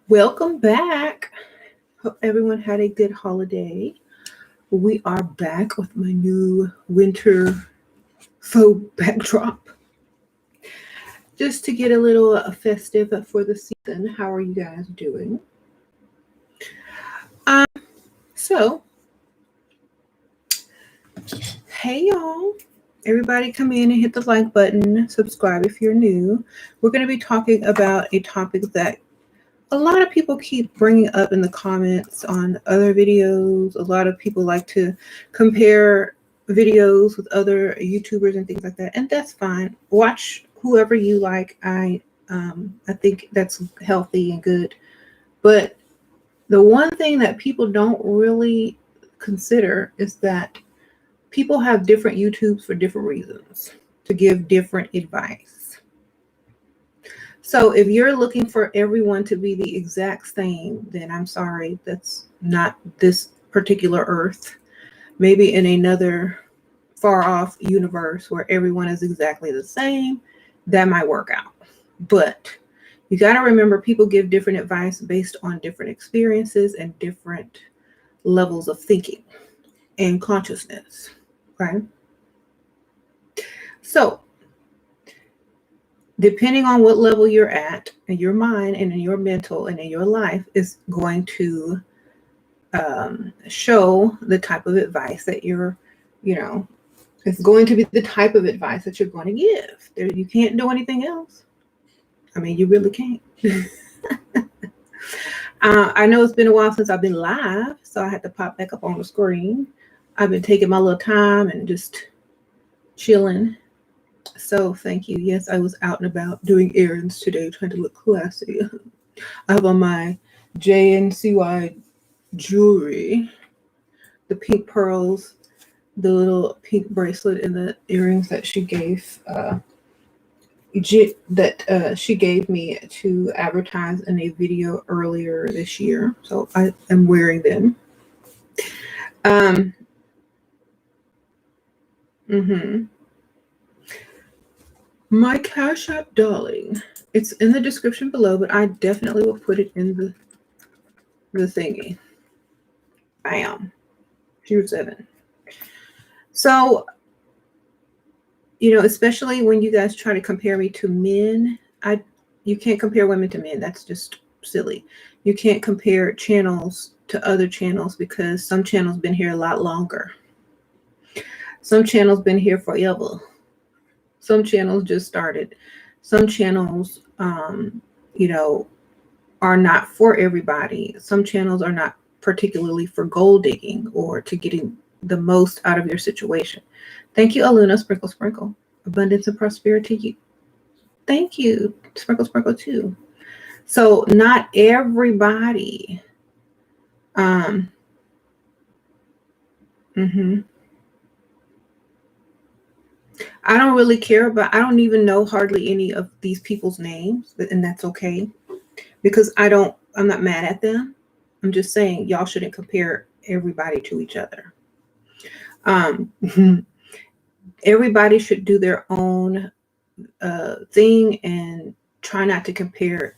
Welcome back. Hope everyone had a good holiday. We are back with my new winter faux backdrop. Just to get a little festive for the season. How are you guys doing? So, hey y'all. Everybody come in and hit the like button. Subscribe if you're new. We're going to be talking about a topic that a lot of people keep bringing up in the comments on other videos. A lot of people like to compare videos with other YouTubers and things like that, and that's fine. Watch whoever you like. I think that's healthy and good. But the one thing that people don't really consider is that people have different YouTubes for different reasons, to give different advice. So if you're looking for everyone to be the exact same, then I'm sorry, that's not this particular Earth. Maybe in another far off universe where everyone is exactly the same, that might work out. But you got to remember, people give different advice based on different experiences and different levels of thinking and consciousness, right? So depending on what level you're at in your mind and in your mental and in your life is going to show the type of advice that it's going to be the type of advice that you're going to give. You can't do anything else. I mean, you really can't. I know it's been a while since I've been live, so I had to pop back up on the screen. I've been taking my little time and just chilling. So thank you. Yes, I was out and about doing errands today, trying to look classy. I have on my JNCY jewelry, the pink pearls, the little pink bracelet, and the earrings that she gave she gave me to advertise in a video earlier this year. So I am wearing them. My Cash App darling. It's in the description below, but I definitely will put it in the thingy. Bam. SheRaSeven. So, especially when you guys try to compare me to men, you can't compare women to men. That's just silly. You can't compare channels to other channels because some channels been here a lot longer. Some channels been here forever. Some channels just started. Some channels, are not for everybody. Some channels are not particularly for gold digging or to getting the most out of your situation. Thank you, Aluna. Sprinkle, sprinkle. Abundance and prosperity. Thank you. Sprinkle, sprinkle too. So not everybody. I don't really care about, I don't even know hardly any of these people's names, and that's okay because I'm not mad at them. I'm just saying y'all shouldn't compare everybody to each other. Everybody should do their own thing and try not to compare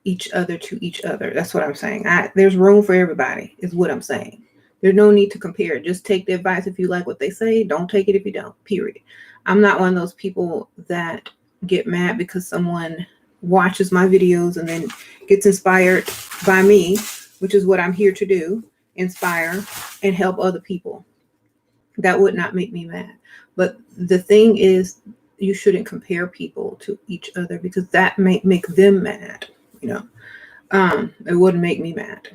each other to each other. That's what I'm saying. There's room for everybody is what I'm saying. There's no need to compare. Just take the advice if you like what they say. Don't take it if you don't, period. I'm not one of those people that get mad because someone watches my videos and then gets inspired by me, which is what I'm here to do, inspire and help other people. That would not make me mad. But the thing is, you shouldn't compare people to each other because that may make them mad. It wouldn't make me mad.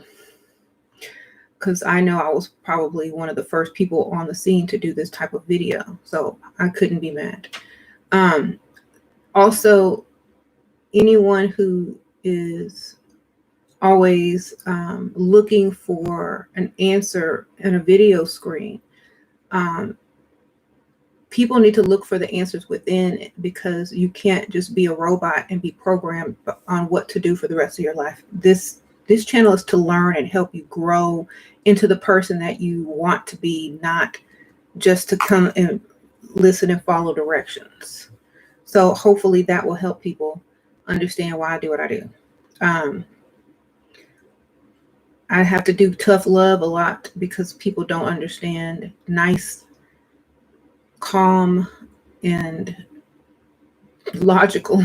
Because I know I was probably one of the first people on the scene to do this type of video. So I couldn't be mad. Also, anyone who is always looking for an answer in a video screen, people need to look for the answers within it because you can't just be a robot and be programmed on what to do for the rest of your life. This channel is to learn and help you grow into the person that you want to be, not just to come and listen and follow directions. So hopefully that will help people understand why I do what I do. I have to do tough love a lot because people don't understand nice, calm, and logical.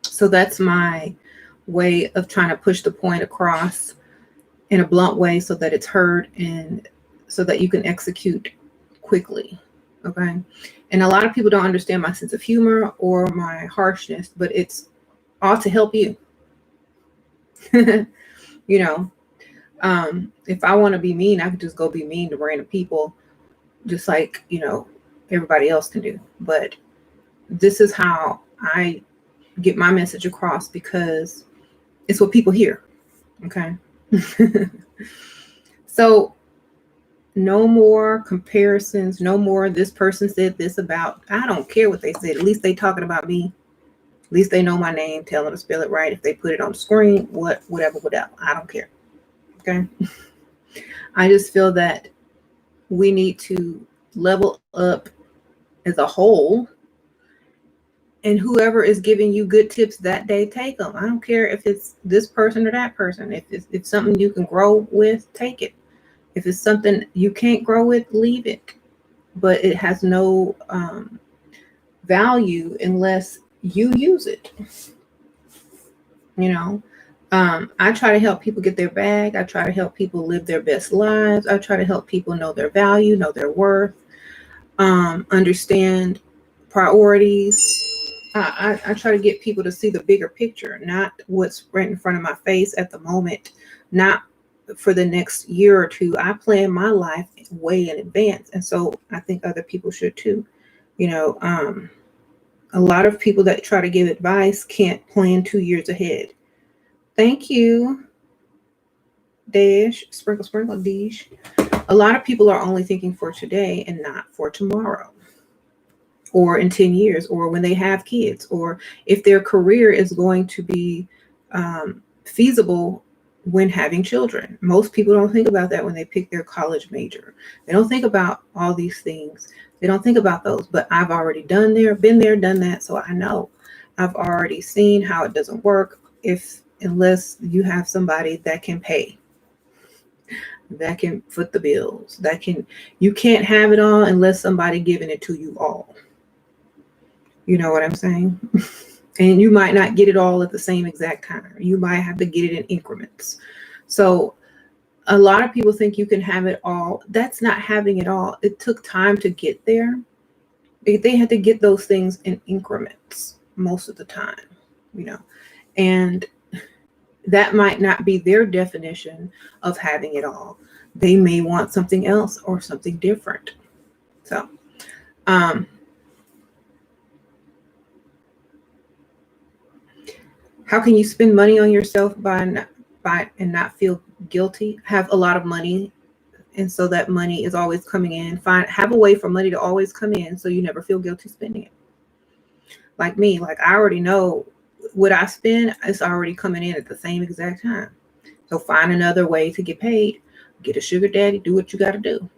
So that's my way of trying to push the point across in a blunt way so that it's heard and so that you can execute quickly. Okay. And a lot of people don't understand my sense of humor or my harshness, but it's all to help you. You know, if I want to be mean, I could just go be mean to random people, just like, everybody else can do. But this is how I get my message across because it's what people hear. Okay. So no more comparisons, no more this person said this about, I don't care what they said. At least they talking about me. At least they know my name. Tell them to spell it right. If they put it on the screen, whatever. I don't care. Okay. I just feel that we need to level up as a whole. And whoever is giving you good tips that day, take them. I don't care if it's this person or that person. If it's something you can grow with, take it. If it's something you can't grow with, leave it. But it has no value unless you use it. I try to help people get their bag. I try to help people live their best lives. I try to help people know their value, know their worth, understand priorities. I try to get people to see the bigger picture, not what's right in front of my face at the moment, not for the next year or two. I plan my life way in advance. And so I think other people should too. A lot of people that try to give advice can't plan 2 years ahead. Thank you, Dash. Sprinkle, Dash. A lot of people are only thinking for today and not for tomorrow, or in 10 years, or when they have kids, or if their career is going to be feasible when having children. Most people don't think about that when they pick their college major. They don't think about all these things. They don't think about those, but I've already been there, done that. So I know I've already seen how it doesn't work unless you have somebody that can pay, that can foot the bills, you can't have it all unless somebody giving it to you all. You know what I'm saying? And you might not get it all at the same exact time. You might have to get it in increments. So a lot of people think you can have it all. That's not having it all. It took time to get there. They had to get those things in increments most of the time, and that might not be their definition of having it all. They may want something else or something different. So, how can you spend money on yourself and not feel guilty? Have a lot of money, and so that money is always coming in. Have a way for money to always come in, so you never feel guilty spending it. Like me, I already know what I spend is already coming in at the same exact time. So find another way to get paid. Get a sugar daddy. Do what you got to do.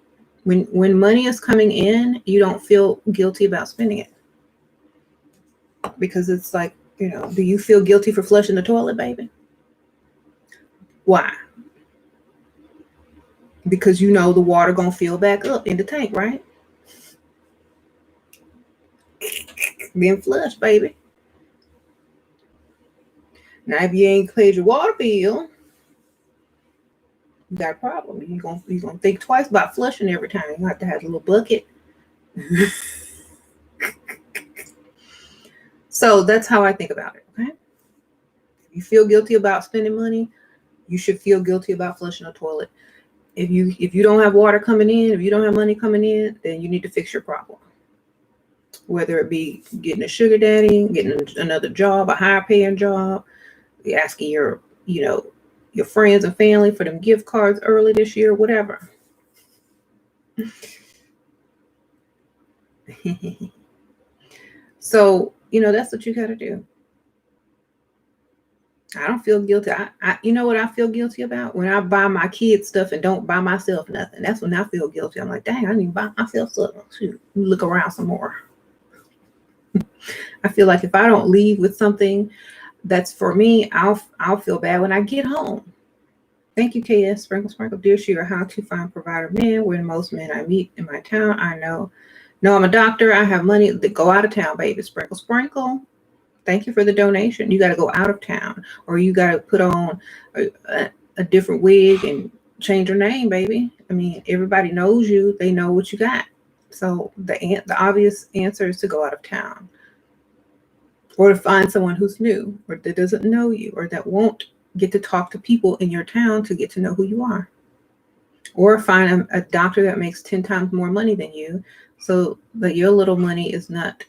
When money is coming in, you don't feel guilty about spending it, because it's like, do you feel guilty for flushing the toilet, baby? Why? Because the water gonna fill back up in the tank, right? Being flushed, baby. Now, if you ain't paid your water bill, you got a problem. You're gonna think twice about flushing every time. You have to have a little bucket. So that's how I think about it. Okay. If you feel guilty about spending money, you should feel guilty about flushing a toilet. If you don't have water coming in, if you don't have money coming in, then you need to fix your problem. Whether it be getting a sugar daddy, getting another job, a higher paying job, asking your friends and family for them gift cards early this year, whatever. So, that's what you got to do. I don't feel guilty. You know what I feel guilty about? When I buy my kids stuff and don't buy myself nothing. That's when I feel guilty. I'm like, dang, I didn't even buy myself something. Shoot, look around some more. I feel like if I don't leave with something that's for me, I'll feel bad when I get home. Thank you, KS. Sprinkle, sprinkle. Dear Sheer, how to find provider men when most men I meet in my town, I know. No, I'm a doctor. I have money. Go out of town, baby. Sprinkle, sprinkle. Thank you for the donation. You got to go out of town, or you got to put on a different wig and change your name, baby. I mean, everybody knows you. They know what you got. So the obvious answer is to go out of town, or to find someone who's new, or that doesn't know you, or that won't get to talk to people in your town to get to know who you are. Or find a doctor that makes 10 times more money than you, so that your little money is not,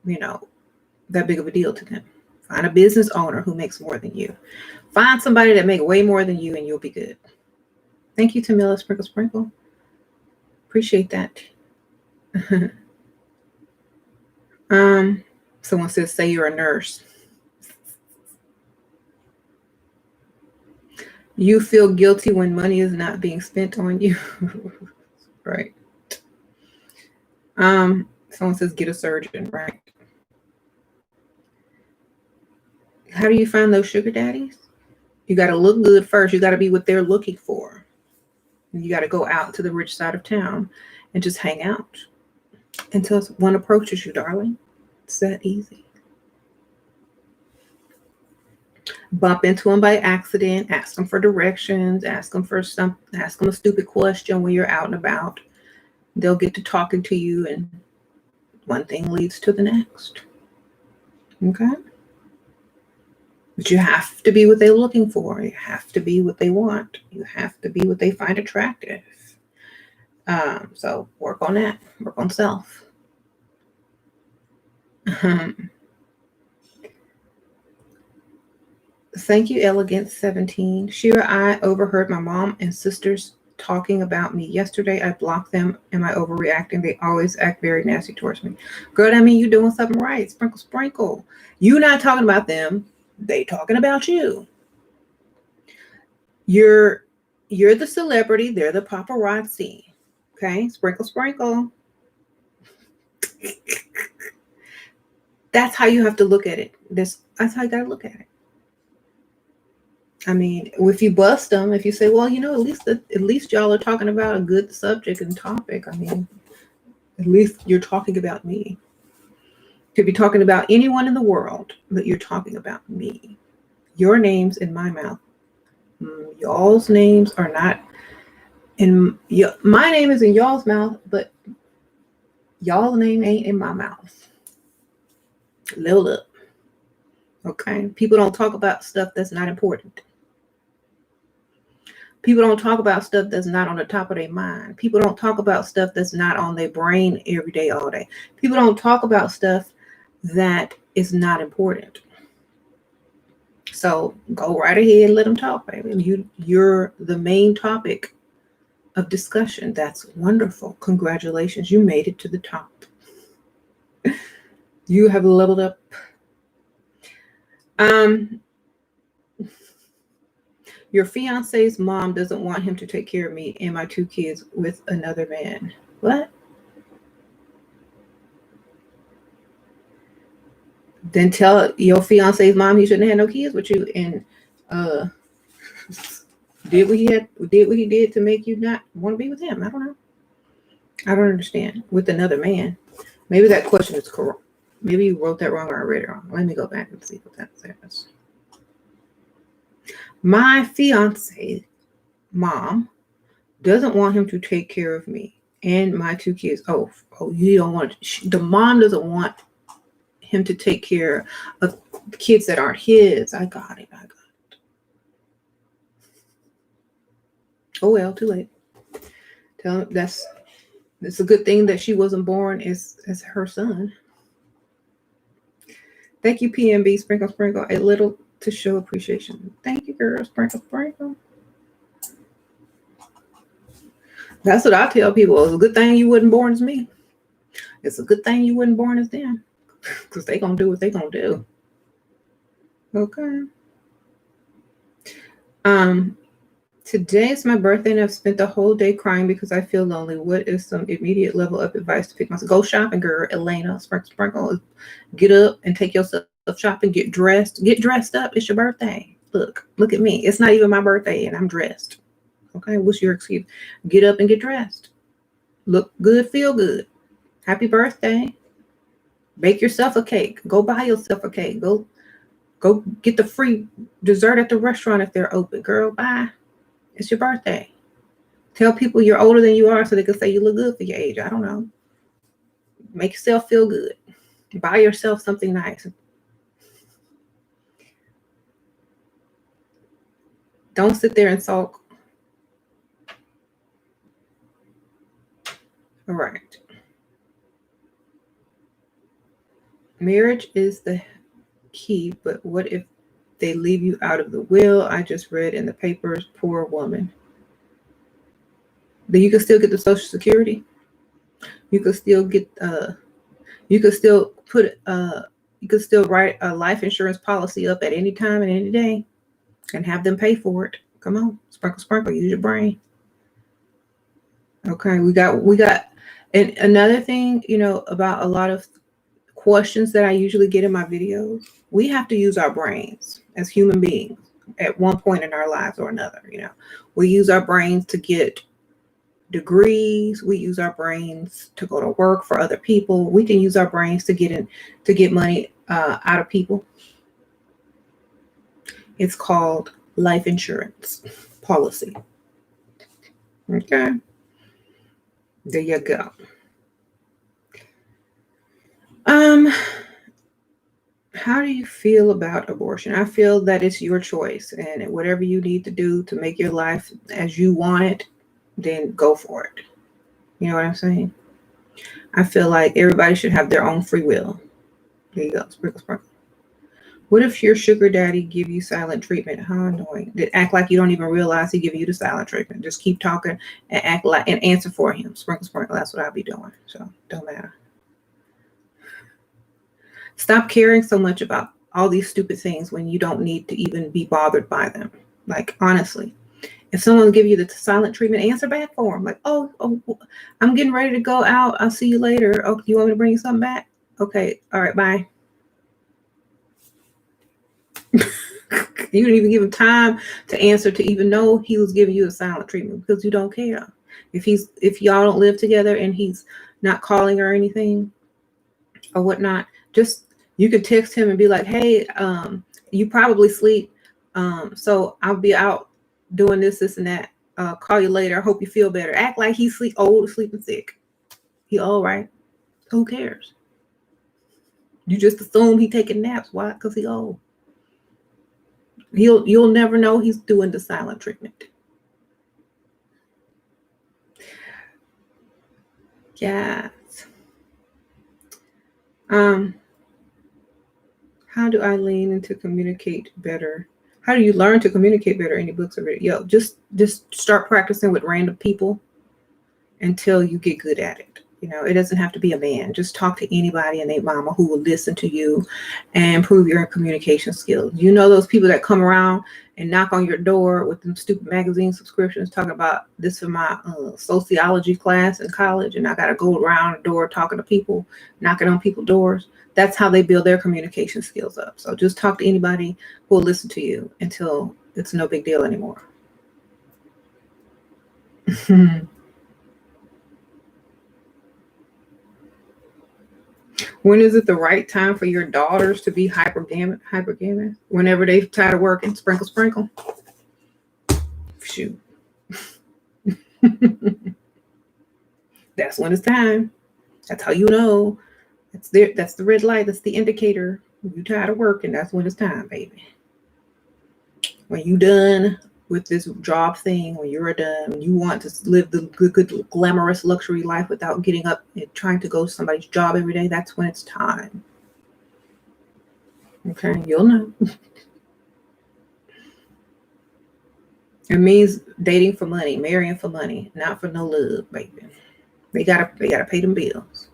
that big of a deal to them. Find a business owner who makes more than you. Find somebody that makes way more than you, and you'll be good. Thank you, Tamila. Sprinkle, sprinkle. Appreciate that. Someone says, say you're a nurse. You feel guilty when money is not being spent on you. Right. Someone says, get a surgeon. Right. How do you find those sugar daddies? You got to look good first. You got to be what they're looking for. You got to go out to the rich side of town and just hang out until one approaches you, darling. It's that easy. Bump into them by accident. Ask them for directions. Ask them a stupid question when you're out and about. They'll get to talking to you, and one thing leads to the next. Okay? But you have to be what they're looking for. You have to be what they want. You have to be what they find attractive. So work on that. Work on self. Thank you, Elegant17. Shira, I overheard my mom and sisters talking about me yesterday. I blocked them. Am I overreacting? They always act very nasty towards me. Girl, I mean, you're doing something right. Sprinkle, sprinkle. You not talking about them. They talking about you. You're the celebrity. They're the paparazzi. Okay? Sprinkle, sprinkle. That's how you have to look at it. That's how you got to look at it. I mean, if you bust them, if you say, well, at least y'all are talking about a good subject and topic. I mean, at least you're talking about me. You could be talking about anyone in the world, but you're talking about me. Your name's in my mouth. Y'all's names are not in my name is in y'all's mouth, but y'all's name ain't in my mouth. Little up. Okay? People don't talk about stuff that's not important. People don't talk about stuff that's not on the top of their mind. People don't talk about stuff that's not on their brain every day, all day. People don't talk about stuff that is not important. So go right ahead and let them talk, baby. You're the main topic of discussion. That's wonderful. Congratulations. You made it to the top. You have leveled up. Your fiance's mom doesn't want him to take care of me and my 2 kids with another man. What? Then tell your fiance's mom he shouldn't have no kids with you, and did what he did to make you not want to be with him. I don't know. I don't understand. With another man. Maybe that question is correct. Maybe you wrote that wrong or I read it wrong. Let me go back and see what that says. My fiance mom doesn't want him to take care of me and my 2 kids. Oh, you don't want the mom doesn't want him to take care of kids that aren't his. I got it. Oh well, too late. Tell him it's a good thing that she wasn't born as her son. Thank you, PMB. Sprinkle, sprinkle. A little to show appreciation. Thank you, girl. Sprinkle, sprinkle. That's what I tell people. It's a good thing you wasn't born as me. It's a good thing you wasn't born as them. Because they going to do what they going to do. Okay. Today is my birthday and I've spent the whole day crying because I feel lonely. What is some immediate level of advice to pick myself? Go shopping, girl. Elena, sprinkle. Get up and take yourself shopping. Get dressed. Get dressed up. It's your birthday. Look at me. It's not even my birthday and I'm dressed. Okay, what's your excuse? Get up and get dressed. Look good, feel good. Happy birthday. Bake yourself a cake. Go buy yourself a cake. Go get the free dessert at the restaurant if they're open. Girl, bye. It's your birthday. Tell people you're older than you are so they can say you look good for your age. I don't know. Make yourself feel good. Buy yourself something nice. Don't sit there and sulk. All right. Marriage is the key, but what if they leave you out of the will? I just read in the papers, poor woman. Then you can still get the Social Security. You could still get you could still put you could still write a life insurance policy up at any time and any day and have them pay for it. Come on, sprinkle, use your brain. Okay, we got and another thing, about a lot of questions that I usually get in my videos. We have to use our brains as human beings at one point in our lives or another. We use our brains to get degrees. We use our brains to go to work for other people. We can use our brains to get money out of people. It's called life insurance policy. Okay, there you go. How do you feel about abortion? I feel that it's your choice, and whatever you need to do to make your life as you want it, then go for it. You know what I'm saying? I feel like everybody should have their own free will. There you go. Sprinkle. What if your sugar daddy give you silent treatment? How annoying. Act like you don't even realize he giving you the silent treatment. Just keep talking and act like and answer for him. Sprinkle. That's what I'll be doing. So don't matter. Stop caring so much about all these stupid things when you don't need to even be bothered by them. Like, honestly, if someone give you the silent treatment, answer back for them. Like, oh, I'm getting ready to go out. I'll see you later. Oh, you want me to bring you something back? Okay. All right. Bye. You didn't even give him time to answer to even know he was giving you a silent treatment because you don't care. If y'all don't live together and he's not calling or anything or whatnot, just you could text him and be like, hey, you probably sleep. So I'll be out doing this and that. Call you later. I hope you feel better. Act like he's old, sleeping sick. He all right. Who cares? You just assume he taking naps. Why? Because he old. You'll never know he's doing the silent treatment. Yes. How do I lean into communicate better? How do you learn to communicate better? Any books or video? Just start practicing with random people until you get good at it. It doesn't have to be a man. Just talk to anybody and their mama who will listen to you and improve your communication skills. Those people that come around and knock on your door with them stupid magazine subscriptions talking about this for my sociology class in college, and I got to go around the door talking to people, knocking on people's doors. That's how they build their communication skills up. So just talk to anybody who will listen to you until it's no big deal anymore. When is it the right time for your daughters to be hypergamous? Whenever they tired of working, sprinkle. Shoot. That's when it's time. That's how you know. That's the red light. That's the indicator. You tired of working, that's when it's time, baby. When you done with this job thing, when you're done, when you want to live the good glamorous luxury life without getting up and trying to go to somebody's job every day, that's when it's time. Okay, you'll know. It means dating for money, marrying for money, not for no love, baby. They gotta pay them bills.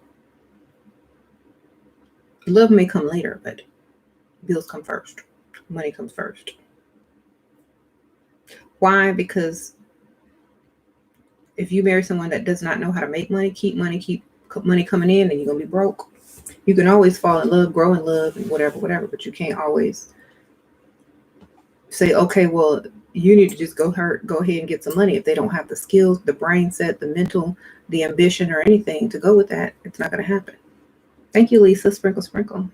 Love may come later, but bills come first. Money comes first. Why? Because if you marry someone that does not know how to make money, keep money coming in, then you're going to be broke. You can always fall in love, grow in love, and whatever, but you can't always say, okay, well, you need to just go ahead and get some money. If they don't have the skills, the brain set, the mental, the ambition, or anything to go with that, it's not going to happen. Thank you, Lisa. Sprinkle, sprinkle.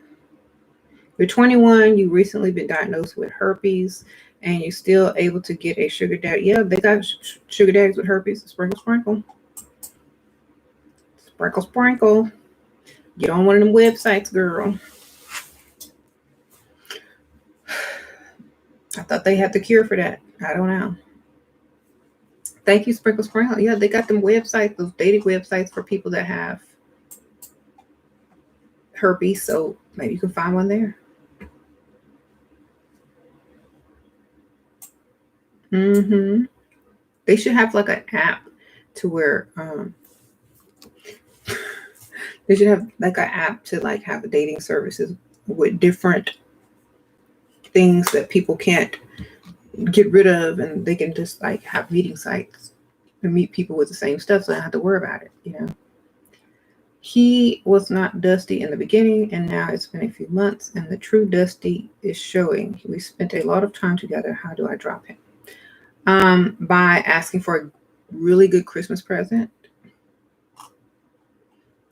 You're 21. You recently been diagnosed with herpes, and you're still able to get a sugar daddy. Yeah, they got sugar daddies with herpes. Sprinkle, sprinkle. Sprinkle, sprinkle. Get on one of them websites, girl. I thought they had the cure for that. I don't know. Thank you, Sprinkle Sprinkle. Yeah, they got them websites, those dating websites for people that have herpes. So maybe you can find one there. They should have like an app to where they should have like an app to like have dating services with different things that people can't get rid of, and they can just like have meeting sites and meet people with the same stuff, so they don't have to worry about it, you know. He was not Dusty in the beginning, and now it's been a few months, and the true Dusty is showing. We spent a lot of time together. How do I drop him? By asking for a really good Christmas present.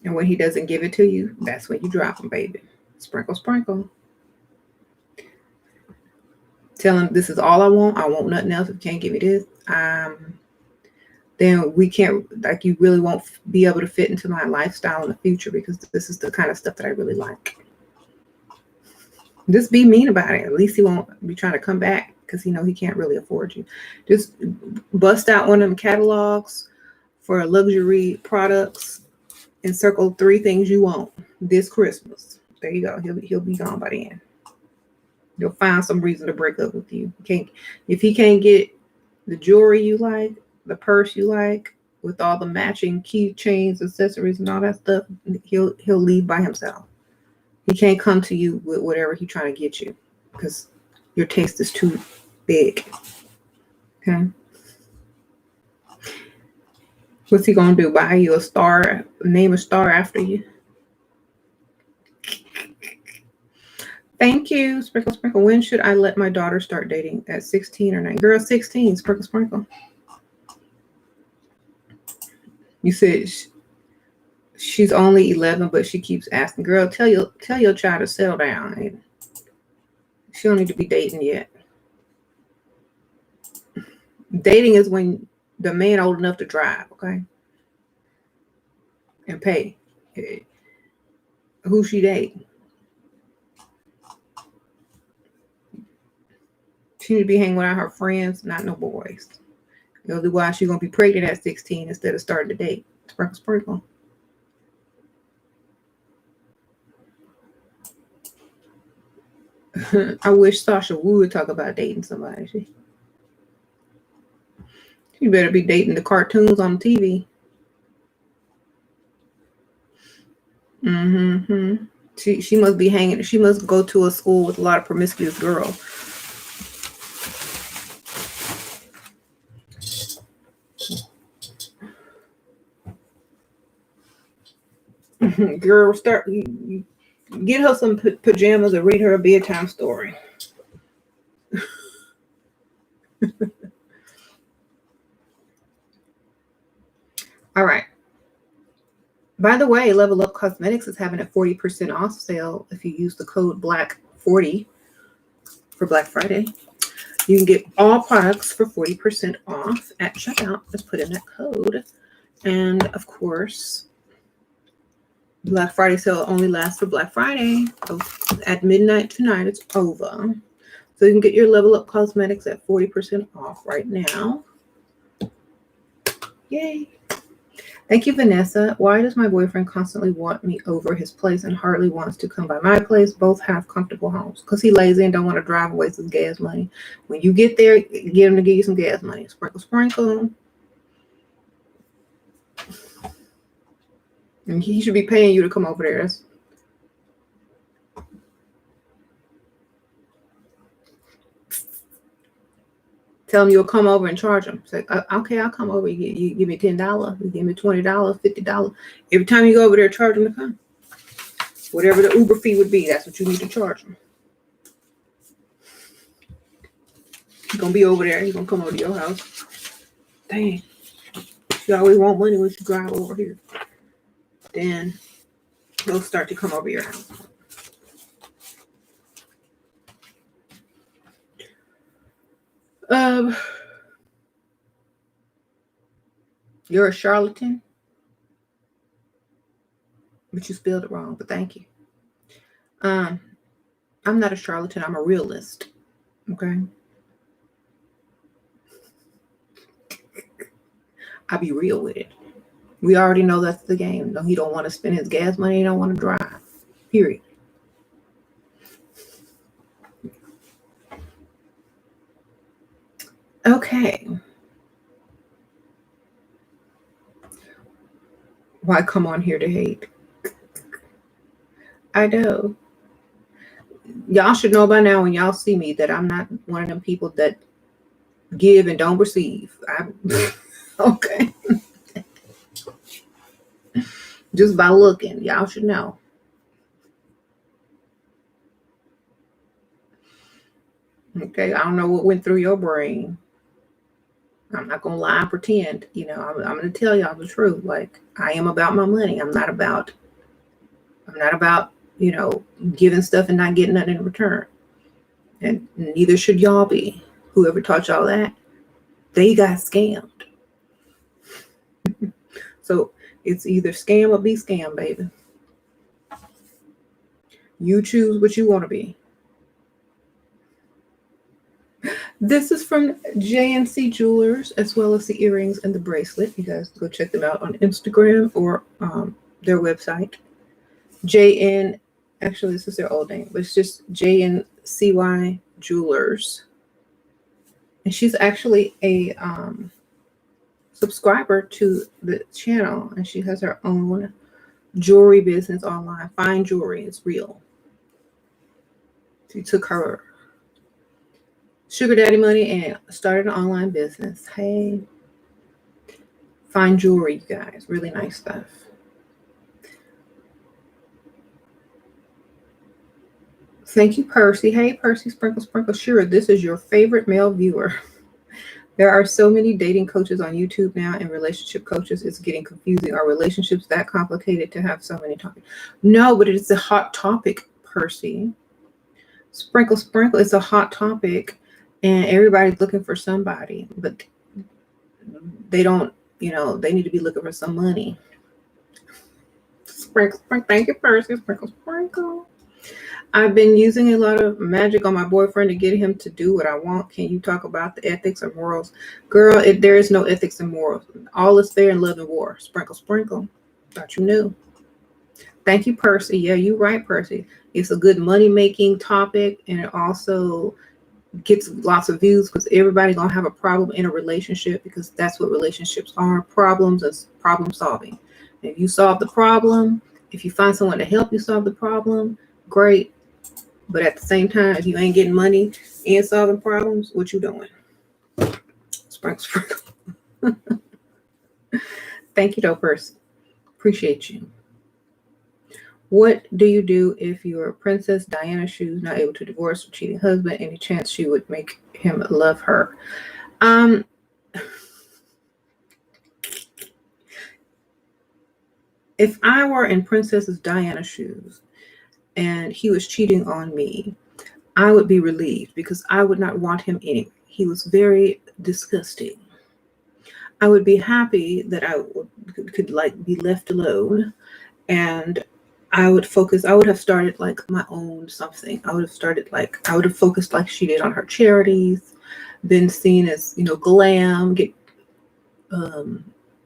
And when he doesn't give it to you, that's when you drop him, baby. Sprinkle, sprinkle. Tell him this is all I want. I want nothing else. If you can't give me this, then we can't, like, you really won't be able to fit into my lifestyle in the future, because this is the kind of stuff that I really like. Just be mean about it. At least he won't be trying to come back because he know he can't really afford you. Just bust out one of them catalogs for luxury products and circle 3 things you want this Christmas. There you go. He'll be gone by the end. You'll find some reason to break up with you. If he can't get the jewelry you like, the purse you like, with all the matching keychains, accessories, and all that stuff, he'll leave by himself. He can't come to you with whatever he's trying to get you, because your taste is too big. Okay. What's he gonna do? Buy you a star? Name a star after you? Thank you, Sprinkle Sprinkle. When should I let my daughter start dating? At 16 or 9? Girl, 16. Sprinkle Sprinkle. You said she's only 11, but she keeps asking. Girl, tell your child to settle down. She don't need to be dating yet. Dating is when the man old enough to drive, okay, and pay. Who she dating? She need to be hanging with her friends, not no boys. That's why she's gonna be pregnant at 16 instead of starting to date. Sprinkle, sprinkle. I wish Sasha would talk about dating somebody. She better be dating the cartoons on TV. She must be hanging. She must go to a school with a lot of promiscuous girls. Girl, you get her some pajamas and read her a bedtime story. All right. By the way, Level Up Cosmetics is having a 40% off sale if you use the code BLACK40 for Black Friday. You can get all products for 40% off at checkout. Just put in that code. And of course, Black Friday sale only lasts for Black Friday. So at midnight tonight, it's over. So you can get your Level Up Cosmetics at 40% off right now. Yay. Thank you, Vanessa. Why does my boyfriend constantly want me over his place and hardly wants to come by my place? Both have comfortable homes. Because he lazy and don't want to drive and waste his gas money. When you get there, get him to give you some gas money. Sprinkle, sprinkle. And he should be paying you to come over there. Tell them you'll come over and charge them. Say, okay, I'll come over. You give me $10. You give me $20, $50. Every time you go over there, charge them to come. Whatever the Uber fee would be, that's what you need to charge them. He's going to be over there. He's going to come over to your house. Dang. You always want money when you drive over here. Then he'll start to come over your house. You're a charlatan, but you spelled it wrong, but thank you. I'm not a charlatan. I'm a realist. Okay. I'll be real with it. We already know that's the game. No, he don't want to spend his gas money. He don't want to drive. Period. Okay. Why come on here to hate? I know. Y'all should know by now when y'all see me that I'm not one of them people that give and don't receive. Okay. Just by looking, y'all should know. Okay, I don't know what went through your brain. I'm not gonna lie and pretend. I'm gonna tell y'all the truth. Like, I am about my money. I'm not about giving stuff and not getting nothing in return. And neither should y'all be. Whoever taught y'all that, they got scammed. So it's either scam or be scammed, baby. You choose what you want to be. This is from J&C Jewelers, as well as the earrings and the bracelet. You guys go check them out on Instagram or their website. Actually, this is their old name, but it's just JNCY Jewelers. And she's actually a subscriber to the channel, and she has her own jewelry business online. Fine jewelry is real. She took her sugar daddy money and started an online business. Hey, fine jewelry, you guys. Really nice stuff. Thank you, Percy. Hey, Percy, sprinkle, sprinkle. Sure, this is your favorite male viewer. There are so many dating coaches on YouTube now, and relationship coaches. It's getting confusing. Are relationships that complicated to have so many topics? No, but it's a hot topic, Percy. Sprinkle, sprinkle. It's a hot topic, and everybody's looking for somebody, but they don't, they need to be looking for some money. Sprinkle, sprinkle. Thank you, Percy. Sprinkle, sprinkle. I've been using a lot of magic on my boyfriend to get him to do what I want. Can you talk about the ethics or morals? Girl, there is no ethics and morals. All is fair in love and war. Sprinkle, sprinkle. Thought you knew. Thank you, Percy. Yeah, you're right, Percy. It's a good money-making topic, and it also gets lots of views because everybody's going to have a problem in a relationship, because that's what relationships are. Problems is problem solving. If you solve the problem, if you find someone to help you solve the problem, great. But at the same time, if you ain't getting money and solving problems, what you doing? Sprinkle, sprinkle. Thank you, though, Percy. Appreciate you. What do you do if your Princess Diana shoes not able to divorce her cheating husband? Any chance she would make him love her? If I were in Princess Diana's shoes and he was cheating on me, I would be relieved because I would not want him anyway. He was very disgusting. I would be happy that I could be left alone, and I would have started my own something. I would have focused like she did on her charities, been seen as, glam, get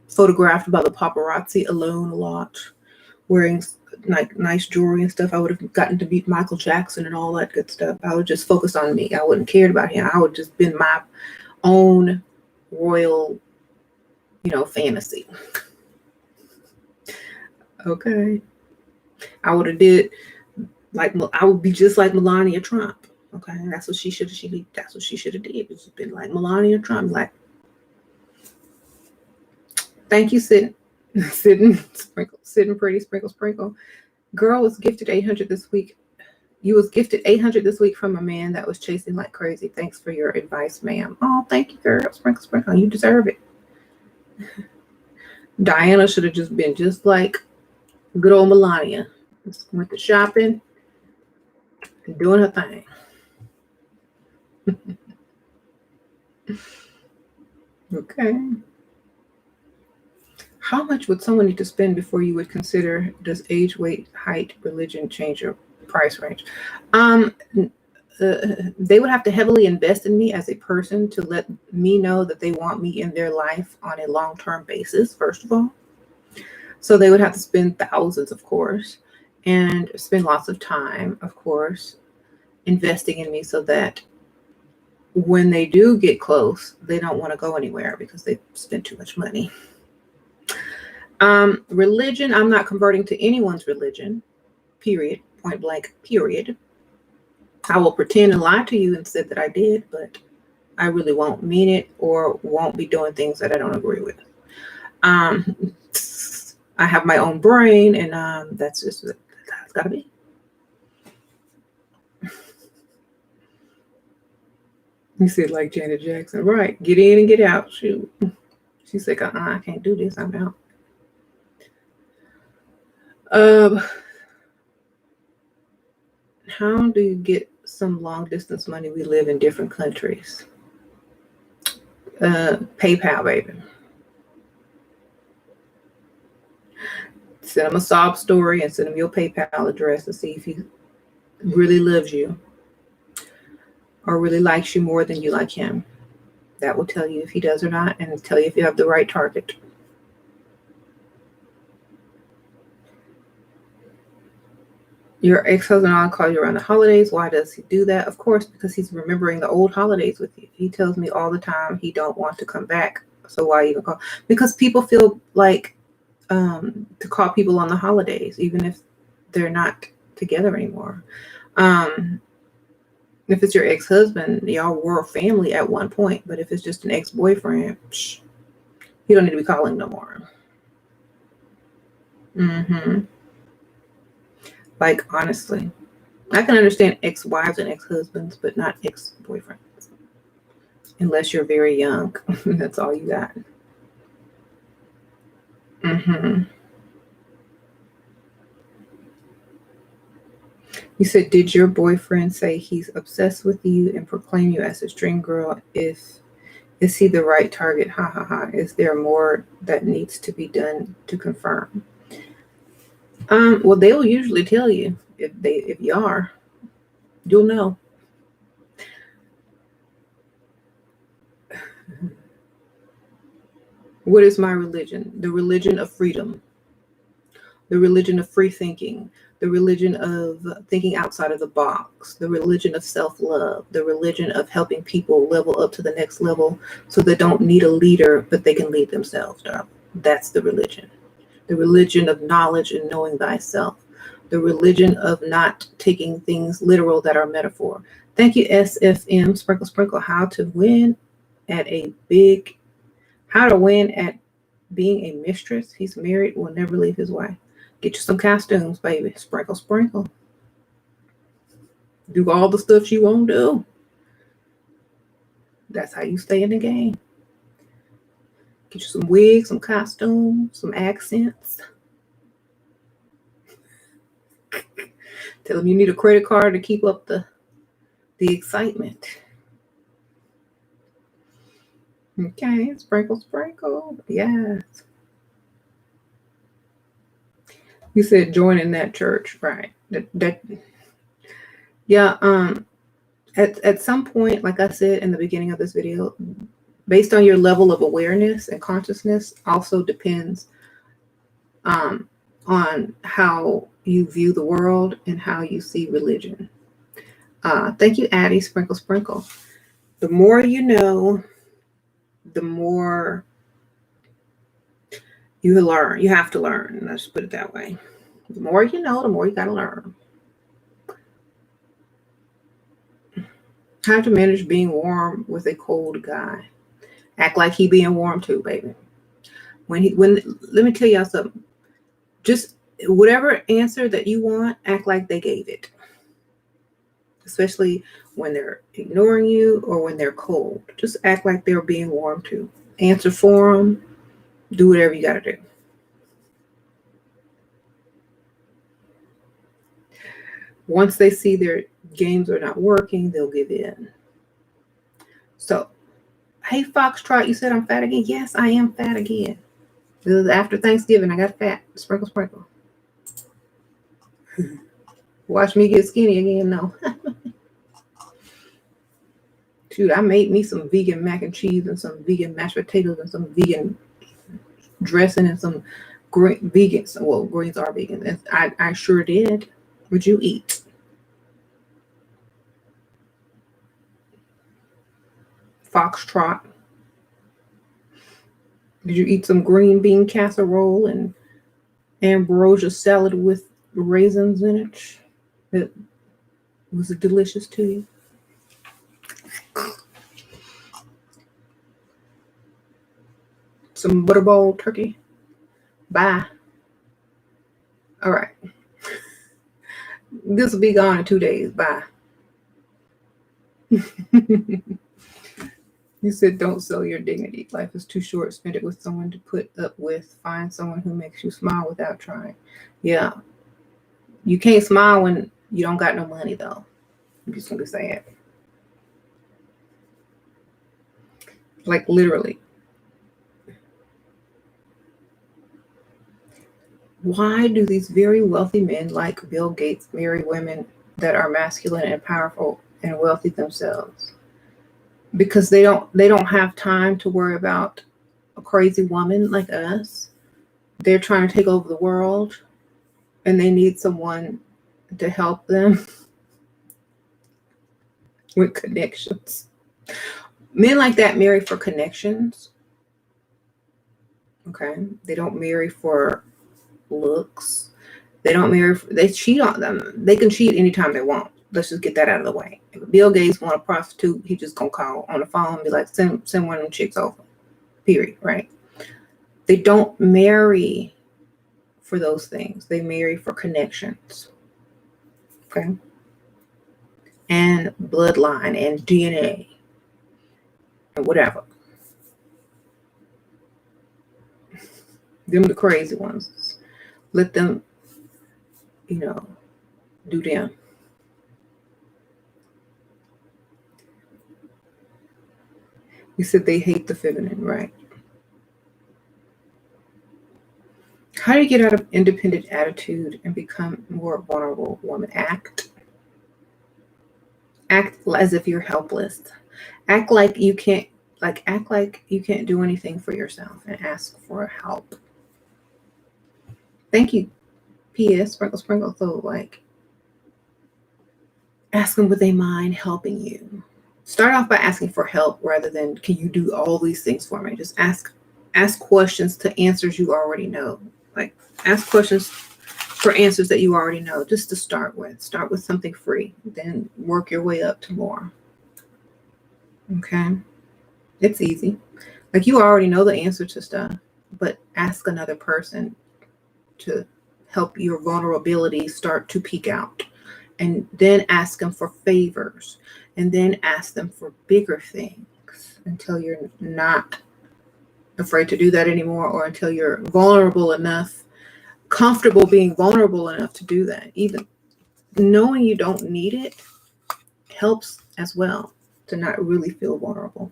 photographed by the paparazzi alone a lot, wearing nice jewelry and stuff. I would have gotten to meet Michael Jackson and all that good stuff. I would just focus on me. I wouldn't care about him. I would just been my own royal, fantasy. Okay. I would have did I would be just like Melania Trump. Okay, and that's what she should have did. It's been like Melania Trump, like, thank you, sitting pretty, sprinkle. Girl was gifted 800 this week. You was gifted 800 this week from a man that was chasing like crazy. Thanks for your advice, ma'am. Oh, thank you, girl. Sprinkle. You deserve it. Diana should have just been just like good old Melania. Just went to shopping and doing her thing. Okay. How much would someone need to spend before you would consider, does age, weight, height, religion change your price range? They would have to heavily invest in me as a person to let me know that they want me in their life on a long-term basis, first of all. So they would have to spend thousands, of course, and spend lots of time, of course, investing in me so that when they do get close, they don't want to go anywhere because they spent too much money. Religion, I'm not converting to anyone's religion, period, point blank, period. I will pretend and lie to you and say that I did, but I really won't mean it or won't be doing things that I don't agree with. I have my own brain, and that's just that's how it's got to be. You said like Janet Jackson, right? Get in and get out. Shoot. She's like, I can't do this. I'm out. How do you get some long distance money? We live in different countries. PayPal, baby. Send him a sob story and send him your PayPal address to see if he really loves you or really likes you more than you like him. That will tell you if he does or not, and tell you if you have the right target. Your ex-husband I'll call you around the holidays. Why does he do that? Of course, because he's remembering the old holidays with you. He tells me all the time he don't want to come back. So why even call? Because people feel like to call people on the holidays, even if they're not together anymore. If it's your ex-husband, y'all were a family at one point. But if it's just an ex-boyfriend, you don't need to be calling no more. Like, honestly, I can understand ex-wives and ex-husbands, but not ex-boyfriends. Unless you're very young. That's all you got. You said, did your boyfriend say he's obsessed with you and proclaim you as his dream girl? Is he the right target? Ha ha ha. Is there more that needs to be done to confirm? Well, they will usually tell you if you are. You'll know. What is my religion? The religion of freedom. The religion of free thinking. The religion of thinking outside of the box. The religion of self-love. The religion of helping people level up to the next level so they don't need a leader, but they can lead themselves. That's the religion. The religion of knowledge and knowing thyself. The religion of not taking things literal that are metaphor. Thank you, SFM, sprinkle. How to win at being a mistress. He's married, will never leave his wife. Get you some costumes, baby. Sprinkle. Do all the stuff you won't do. That's how you stay in the game. Get you some wigs, some costumes, some accents. Tell them you need a credit card to keep up the excitement. Okay, sprinkle. Yes. You said joining that church, right? Yeah. At some point, like I said in the beginning of this video, based on your level of awareness and consciousness, also depends on how you view the world and how you see religion. Thank you, Addie. Sprinkle. The more you know, the more you learn. You have to learn. Let's put it that way. The more you know, the more you got to learn. How to manage being warm with a cold guy. Act like he being warm too, baby. When let me tell y'all something. Just whatever answer that you want, act like they gave it. Especially when they're ignoring you or when they're cold. Just act like they're being warm too. Answer for them. Do whatever you got to do. Once they see their games are not working, they'll give in. So, hey, Foxtrot, you said I'm fat again? Yes, I am fat again. After Thanksgiving, I got fat. Sprinkle, sprinkle. Watch me get skinny again, no. Shoot, I made me some vegan mac and cheese and some vegan mashed potatoes and some vegan dressing and some vegans. Well, greens are vegan. I sure did. Would you eat? Foxtrot. Did you eat some green bean casserole and ambrosia salad with raisins in it? Was it delicious to you? Some butterball turkey? Bye. All right. This will be gone in 2 days. Bye. You said don't sell your dignity. Life is too short. Spend it with someone to put up with. Find someone who makes you smile without trying. Yeah. You can't smile when you don't got no money, though. I'm just going to say it. Like, literally. Why do these very wealthy men like Bill Gates marry women that are masculine and powerful and wealthy themselves? Because they don't have time to worry about a crazy woman like us. They're trying to take over the world and they need someone to help them with connections. Men like that marry for connections. Okay. They don't marry for looks. They don't marry. They cheat on them. They can cheat anytime they want. Let's just get that out of the way. If Bill Gates want a prostitute, he just gonna call on the phone and be like, send one of them chicks over. Period. Right? They don't marry for those things. They marry for connections. Okay. And bloodline and DNA and whatever. Them the crazy ones. Let them, do them. You said they hate the feminine, right? How do you get out of independent attitude and become more vulnerable woman? Act as if you're helpless. Act like you can't do anything for yourself and ask for help. Thank you. P.S. Sprinkle, sprinkle. So ask them would they mind helping you. Start off by asking for help rather than can you do all these things for me? Just ask questions to answers you already know. Like ask questions for answers that you already know, just to start with. Start with something free, then work your way up to more. Okay? It's easy. Like you already know the answer to stuff, but ask another person to help your vulnerability start to peek out. And then ask them for favors. And then ask them for bigger things until you're not afraid to do that anymore, or until you're vulnerable enough, comfortable being vulnerable enough to do that. Even knowing you don't need it helps as well to not really feel vulnerable.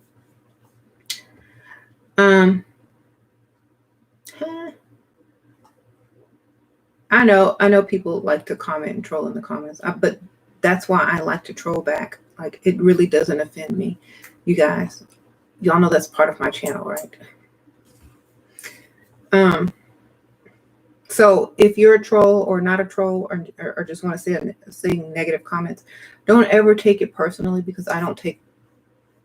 I know people like to comment and troll in the comments, but that's why I like to troll back. Like it really doesn't offend me. You guys, y'all know that's part of my channel, right? So if you're a troll or not a troll or just want to say negative comments, don't ever take it personally, because I don't take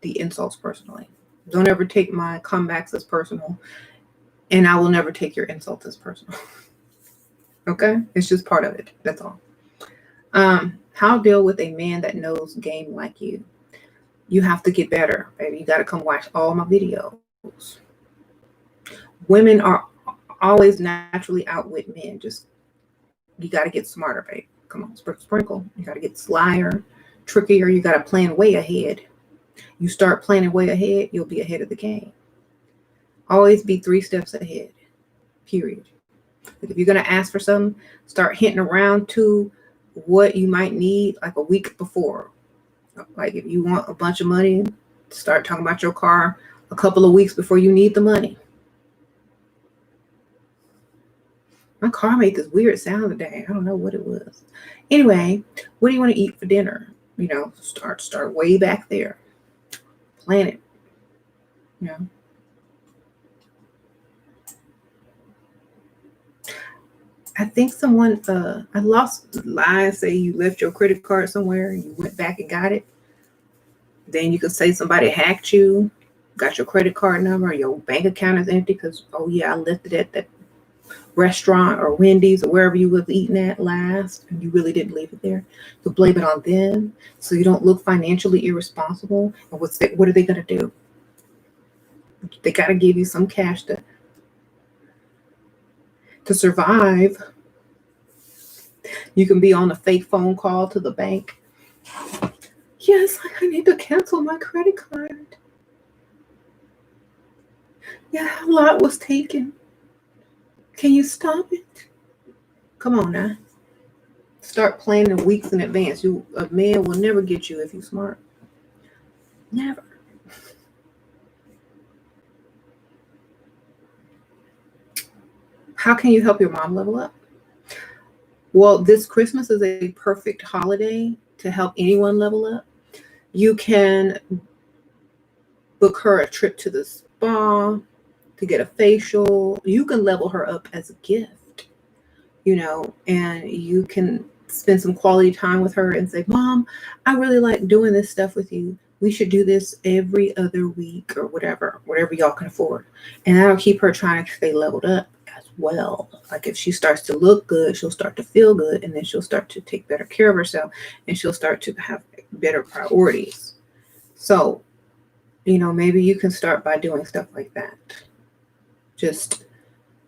the insults personally. Don't ever take my comebacks as personal, and I will never take your insults as personal. Okay? It's just part of it. That's all. How deal with a man that knows game like you? You have to get better, baby. You got to come watch all my videos. Women are always naturally outwit men. Just, you got to get smarter, babe. Come on, sprinkle. You got to get slyer, trickier. You got to plan way ahead. You start planning way ahead, you'll be ahead of the game. Always be 3 steps ahead, period. Like if you're going to ask for something, start hinting around to what you might need like a week before. Like if you want a bunch of money, start talking about your car a couple of weeks before you need the money. My car made this weird sound today. I don't know what it was. Anyway, what do you want to eat for dinner? Start way back there. Plan it. I think someone, I lost line, say you left your credit card somewhere and you went back and got it. Then you could say somebody hacked you, got your credit card number, your bank account is empty because, oh yeah, I left it at that restaurant or Wendy's or wherever you was eating at last, and you really didn't leave it there. You blame it on them so you don't look financially irresponsible. And what are they going to do? They got to give you some cash to survive. You can be on a fake phone call to the bank. Yes, I need to cancel my credit card. Yeah, a lot was taken. Can you stop it? Come on now. Start planning weeks in advance. A man will never get you if you're smart. Never. How can you help your mom level up? Well, this Christmas is a perfect holiday to help anyone level up. You can book her a trip to the spa, to get a facial. You can level her up as a gift, and you can spend some quality time with her and say, Mom, I really like doing this stuff with you. We should do this every other week or whatever y'all can afford. And that'll keep her trying to stay leveled up as well. Like if she starts to look good, she'll start to feel good, and then she'll start to take better care of herself, and she'll start to have better priorities. So, maybe you can start by doing stuff like that.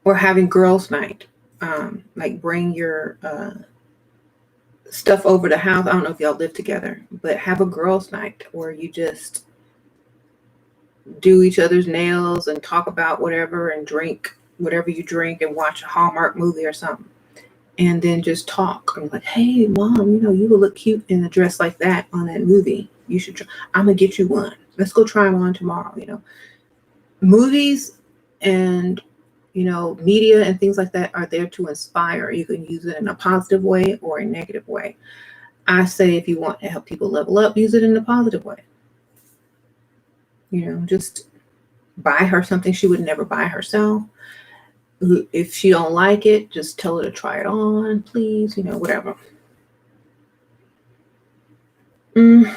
Or having girls' night. Like bring your stuff over the house. I don't know if y'all live together, but have a girls' night where you just do each other's nails and talk about whatever and drink whatever you drink and watch a Hallmark movie or something. And then just talk. I'm like, hey, Mom, you would look cute in a dress like that on that movie. You should try. I'm going to get you one. Let's go try them on tomorrow. Movies and media and things like that are there to inspire. You can use it in a positive way or a negative way. I say if you want to help people level up, use it in a positive way. Just buy her something she would never buy herself. If she don't like it, just tell her to try it on, please, whatever. I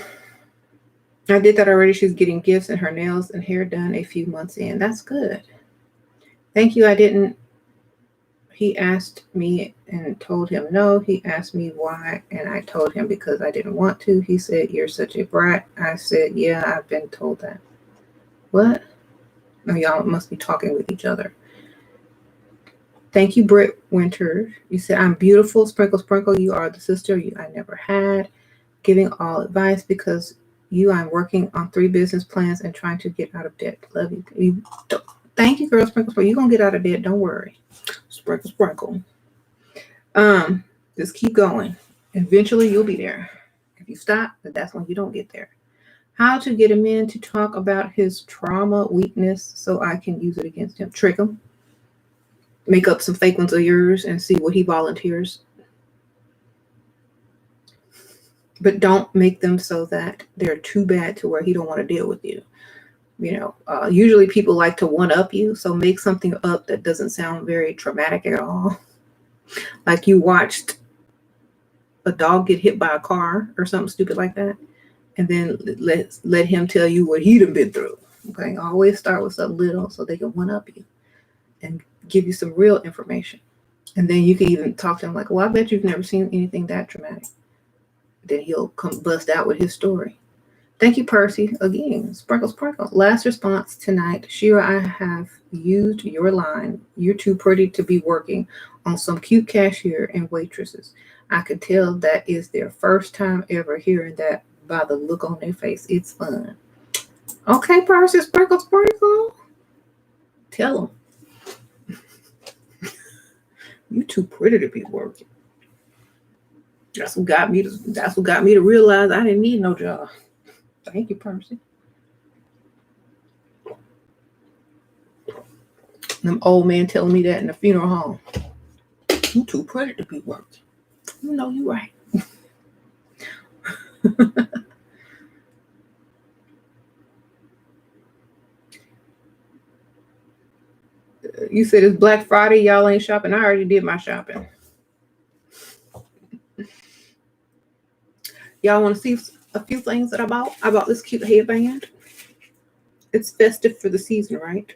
did that already. She's getting gifts and her nails and hair done a few months in. That's good. Thank you. I didn't. He asked me and told him no. He asked me why, and I told him because I didn't want to. He said, you're such a brat. I said, yeah, I've been told that. What? No, y'all must be talking with each other. Thank you, Britt Winter. You said, I'm beautiful. Sprinkle, sprinkle. You are the sister I never had. Giving all advice because I'm working on 3 business plans and trying to get out of debt. Love you. Thank you, girl. Sprinkle, sprinkle. You're going to get out of debt. Don't worry. Sprinkle, sprinkle. Just keep going. Eventually, you'll be there. If you stop, that's when you don't get there. How to get a man to talk about his trauma, weakness, so I can use it against him. Trick him. Make up some fake ones of yours and see what he volunteers. But don't make them so that they're too bad to where he don't want to deal with you. Usually people like to one-up you, so make something up that doesn't sound very traumatic at all. Like you watched a dog get hit by a car or something stupid like that, and then let him tell you what he done been through. Okay, always start with something little so they can one-up you and give you some real information. And then you can even talk to him like, well, I bet you've never seen anything that traumatic. Then he'll come bust out with his story. Thank you, Percy. Again, sprinkle, sprinkle. Last response tonight. Shira, I have used your line. You're too pretty to be working on some cute cashier and waitresses. I could tell that is their first time ever hearing that by the look on their face. It's fun. Okay, Percy, sprinkle, sprinkle. Tell them. You too pretty to be working. That's what got me to realize I didn't need no job. Thank you, Percy. Them old men telling me that in the funeral home. You too pretty to be working. You know you right. You said it's Black Friday, y'all ain't shopping. I already did my shopping. Y'all want to see a few things that I bought? I bought this cute headband. It's festive for the season, right?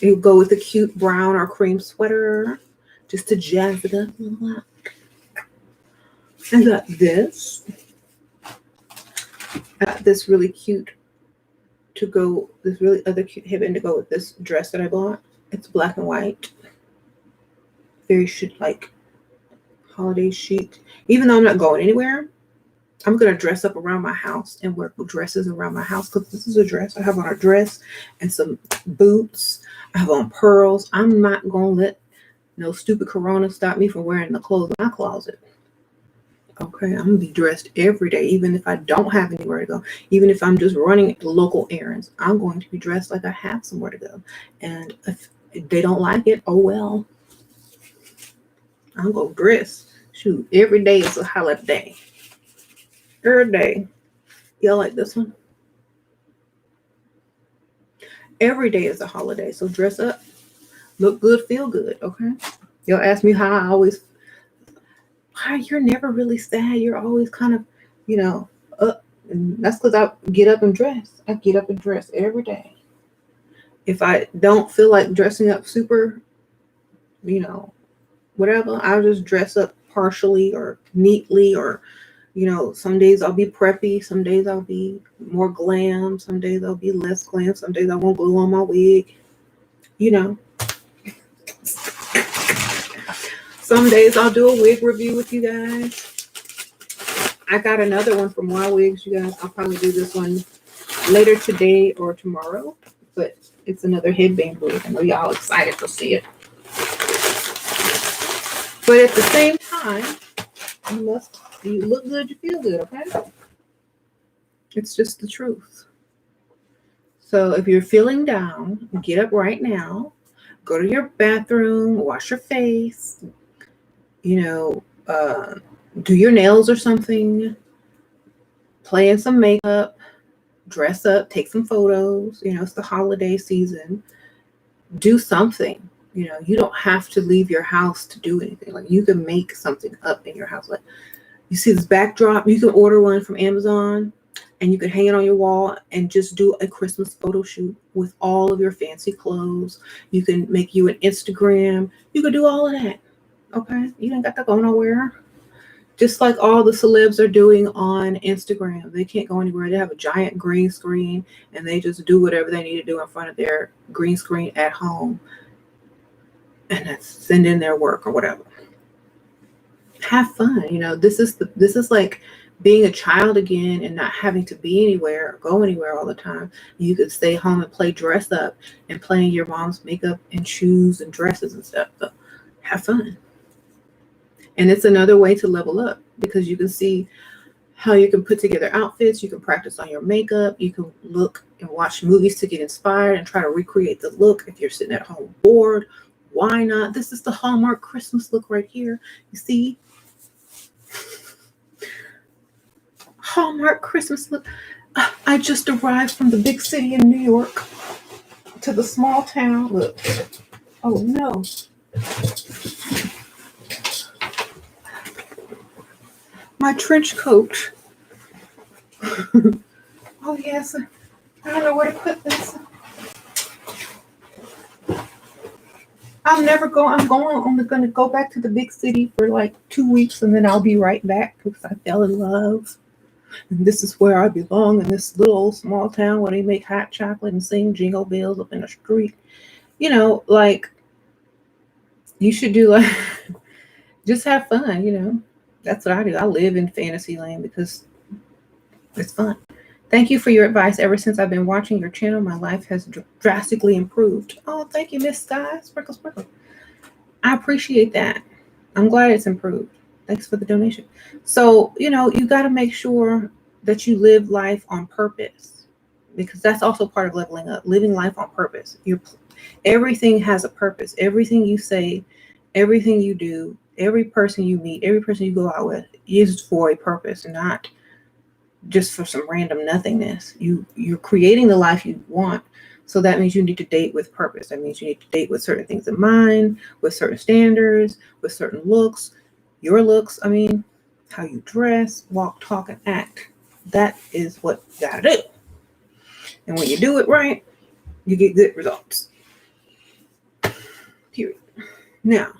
You go with a cute brown or cream sweater just to jazz it up a lot. I got this. I got this really cute this really other cute headband to go with this dress that I bought. It's black and white. Very chic, like holiday chic. Even though I'm not going anywhere, I'm going to dress up around my house and wear dresses around my house because this is a dress. I have on a dress and some boots. I have on pearls. I'm not going to let no stupid corona stop me from wearing the clothes in my closet. Okay, I'm going to be dressed every day, even if I don't have anywhere to go. Even if I'm just running local errands, I'm going to be dressed like I have somewhere to go. And if they don't like it, oh well. I'm going to dress. Shoot, every day is a holiday. Every day. Y'all like this one? Every day is a holiday, so dress up. Look good, feel good, okay? Y'all ask me how I always... Why you're never really sad. You're always kind of, up. And that's because I get up and dress. I get up and dress every day. If I don't feel like dressing up super, whatever, I'll just dress up partially or neatly or, some days I'll be preppy. Some days I'll be more glam. Some days I'll be less glam. Some days I won't glue on my wig. Some days I'll do a wig review with you guys. I got another one from Y Wigs, you guys. I'll probably do this one later today or tomorrow, but it's another headband wig. I know y'all excited to see it. But at the same time, you look good, you feel good, okay? It's just the truth. So if you're feeling down, get up right now, go to your bathroom, wash your face, do your nails or something, play in some makeup, dress up, take some photos. It's the holiday season. Do something. You don't have to leave your house to do anything. Like, you can make something up in your house. Like, you see this backdrop, you can order one from Amazon and you can hang it on your wall and just do a Christmas photo shoot with all of your fancy clothes. You can make you an Instagram. You can do all of that. Okay? You ain't got to go nowhere. Just like all the celebs are doing on Instagram. They can't go anywhere. They have a giant green screen and they just do whatever they need to do in front of their green screen at home. And that's send in their work or whatever. Have fun. This is like being a child again and not having to be anywhere or go anywhere all the time. You could stay home and play dress up and play in your mom's makeup and shoes and dresses and stuff. So have fun. And it's another way to level up because you can see how you can put together outfits. You can practice on your makeup. You can look and watch movies to get inspired and try to recreate the look. If you're sitting at home bored, why not? This is the Hallmark Christmas look right here. You see? Hallmark Christmas look. I just arrived from the big city in New York to the small town. Look. Oh, no. My trench coat. Oh, yes. I don't know where to put this. I'm only going to go back to the big city for like 2 weeks and then I'll be right back because I fell in love. And this is where I belong, in this little old small town where they make hot chocolate and sing jingle bells up in the street. Like, you should do like just have fun. That's what I do. I live in fantasy land because it's fun. Thank you for your advice. Ever since I've been watching your channel, my life has drastically improved. Oh, thank you, Miss Sky. Sprinkle, sprinkle. I appreciate that. I'm glad it's improved. Thanks for the donation. So, you got to make sure that you live life on purpose, because that's also part of leveling up, living life on purpose. Everything has a purpose. Everything you say, everything you do, every person you meet, every person you go out with is for a purpose, not just for some random nothingness. You're creating the life you want. So that means you need to date with purpose. That means you need to date with certain things in mind, with certain standards, with certain looks. Your looks, how you dress, walk, talk, and act. That is what you gotta do. And when you do it right, you get good results. Period. Now,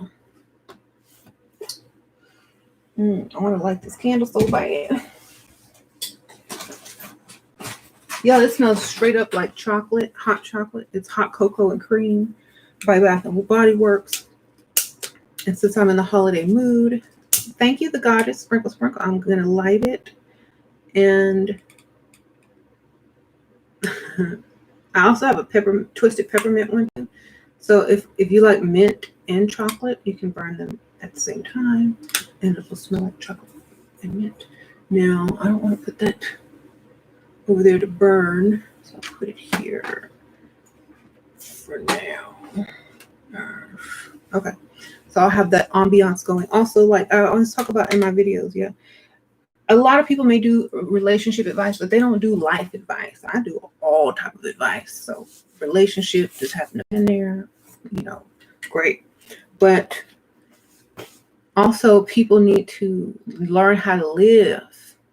I want to light this candle so bad. Yeah, this smells straight up like chocolate, hot chocolate. It's hot cocoa and cream by Bath & Body Works. And since I'm in the holiday mood, thank you, the goddess. Sprinkle, sprinkle. I'm going to light it. And I also have a twisted peppermint one too. So if you like mint and chocolate, you can burn them at the same time. And it will smell like chocolate and mint. Now, I don't want to put that over there to burn, so I'll put it here for now. Okay, so I'll have that ambiance going. Also, like I always talk about in my videos, yeah, a lot of people may do relationship advice, but they don't do life advice. I do all type of advice. So relationship, just having to be in there, great. But also, people need to learn how to live.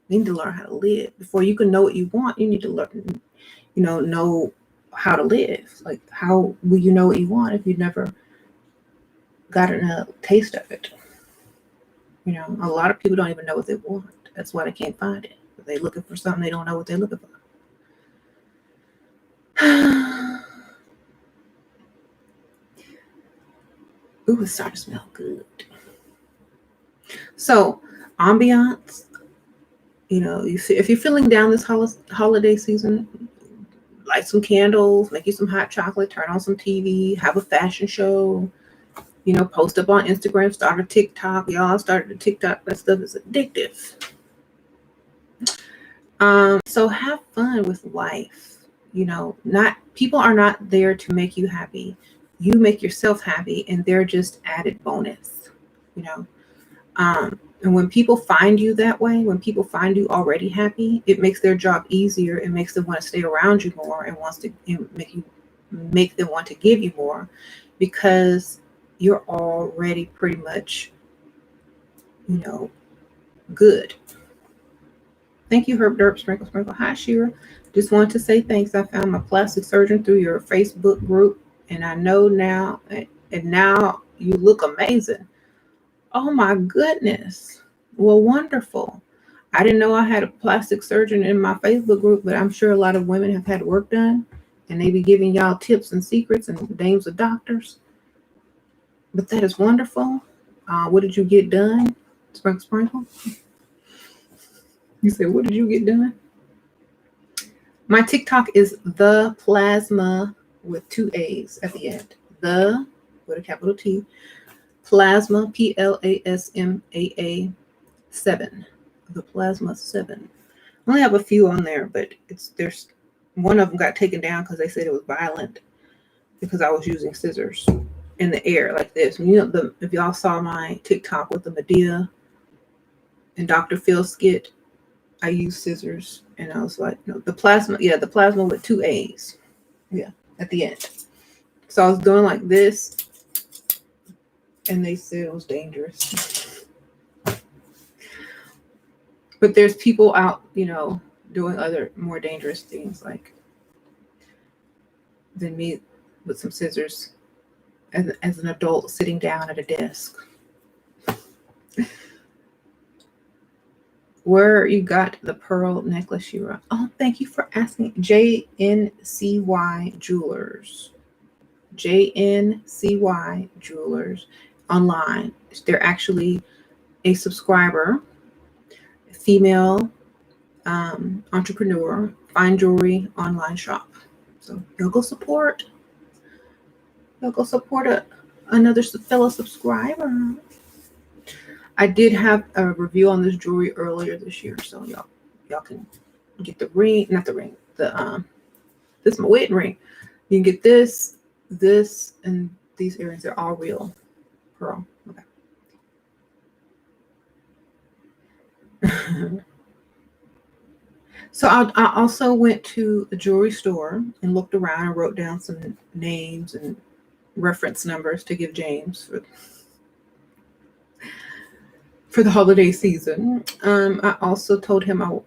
You need to learn how to live. Before you can know what you want, you need to learn, know how to live. Like, how will you know what you want if you've never gotten a taste of it? A lot of people don't even know what they want. That's why they can't find it. If they're looking for something, they don't know what they're looking for. Ooh, it's starting to smell good. So, ambiance, if you're feeling down this holiday season, light some candles, make you some hot chocolate, turn on some TV, have a fashion show, post up on Instagram, start a TikTok. Y'all started a TikTok. That stuff is addictive. So have fun with life. People are not there to make you happy. You make yourself happy, and they're just added bonus. And when people find you that way, when people find you already happy, it makes their job easier. It makes them want to stay around you more, and make them want to give you more, because you're already pretty much, good. Thank you, Herb Derp, Sprinkle, Sprinkle. Hi, Shira. Just wanted to say thanks. I found my plastic surgeon through your Facebook group, and I know now, and now you look amazing. Oh my goodness. Well, wonderful. I didn't know I had a plastic surgeon in my Facebook group, but I'm sure a lot of women have had work done, and they be giving y'all tips and secrets and names of doctors. But that is wonderful. What did you get done? Sprinkle, sprinkle. You said, what did you get done? My TikTok is the plasma with 2 A's at the end. The, with a capital T, plasma, PLASMAA 7. The plasma 7. I only have a few on there, but there's one of them got taken down because they said it was violent because I was using scissors in the air like this. If y'all saw my TikTok with the Medea and Dr. Phil skit, I used scissors, and I was like, no, the plasma with 2 A's. Yeah, at the end. So I was doing like this, and they said it was dangerous. But there's people out, doing other more dangerous things than me with some scissors as an adult sitting down at a desk. Where you got the pearl necklace, Shira? Oh, thank you for asking. JNCY Jewelers. JNCY Jewelers online. They're actually a subscriber, female entrepreneur, fine jewelry online shop. So you'll go support. You'll go support another fellow subscriber. I did have a review on this jewelry earlier this year, so y'all can get the ring, not the ring, this is my wedding ring. You can get this, and these earrings. They're all real pearl. Okay. So I also went to a jewelry store and looked around and wrote down some names and reference numbers to give James for the holiday season. I also told him I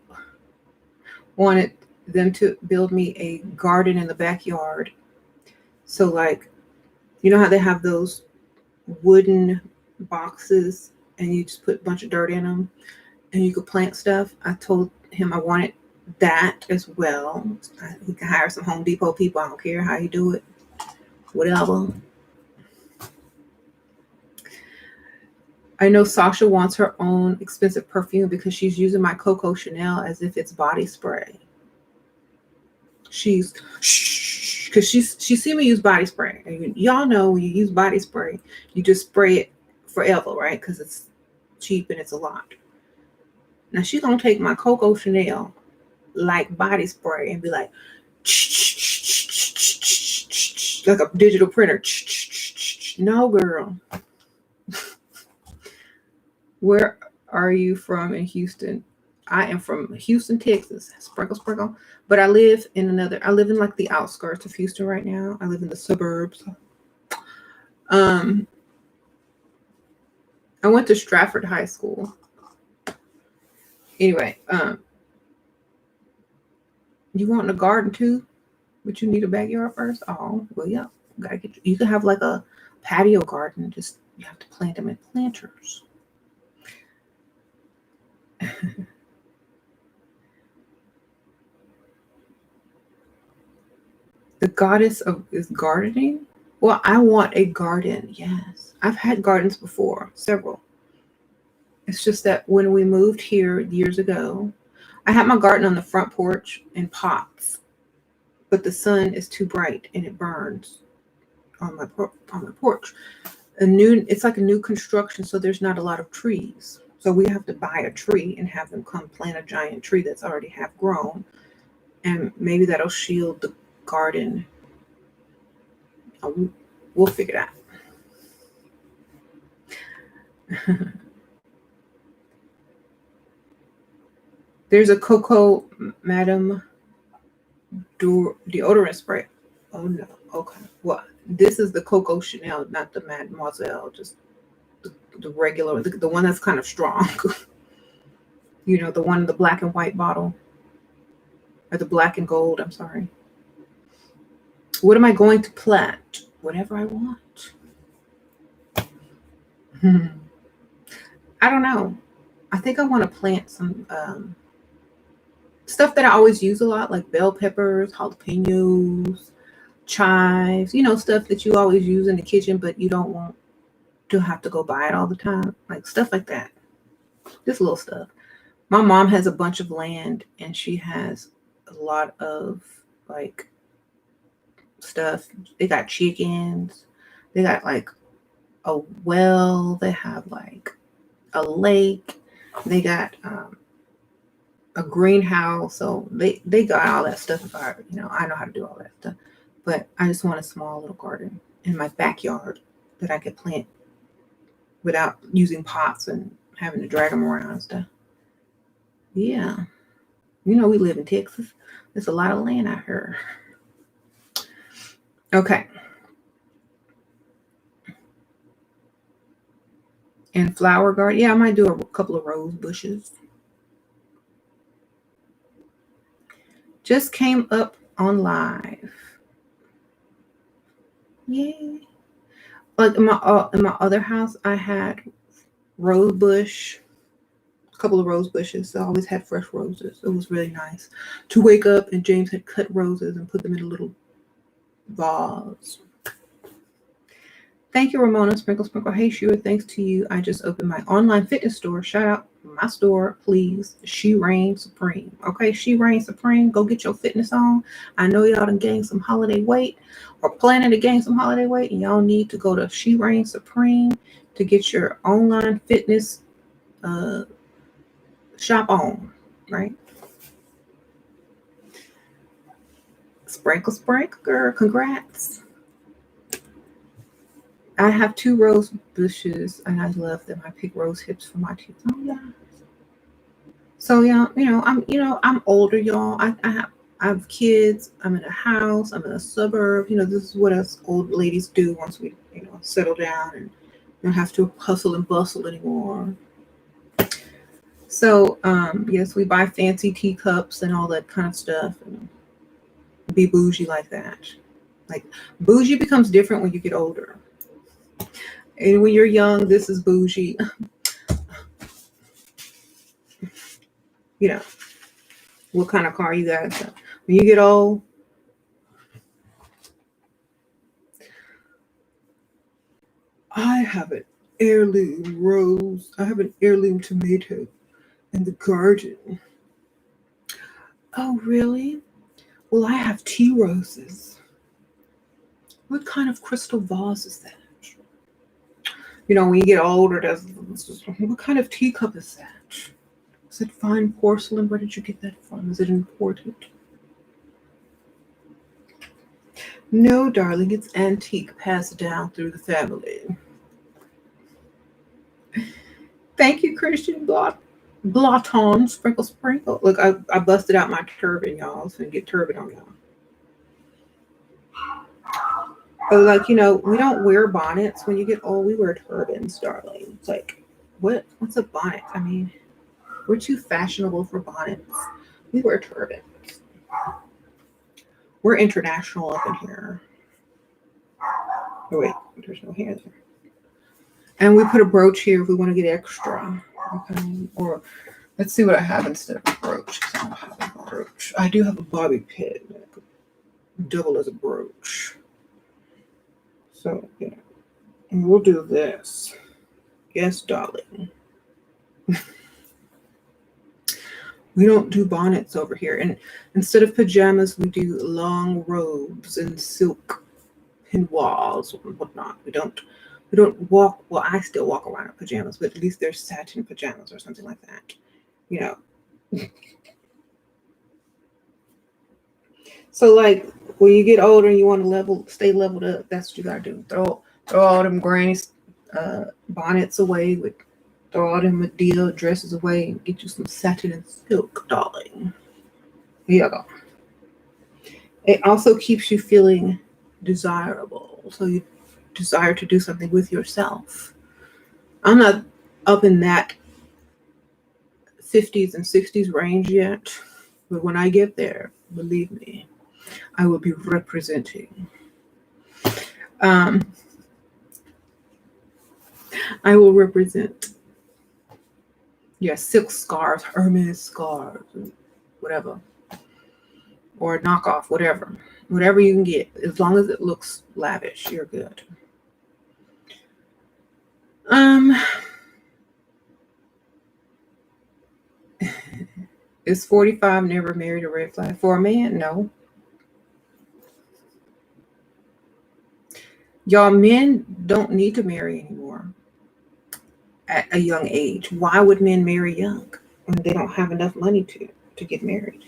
wanted them to build me a garden in the backyard. So like, you know how they have those wooden boxes and you just put a bunch of dirt in them and you could plant stuff? I told him I wanted that as well. We can hire some Home Depot people. I don't care how you do it. Whatever. I know Sasha wants her own expensive perfume because she's using my Coco Chanel as if it's body spray. She's because she seen me use body spray. And y'all know when you use body spray, you just spray it forever, right? Because it's cheap and it's a lot. Now she's gonna take my Coco Chanel like body spray and be like like a digital printer. No, girl. Where are you from in Houston? I am from Houston, Texas. Sprinkle, sprinkle. But I live in like the outskirts of Houston right now. I live in the suburbs. I went to Stratford High School. Anyway, you want a garden too? But you need a backyard first? Oh, well, yeah. You can have like a patio garden. Just you have to plant them in planters. The goddess is gardening? Well, I want a garden. Yes. I've had gardens before, several. It's just that when we moved here years ago, I had my garden on the front porch in pots, but the sun is too bright and it burns on my porch. It's like a new construction, so there's not a lot of trees. So we have to buy a tree and have them come plant a giant tree that's already half grown, and maybe that'll shield the garden. We'll figure it out. There's a Coco Madame deodorant spray. Oh no. Okay. Well, this is the Coco Chanel, not the Mademoiselle. Just the regular, the one that's kind of strong. You know, the one in the black and white bottle, or the black and gold. I'm sorry. What am I going to plant? Whatever I want. I don't know. I think I want to plant some stuff that I always use a lot, like bell peppers, jalapenos, chives, stuff that you always use in the kitchen, but you don't want to have to go buy it all the time. Like stuff like that. Just little stuff. My mom has a bunch of land and she has a lot of like stuff. They got chickens. They got like a well. They have like a lake. They got a greenhouse. So they got all that stuff. I know how to do all that stuff. But I just want a small little garden in my backyard that I could plant without using pots and having to drag them around and stuff. Yeah. We live in Texas. There's a lot of land out here. Okay. And flower garden. Yeah, I might do a couple of rose bushes. Just came up on live. Yay. Like in my other house, I had rose bush, couple of rose bushes. I always had fresh roses. It was really nice to wake up and James had cut roses and put them in a little vase. Thank you, Ramona. Sprinkle, sprinkle. Hey, Shua, thanks to you. I just opened my online fitness store. Shout out my store, please. SheRaSeven. Okay, SheRaSeven. Go get your fitness on. I know y'all done gained some holiday weight or planning to gain some holiday weight, and y'all need to go to SheRaSeven to get your online fitness shop on, right? Sprinkle, sprinkle, girl. Congrats. I have 2 rose bushes and I love them. I pick rose hips for my teeth. Oh yeah. So yeah, I'm older, y'all. I have kids. I'm in a house. I'm in a suburb. This is what us old ladies do once we, settle down and don't have to hustle and bustle anymore. So yes, we buy fancy teacups and all that kind of stuff and be bougie like that. Like bougie becomes different when you get older. And when you're young, this is bougie. What kind of car you got. So when you get old, I have an heirloom rose. I have an heirloom tomato in the garden. Oh, really? Well, I have tea roses. What kind of crystal vase is that? When you get older, what kind of teacup is that? Is it fine porcelain? Where did you get that from? Is it imported? No, darling, it's antique, passed down through the family. Thank you, Christian Blotton. Sprinkle, sprinkle. Look, I busted out my turban, y'all. I was going to get turban on y'all. But we don't wear bonnets when you get old. We wear turbans, darling. It's like, what's a bonnet? I mean, we're too fashionable for bonnets. We wear turbans. We're international up in here. Oh, wait, there's no hair there. And we put a brooch here if we want to get extra. Okay. Or let's see what I have instead of a brooch. I don't have a brooch. I do have a bobby pin. That could double as a brooch. So, and we'll do this. Yes, darling. We don't do bonnets over here. And instead of pajamas, we do long robes and silk peignoirs and whatnot. We don't walk. Well, I still walk around in pajamas, but at least there's satin pajamas or something like that. So when you get older and you want to stay leveled up, that's what you gotta do. Throw all them granny bonnets away, throw all them Medea dresses away, and get you some satin and silk, darling. Here you go. It also keeps you feeling desirable, so you desire to do something with yourself. I'm not up in that 50s and 60s range yet, but when I get there, believe me, I will be representing. I will represent. Silk scarves, Hermes scarves, whatever, or a knockoff, whatever you can get, as long as it looks lavish, you're good. Is 45 never married a red flag for a man? No. Y'all, men don't need to marry anymore at a young age. Why would men marry young when they don't have enough money to get married?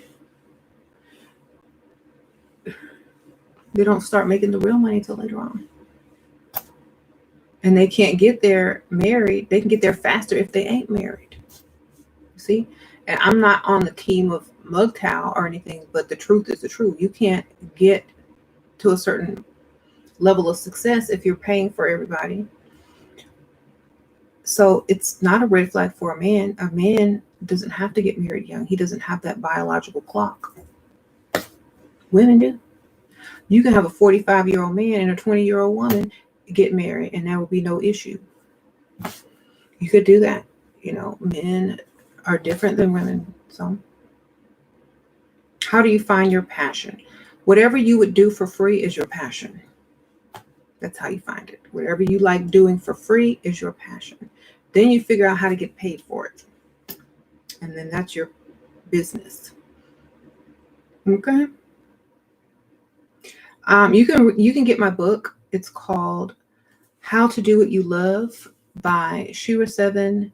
They don't start making the real money till later on. And they can't get there married. They can get there faster if they ain't married. See? And I'm not on the team of MGTOW or anything, but the truth is the truth. You can't get to a certain level of success if you're paying for everybody. So it's not a red flag for a man. A man doesn't have to get married young. He doesn't have that biological clock. Women do. You can have a 45-year-old man and a 20-year-old woman get married, and there will be no issue. You could do that. Men are different than women. So how do you find your passion? Whatever you would do for free is your passion. That's how you find it. Whatever you like doing for free is your passion. Then you figure out how to get paid for it. And then that's your business. Okay. You can get my book. It's called How to Do What You Love by SheRaSeven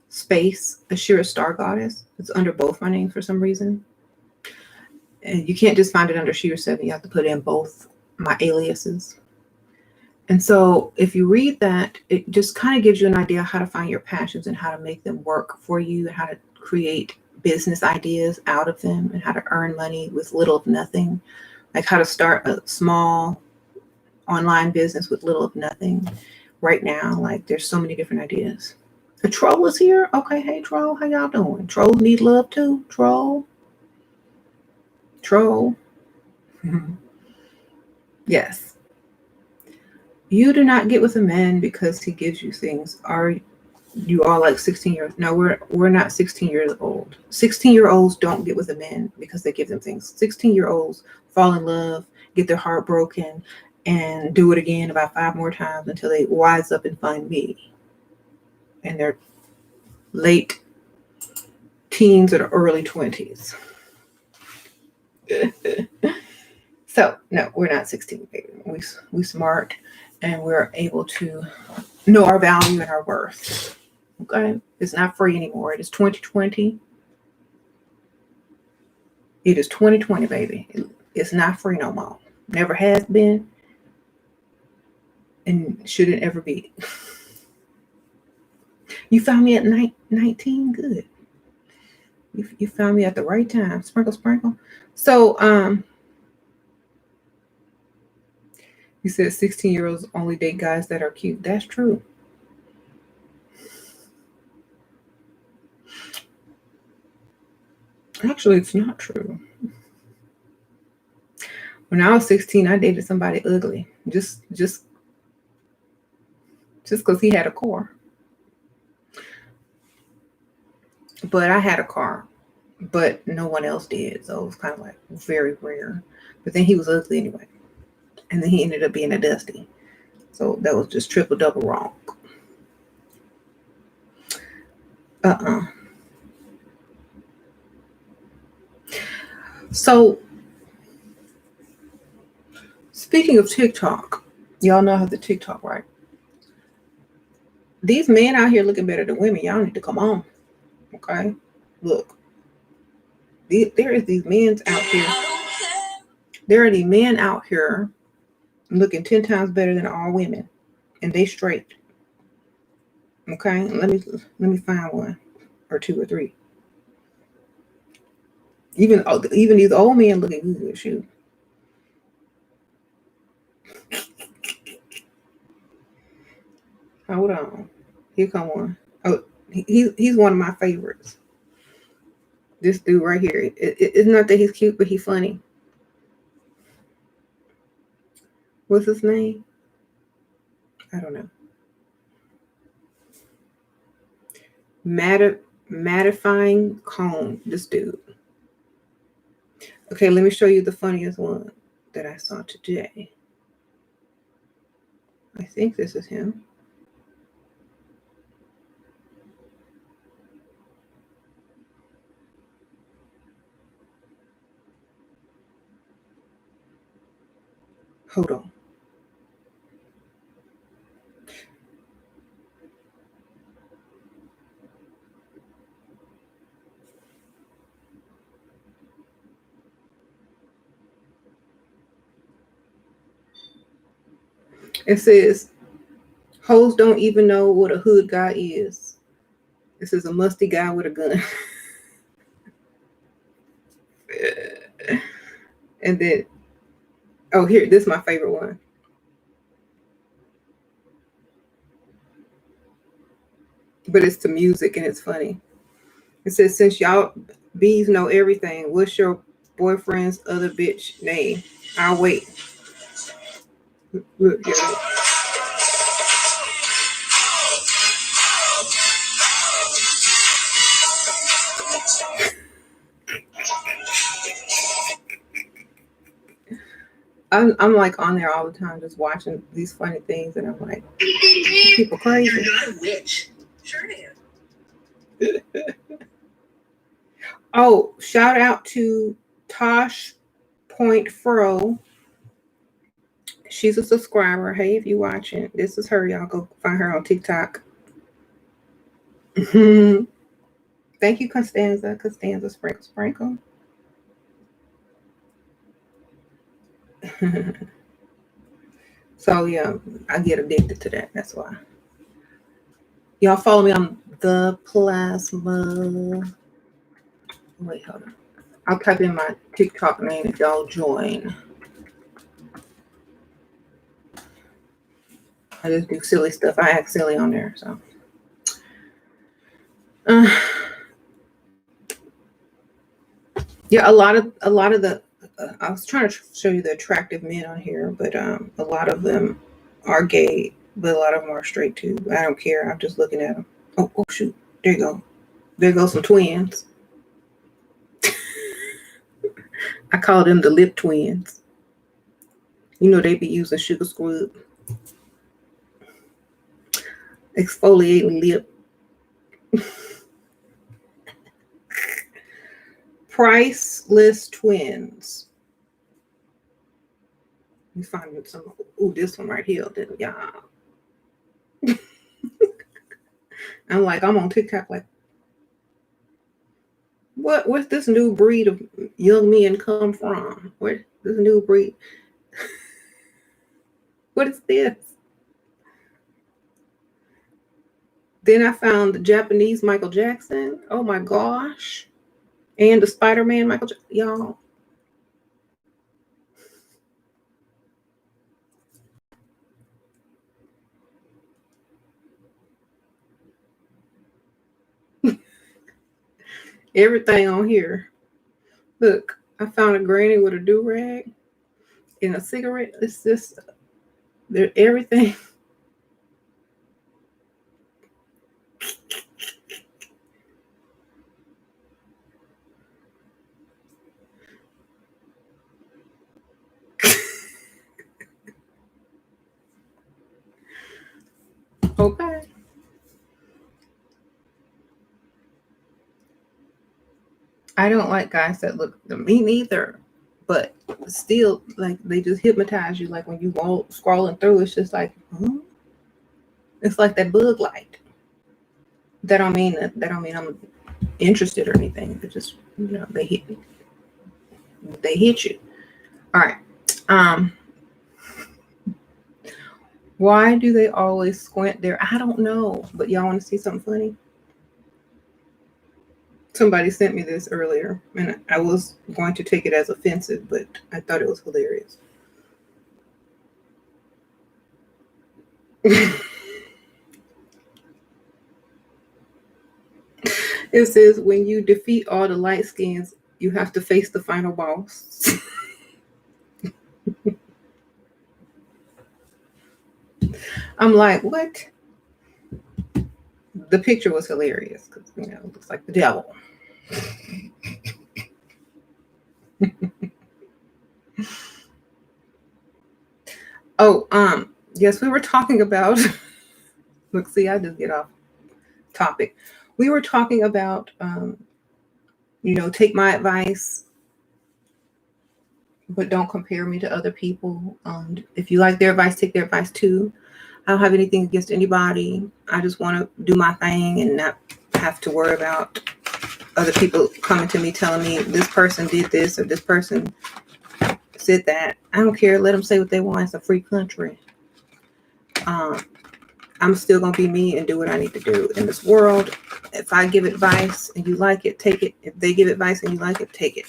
space Ashira Star Goddess. It's under both my names for some reason. And you can't just find it under SheRaSeven. You have to put in both my aliases. And so if you read that, it just kind of gives you an idea how to find your passions and how to make them work for you, and how to create business ideas out of them, and how to earn money with little of nothing. Like how to start a small online business with little of nothing right now. Like there's so many different ideas. The troll is here. Okay, hey troll, how y'all doing? Trolls need love too. Troll. Yes. You do not get with a man because he gives you things. Are you all like 16 years? No, we're not 16 years old. 16-year-olds don't get with a man because they give them things. 16-year-olds fall in love, get their heart broken, and do it again about 5 more times until they wise up and find me. And they're late teens or early 20s. So no, we're not 16, baby. We smart, and we're able to know our value and our worth. Okay, it's not free anymore. It is 2020. It is 2020, baby. It's not free no more. Never has been, and shouldn't ever be. You found me at 19. Good. You found me at the right time. Sprinkle, sprinkle. So you said 16-year-olds only date guys that are cute. That's true. Actually, it's not true. When I was 16, I dated somebody ugly. Just because he had a car. But I had a car, but no one else did. So it was kind of like very rare. But then he was ugly anyway. And then he ended up being a dusty. So that was just triple double wrong. So speaking of TikTok, y'all know how the TikTok, right? These men out here looking better than women. Y'all need to come on. Okay? Look. There is these men out here. There are these men out here looking 10 times better than all women. And they straight. Okay? Let me find one or two or three. Even these old men looking good, shoot. Hold on. Here come one. Oh, he's one of my favorites. This dude right here. It's not that he's cute, but he's funny. What's his name? I don't know. Mattifying cone. This dude. Okay, let me show you the funniest one that I saw today. I think this is him. Hold on. It says, hoes don't even know what a hood guy is. This is a musty guy with a gun. And then, oh, here, this is my favorite one. But it's to music and it's funny. It says, since y'all bees know everything, what's your boyfriend's other bitch name? I'll wait. Look, yeah. I'm like on there all the time just watching these funny things, and I'm like, people crazy. You're not a witch. Sure am. Oh, shout out to Tosh Point Fro. She's a subscriber. Hey, if you watching, this is her. Y'all go find her on TikTok. Thank you, Costanza. Costanza Sprinkle Sprinkle. So yeah, I get addicted to that. That's why. Y'all follow me on the Plasma. Wait, hold on. I'll type in my TikTok name if y'all join. I just do silly stuff. I act silly on there, so. Yeah, a lot of the. I was trying to show you the attractive men on here, but a lot of them are gay, but a lot of them are straight too. I don't care. I'm just looking at them. Oh shoot! There you go. There go some twins. I call them the lip twins. You know, they be using sugar scrub, exfoliating lip. Priceless twins. You find some. Ooh, this one right here. Yeah. I'm on TikTok like, where's this new breed of young men come from? Where's this new breed? What is this? Then I found the Japanese Michael Jackson. Oh my gosh. And the Spider-Man Michael Jackson. Y'all. Everything on here. Look, I found a granny with a do-rag and a cigarette. It's just, everything. Okay. I don't like guys that look, me neither, but still, like, they just hypnotize you. Like when you go scrolling through, it's just like, it's like that bug light. That don't mean I'm interested or anything. It just, they hit you. All right. Why do they always squint there? I don't know, but y'all want to see something funny? Somebody sent me this earlier, and I was going to take it as offensive, but I thought it was hilarious. It says, when you defeat all the light skins, you have to face the final boss. I'm like, what? The picture was hilarious because, it looks like the devil. Yes, we were talking about, look, see, I just get off topic. We were talking about, take my advice, but don't compare me to other people. If you like their advice, take their advice too. I don't have anything against anybody. I just want to do my thing and not have to worry about other people coming to me telling me this person did this or this person said that. I don't care. Let them say what they want. It's a free country. I'm still going to be me and do what I need to do in this world. If I give advice and you like it, take it. If they give advice and you like it, take it.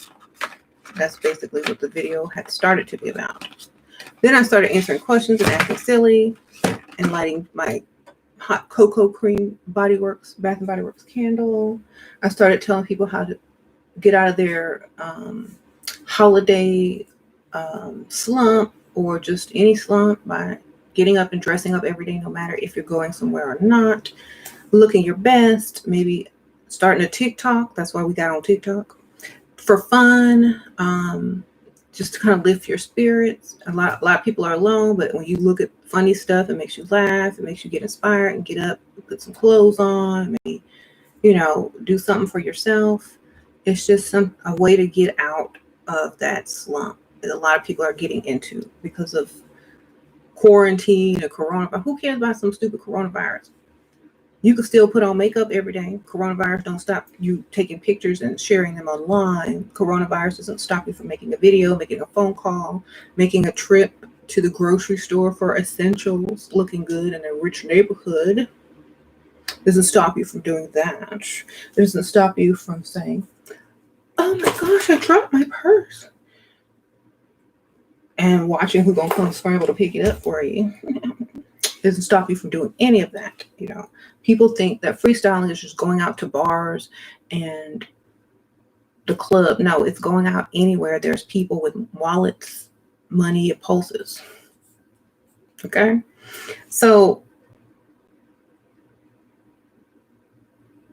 That's basically what the video had started to be about. Then I started answering questions and acting silly and lighting my hot cocoa cream Bath and Body Works candle. I started telling people how to get out of their holiday slump or just any slump by getting up and dressing up every day, no matter if you're going somewhere or not, looking your best, maybe starting a TikTok. That's why we got on TikTok. For fun, just to kind of lift your spirits. A lot of people are alone, but when you look at funny stuff, it makes you laugh. It makes you get inspired and get up, put some clothes on, maybe, do something for yourself. It's just a way to get out of that slump that a lot of people are getting into because of quarantine or coronavirus. Who cares about some stupid coronavirus? You can still put on makeup every day. Coronavirus don't stop you taking pictures and sharing them online. Coronavirus doesn't stop you from making a video, making a phone call, making a trip to the grocery store for essentials, looking good in a rich neighborhood. Doesn't stop you from doing that. It doesn't stop you from saying, oh my gosh, I dropped my purse. And watching who's going to come scramble to pick it up for you. Doesn't stop you from doing any of that. People think that freestyling is just going out to bars and the club. No, it's going out anywhere there's people with wallets, money, and pulses. Okay? So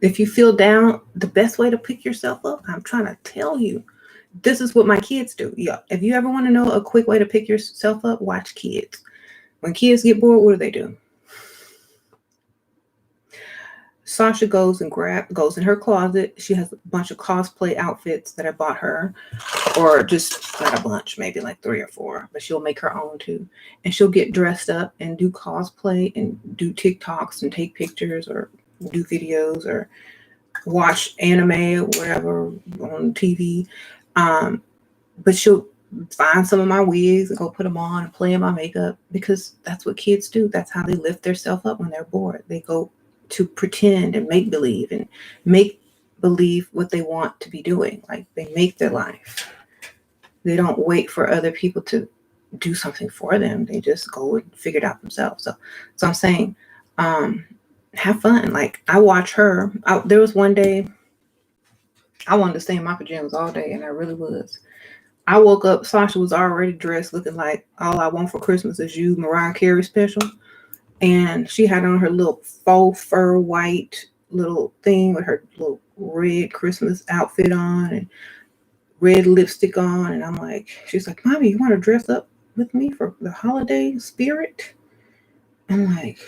if you feel down, the best way to pick yourself up, I'm trying to tell you, this is what my kids do. Yeah. If you ever want to know a quick way to pick yourself up, watch kids. When kids get bored, what do? Sasha goes in her closet. She has a bunch of cosplay outfits that I bought her, or just not a bunch, maybe like 3 or 4, but she'll make her own too. And she'll get dressed up and do cosplay and do TikToks and take pictures or do videos or watch anime or whatever on TV. But she'll find some of my wigs and go put them on and play in my makeup, because that's what kids do. That's how they lift themselves up when they're bored. They go to pretend and make believe what they want to be doing. Like, they make their life. They don't wait for other people to do something for them. They just go and figure it out themselves. So I'm saying, have fun. Like, I watch her. There was one day I wanted to stay in my pajamas all day, and I really was. I woke up, Sasha was already dressed looking like All I Want for Christmas Is You, Mariah Carey special. And she had on her little faux fur white little thing with her little red Christmas outfit on and red lipstick on. And I'm like, she's like, Mommy, you want to dress up with me for the holiday spirit? I'm like,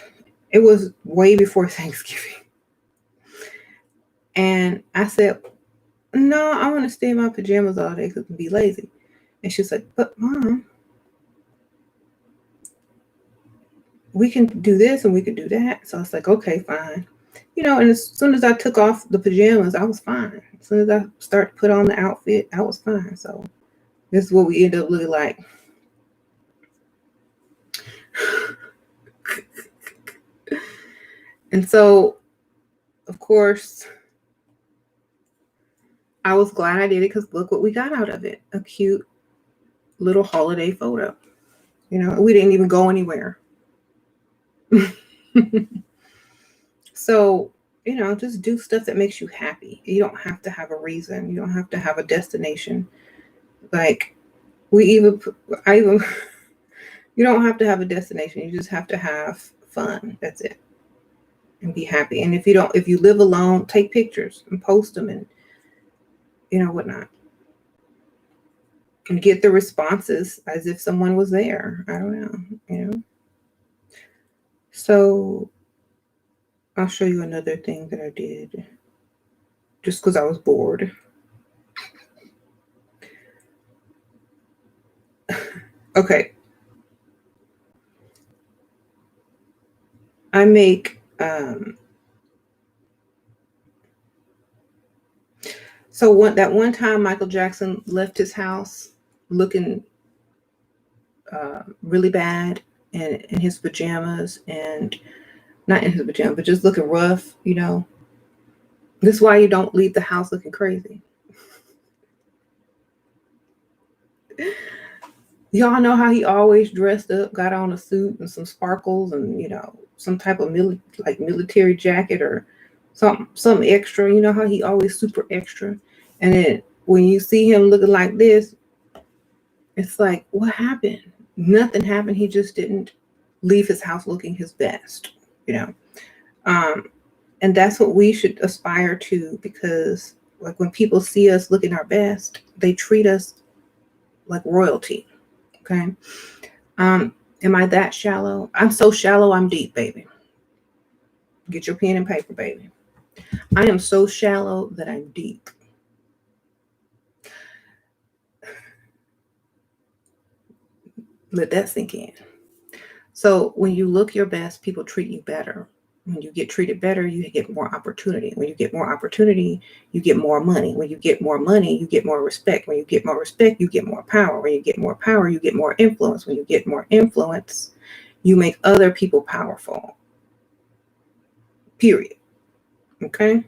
it was way before Thanksgiving. And I said, no, I want to stay in my pajamas all day because I'm be lazy. And she's like, but Mom, we can do this and we can do that. So I was like, okay, fine. And as soon as I took off the pajamas, I was fine. As soon as I started to put on the outfit, I was fine. So this is what we end up looking like. And so, of course, I was glad I did it, because look what we got out of it. A cute little holiday photo. We didn't even go anywhere. So, just do stuff that makes you happy. You don't have to have a reason. You don't have to have a destination. Like, you don't have to have a destination. You just have to have fun. That's it. And be happy. And if you live alone, take pictures and post them and, whatnot. And get the responses as if someone was there. I don't know, So I'll show you another thing that I did just because I was bored. Okay. I make, so that one time Michael Jackson left his house looking really bad in his pajamas, and not in his pajamas, but just looking rough, This is why you don't leave the house looking crazy. Y'all know how he always dressed up, got on a suit and some sparkles and, some type of military jacket or something extra. You know how he always super extra. And then when you see him looking like this, it's like, what happened? Nothing happened. He just didn't leave his house looking his best, And that's what we should aspire to, because like when people see us looking our best, they treat us like royalty. Okay. Am I that shallow? I'm so shallow, I'm deep, baby. Get your pen and paper, baby. I am so shallow that I'm deep. Let that sink in. So when you look your best, people treat you better. When you get treated better, you get more opportunity. When you get more opportunity, you get more money. When you get more money, you get more respect. When you get more respect, you get more power. When you get more power, you get more influence. When you get more influence, you make other people powerful. Period. Okay?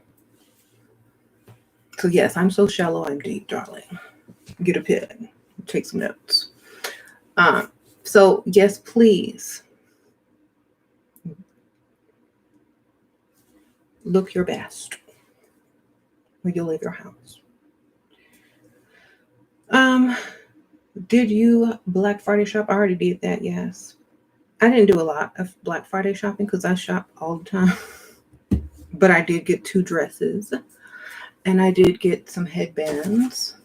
So yes, I'm so shallow, I'm deep, darling. Get a pen. Take some notes. So yes, please look your best when you leave your house. Did you Black Friday shop? I already did that, yes. I didn't do a lot of Black Friday shopping because I shop all the time. But I did get 2 dresses. And I did get some headbands.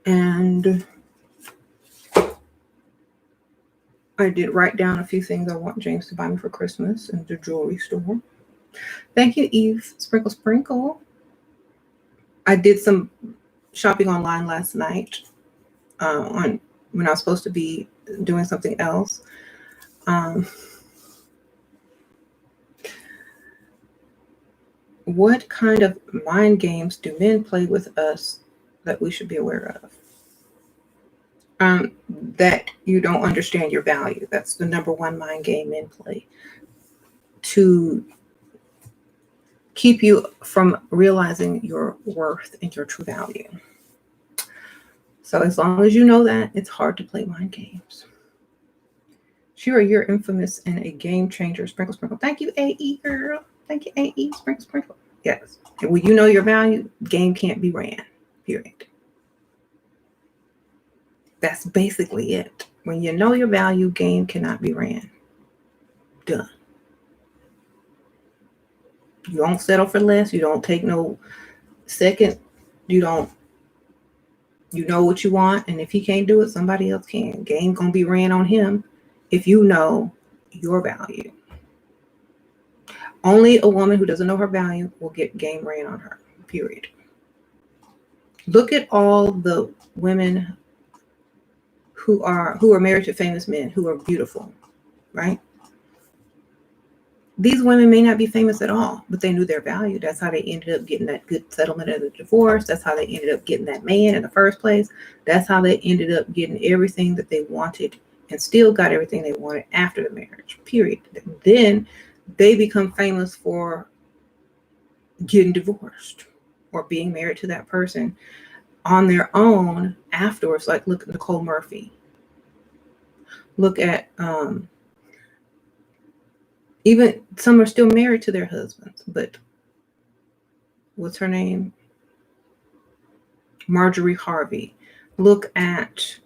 And I did write down a few things I want James to buy me for Christmas in the jewelry store. Thank you, Eve. Sprinkle, sprinkle. I did some shopping online last night on when I was supposed to be doing something else. What kind of mind games do men play with us that we should be aware of? That you don't understand your value. That's the number one mind game men play. To keep you from realizing your worth and your true value. So as long as you know that, it's hard to play mind games. Shira, you're infamous and a game changer. Sprinkle, sprinkle. Thank you, AE girl. Thank you, AE. Sprinkle, sprinkle. Yes. And when you know your value, game can't be ran. Period. That's basically it. When you know your value, game cannot be ran. Done. You don't settle for less. You don't take no second. You know what you want. And if he can't do it, somebody else can. Game gonna be ran on him if you know your value. Only a woman who doesn't know her value will get game ran on her. Period. Look at all the women who are married to famous men who are beautiful, right? These women may not be famous at all, but they knew their value. That's how they ended up getting that good settlement of the divorce. That's how they ended up getting that man in the first place. That's how they ended up getting everything that they wanted and still got everything they wanted after the marriage, period. Then they become famous for getting divorced or being married to that person on their own afterwards. Like look at Nicole Murphy. Look at even some are still married to their husbands, but what's her name? Marjorie Harvey. Look at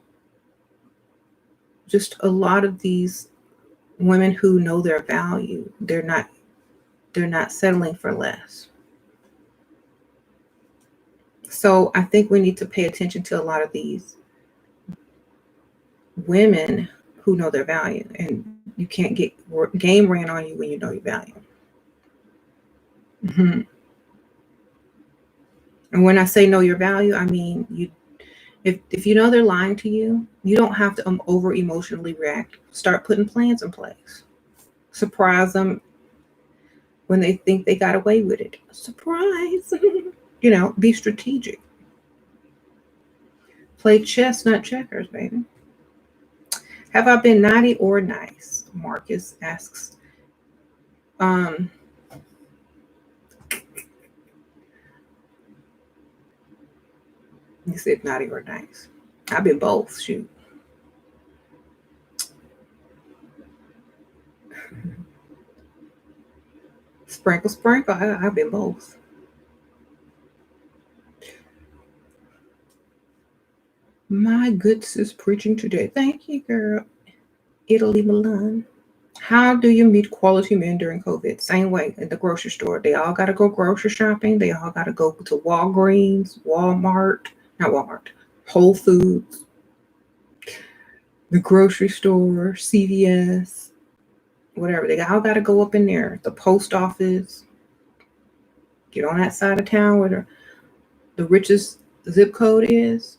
just a lot of these women who know their value. They're not settling for less. So I think we need to pay attention to a lot of these women who know their value, and you can't get game ran on you when you know your value. Mm-hmm. And when I say know your value, I mean if you know they're lying to you, you don't have to over emotionally react. Start putting plans in place. Surprise them when they think they got away with it. Surprise. Be strategic. Play chess, not checkers, baby. Have I been naughty or nice? Marcus asks. You said naughty or nice. I've been both. Shoot. Sprinkle, sprinkle. I've been both. My good sis preaching today. Thank you, girl. Italy, Milan. How do you meet quality men during COVID? Same way in the grocery store. They all got to go grocery shopping. They all got to go to Walgreens, Walmart. Not Walmart. Whole Foods, the grocery store, CVS, whatever. They all got to go up in there. The post office. Get on that side of town where the richest zip code is.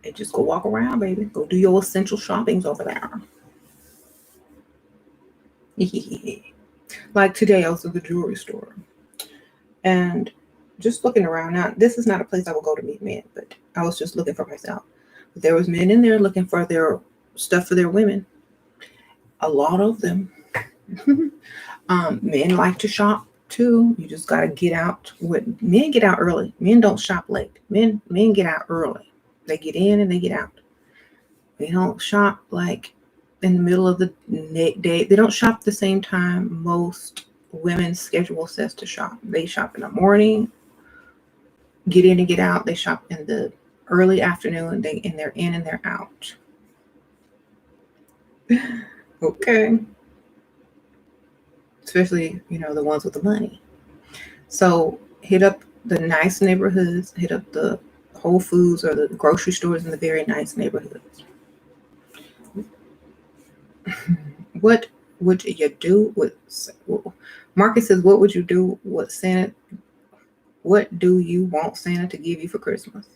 And just go walk around, baby. Go do your essential shoppings over there. Like today, I was at the jewelry store. And just looking around. Now, this is not a place I would go to meet men, but I was just looking for myself. But there was men in there looking for their stuff for their women. A lot of them. Men like to shop too. You just got to get out. Men get out early. Men don't shop late. Men get out early. They get in and they get out. They don't shop like in the middle of the day. They don't shop the same time most women's schedule says to shop. They shop in the morning, get in and get out. They shop in the early afternoon, and they're in and they're out. Okay. Especially, the ones with the money. So hit up the nice neighborhoods, hit up the Whole Foods or the grocery stores in the very nice neighborhoods. What would you do with Marcus says, what would you do with Santa? What do you want Santa to give you for Christmas?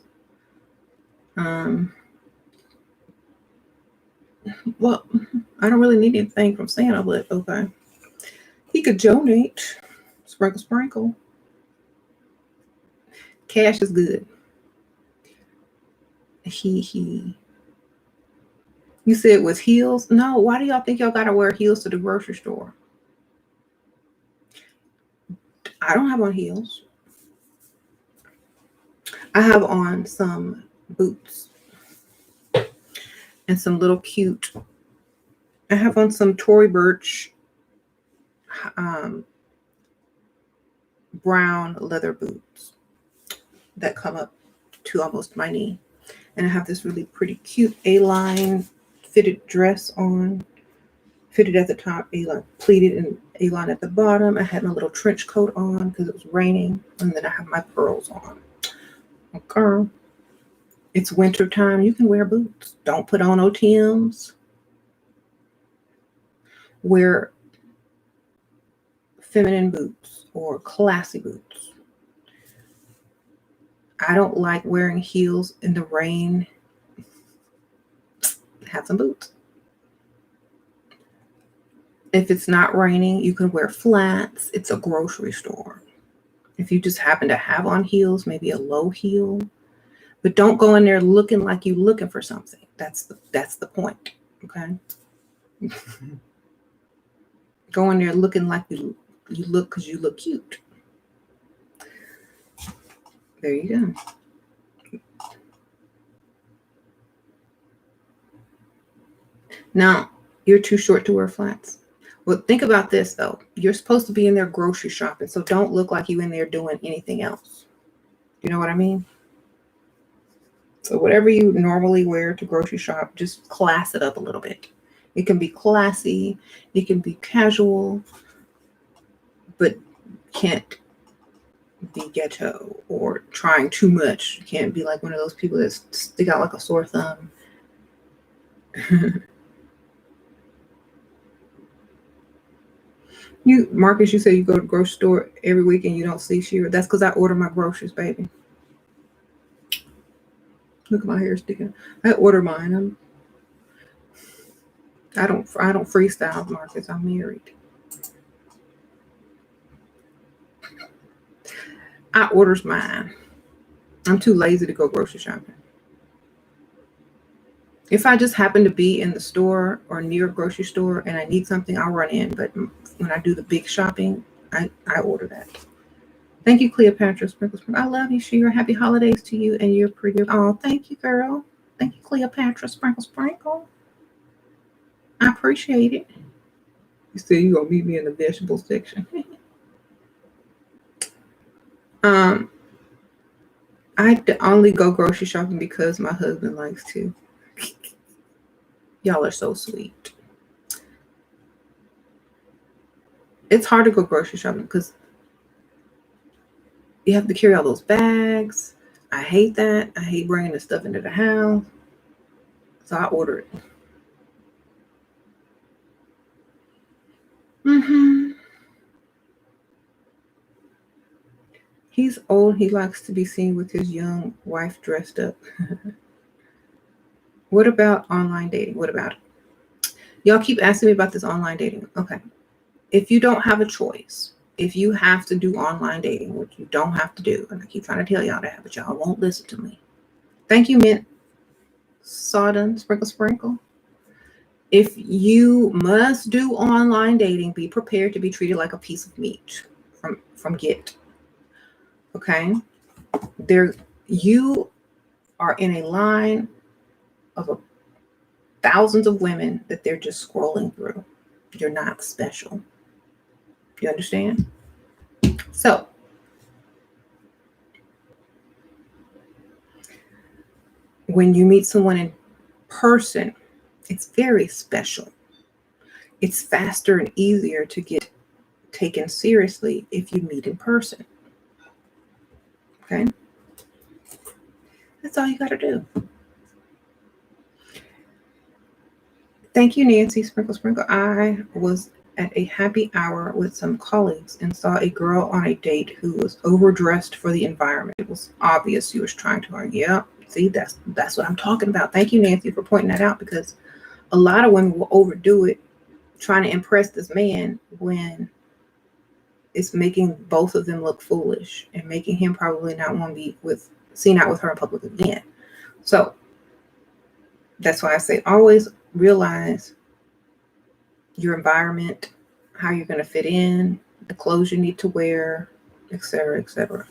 Well, I don't really need anything from Santa, but okay. He could donate. Sprinkle, sprinkle. Cash is good. You said with heels? No, why do y'all think y'all gotta wear heels to the grocery store? I don't have on heels. I have on some boots and some little cute. I have on some Tory Burch brown leather boots that come up to almost my knee. And I have this really pretty cute A-line fitted dress on, fitted at the top, A-line pleated and A-line at the bottom. I had my little trench coat on because it was raining, and then I have my pearls on. Okay. It's winter time. You can wear boots. Don't put on OTMs. Wear feminine boots or classy boots. I don't like wearing heels in the rain. Have some boots. If it's not raining, you can wear flats. It's a grocery store. If you just happen to have on heels, maybe a low heel, but don't go in there looking like you're looking for something. That's the point. Okay. Go in there looking like you look because you look cute. There you go. Now, you're too short to wear flats. Well, think about this, though. You're supposed to be in there grocery shopping, so don't look like you in there doing anything else. You know what I mean? So whatever you normally wear to grocery shop, just class it up a little bit. It can be classy. It can be casual, but can't be ghetto or trying too much. You can't be like one of those people that stick out like a sore thumb. Marcus, you say you go to the grocery store every week and you don't see Shira. That's because I order my groceries, baby. Look at my hair sticking. I order mine. I don't freestyle, Marcus. I'm married. I orders mine. I'm too lazy to go grocery shopping. If I just happen to be in the store or near a grocery store and I need something, I'll run in. But when I do the big shopping, I order that. Thank you, Cleopatra. Sprinkle. I love you, Shira. Happy holidays to you and your pretty. Oh, thank you, girl. Thank you, Cleopatra. Sprinkle. I appreciate it. You said you're going to meet me in the vegetable section. I only go grocery shopping because my husband likes to. Y'all are so sweet. It's hard to go grocery shopping because You have to carry all those bags. I hate that. I hate bringing the stuff into the house. So I order it. He's old. He likes to be seen with his young wife dressed up. What about online dating? What about it? Y'all keep asking me about this online dating. Okay. If you don't have a choice, if you have to do online dating, which you don't have to do, and I keep trying to tell y'all that, but y'all won't listen to me. Thank you, Mint Sodden, Sprinkle Sprinkle. If you must do online dating, be prepared to be treated like a piece of meat from Get. Okay? You are in a line of thousands of women that they're just scrolling through. You're not special. You understand? So, when you meet someone in person, it's very special. It's faster and easier to get taken seriously if you meet in person. Okay? That's all you got to do. Thank you, Nancy Sprinkle Sprinkle. I was at a happy hour with some colleagues and saw a girl on a date who was overdressed for the environment. It was obvious she was trying to argue. Yeah, see, that's what I'm talking about. Thank you, Nancy, for pointing that out, because a lot of women will overdo it trying to impress this man when it's making both of them look foolish and making him probably not want to be seen out with her in public again. So that's why I say always realize your environment, how you're going to fit in, the clothes you need to wear, etc., etc.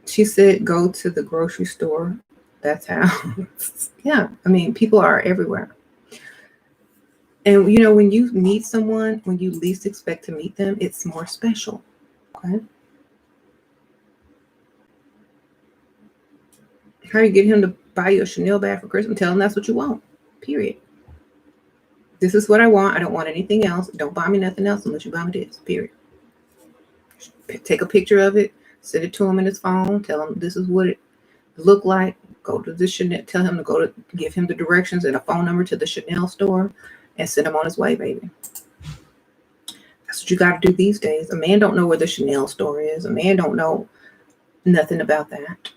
She said, go to the grocery store. That's how. Yeah, I mean, people are everywhere. And, when you meet someone, when you least expect to meet them, it's more special. Okay? How you get him to buy you a Chanel bag for Christmas? Tell him that's what you want. Period. This is what I want. I don't want anything else. Don't buy me nothing else unless you buy me this. Period. Take a picture of it. Send it to him in his phone. Tell him this is what it looked like. Go to the Chanel. Tell him to give him the directions and a phone number to the Chanel store and send him on his way, baby. That's what you got to do these days. A man don't know where the Chanel store is. A man don't know nothing about that.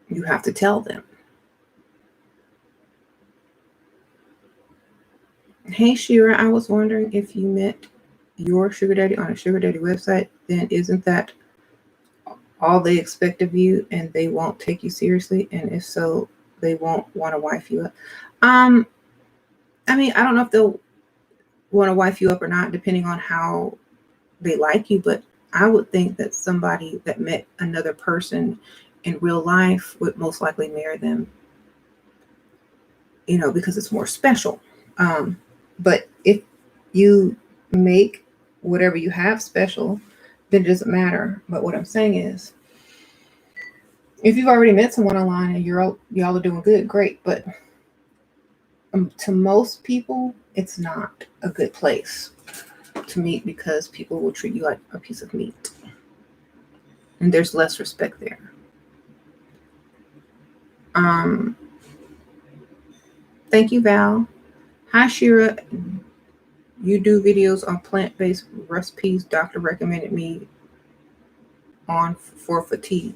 You have to tell them. Hey, Shira, I was wondering if you met your sugar daddy on a sugar daddy website, then isn't that all they expect of you and they won't take you seriously? And if so, they won't want to wife you up. I mean, I don't know if they'll want to wife you up or not, depending on how they like you, but I would think that somebody that met another person in real life would most likely marry them, because it's more special. But if you make whatever you have special, then it doesn't matter. But what I'm saying is, if you've already met someone online and y'all are doing good, great. But to most people, it's not a good place to meet because people will treat you like a piece of meat. And there's less respect there. Thank you, Val. Hi, Shira. You do videos on plant-based recipes. Doctor recommended me on for fatigue.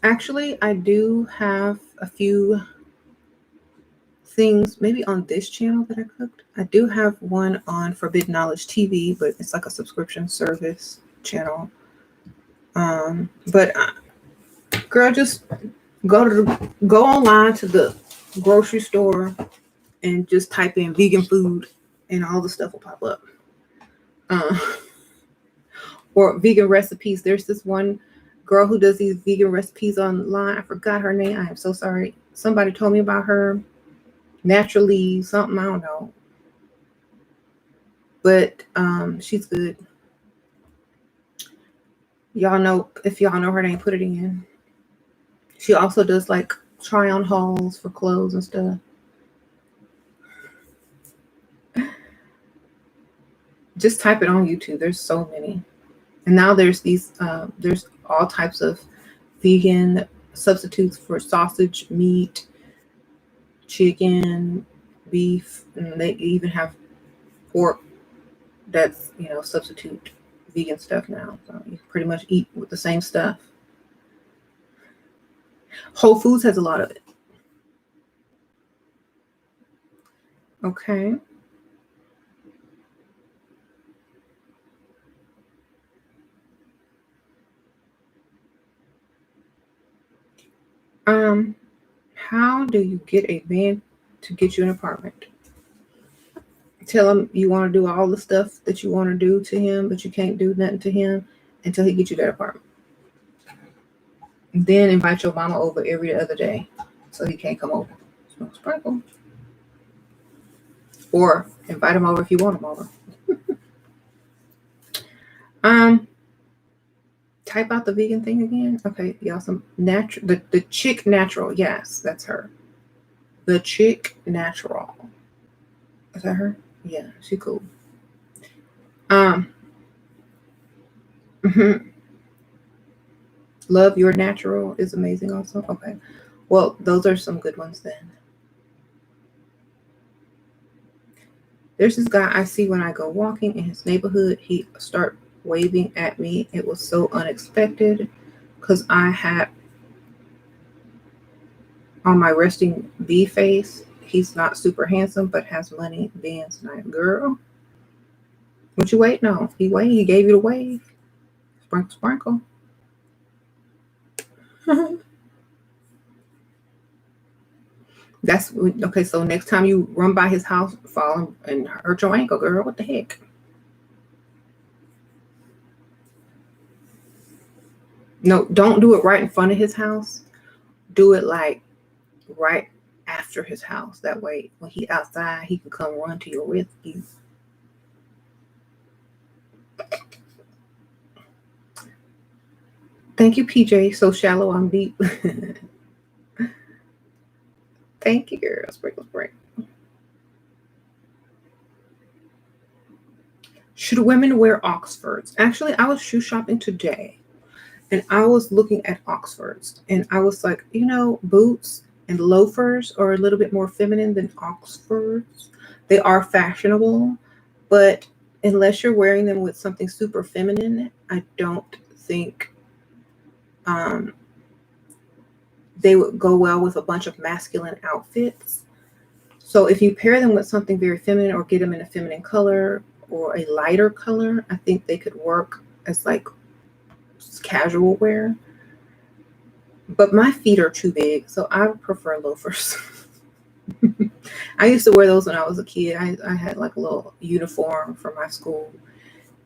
Actually, I do have a few things maybe on this channel that I cooked. I do have one on Forbidden Knowledge TV, but it's like a subscription service channel. But girl, just go online to the grocery store and just type in vegan food and all the stuff will pop up. Or vegan recipes. There's this one girl who does these vegan recipes online. I forgot her name. I am so sorry. Somebody told me about her. Naturally something, I don't know. But she's good. Y'all know, if y'all know her name, put it in. She also does like try on hauls for clothes and stuff. Just type it on YouTube. There's so many. And now there's there's all types of vegan substitutes for sausage, meat, chicken, beef, and they even have pork that's, substitute vegan stuff now. So you pretty much eat with the same stuff. Whole Foods has a lot of it. Okay. How do you get a man to get you an apartment? Tell him you want to do all the stuff that you want to do to him, but you can't do nothing to him until he gets you that apartment. Then invite your mama over every other day so he can't come over. Smoke sprinkle. Or invite him over if you want him over. Type out the vegan thing again. Okay, y'all, some natural, the chick natural. Yes, that's her. The chick natural. Is that her? Yeah, she cool. Love Your Natural is amazing also. Okay. Well, those are some good ones then. There's this guy I see when I go walking in his neighborhood. He start waving at me. It was so unexpected because I had on my resting bee face. He's not super handsome, but has money. Ben's nice. Girl, what you waiting on? He waved. He gave you the wave. Sprinkle, sprinkle. That's okay. So next time you run by his house, fall and hurt your ankle, girl. What the heck? No, don't do it right in front of his house. Do it like right after his house. That way, when he outside, he can come run to your rescue. Thank you, PJ. So shallow, I'm deep. Thank you, girl. Sprinkle, sprinkle. Should women wear Oxfords? Actually, I was shoe shopping today, and I was looking at Oxfords, and I was like, boots and loafers are a little bit more feminine than Oxfords. They are fashionable, but unless you're wearing them with something super feminine, I don't think they would go well with a bunch of masculine outfits. So if you pair them with something very feminine or get them in a feminine color or a lighter color, I think they could work as like casual wear. But my feet are too big, so I prefer loafers. I used to wear those when I was a kid. I had like a little uniform for my school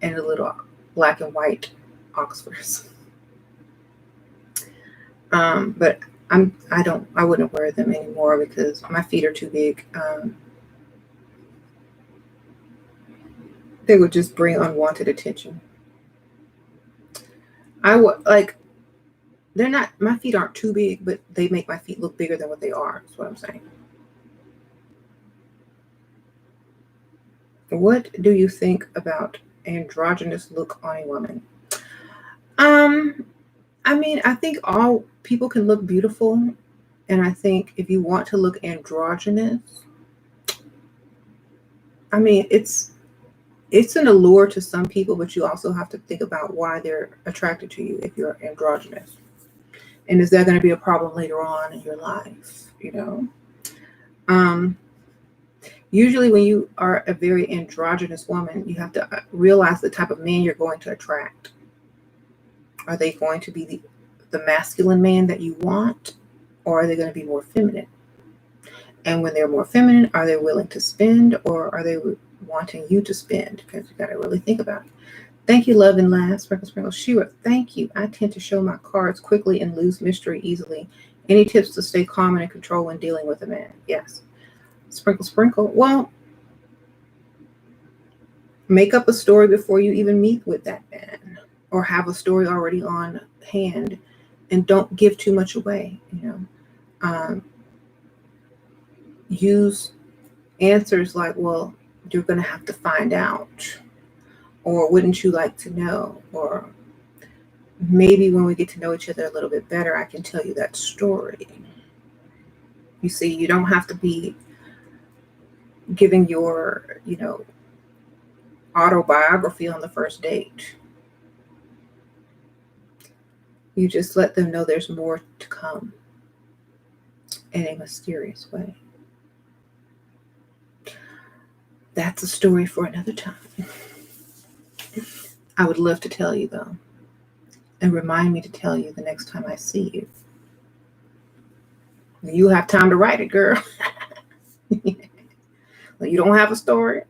and a little black and white Oxfords. But I wouldn't wear them anymore because my feet are too big. They would just bring unwanted attention. I would like, they're not, my feet aren't too big, but they make my feet look bigger than what they are. That's what I'm saying. What do you think about androgynous look on a woman? I mean, I think all people can look beautiful. And I think if you want to look androgynous, I mean, it's an allure to some people, but you also have to think about why they're attracted to you if you're androgynous. And is that going to be a problem later on in your life? Usually when you are a very androgynous woman, you have to realize the type of man you're going to attract. Are they going to be the masculine man that you want, or are they going to be more feminine? And when they're more feminine, are they willing to spend, or are they wanting you to spend? Because you got to really think about it. Thank you, love and last. Sprinkle, sprinkle. Shira, thank you. I tend to show my cards quickly and lose mystery easily. Any tips to stay calm and in control when dealing with a man? Yes. Sprinkle, sprinkle. Well, make up a story before you even meet with that man, or have a story already on hand, and don't give too much away. Use answers like, well, you're going to have to find out. Or wouldn't you like to know? Or maybe when we get to know each other a little bit better, I can tell you that story. You see, you don't have to be giving your, autobiography on the first date. You just let them know there's more to come in a mysterious way. That's a story for another time. I would love to tell you, though. And remind me to tell you the next time I see you. You have time to write it, girl. When you don't have a story,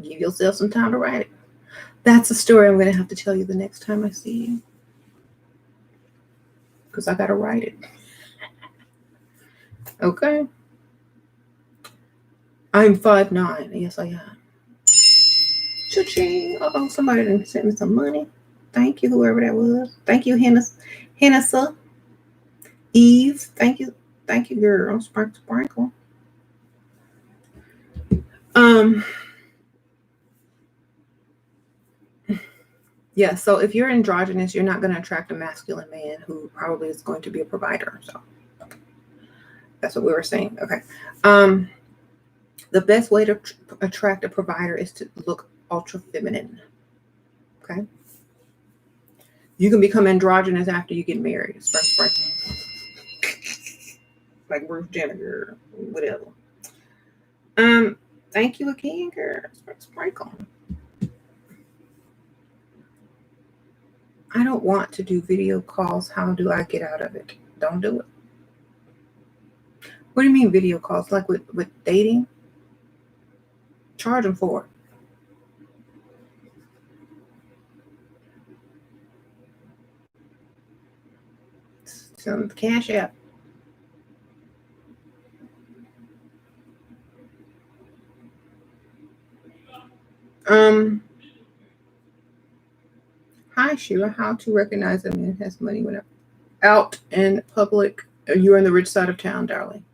give yourself some time to write it. That's a story I'm going to have to tell you the next time I see you. Because I got to write it. Okay? I'm 5'9". Yes, I am. Cha-ching. Uh-oh, somebody done sent me some money. Thank you, whoever that was. Thank you, Hennessa. Eve. Thank you, girl. Sprinkle. Yeah, so if you're androgynous, you're not going to attract a masculine man who probably is going to be a provider. So that's what we were saying. Okay. The best way to attract a provider is to look ultra feminine. Okay. You can become androgynous after you get married. Sprinkle. Like Ruth Jenner, whatever. Thank you again, girl. Sprinkle. I don't want to do video calls. How do I get out of it? Don't do it. What do you mean video calls? Like with dating? Charge them for it. Some cash app. Hi, Shira. How to recognize a man has money when out in public? You're in the rich side of town, darling.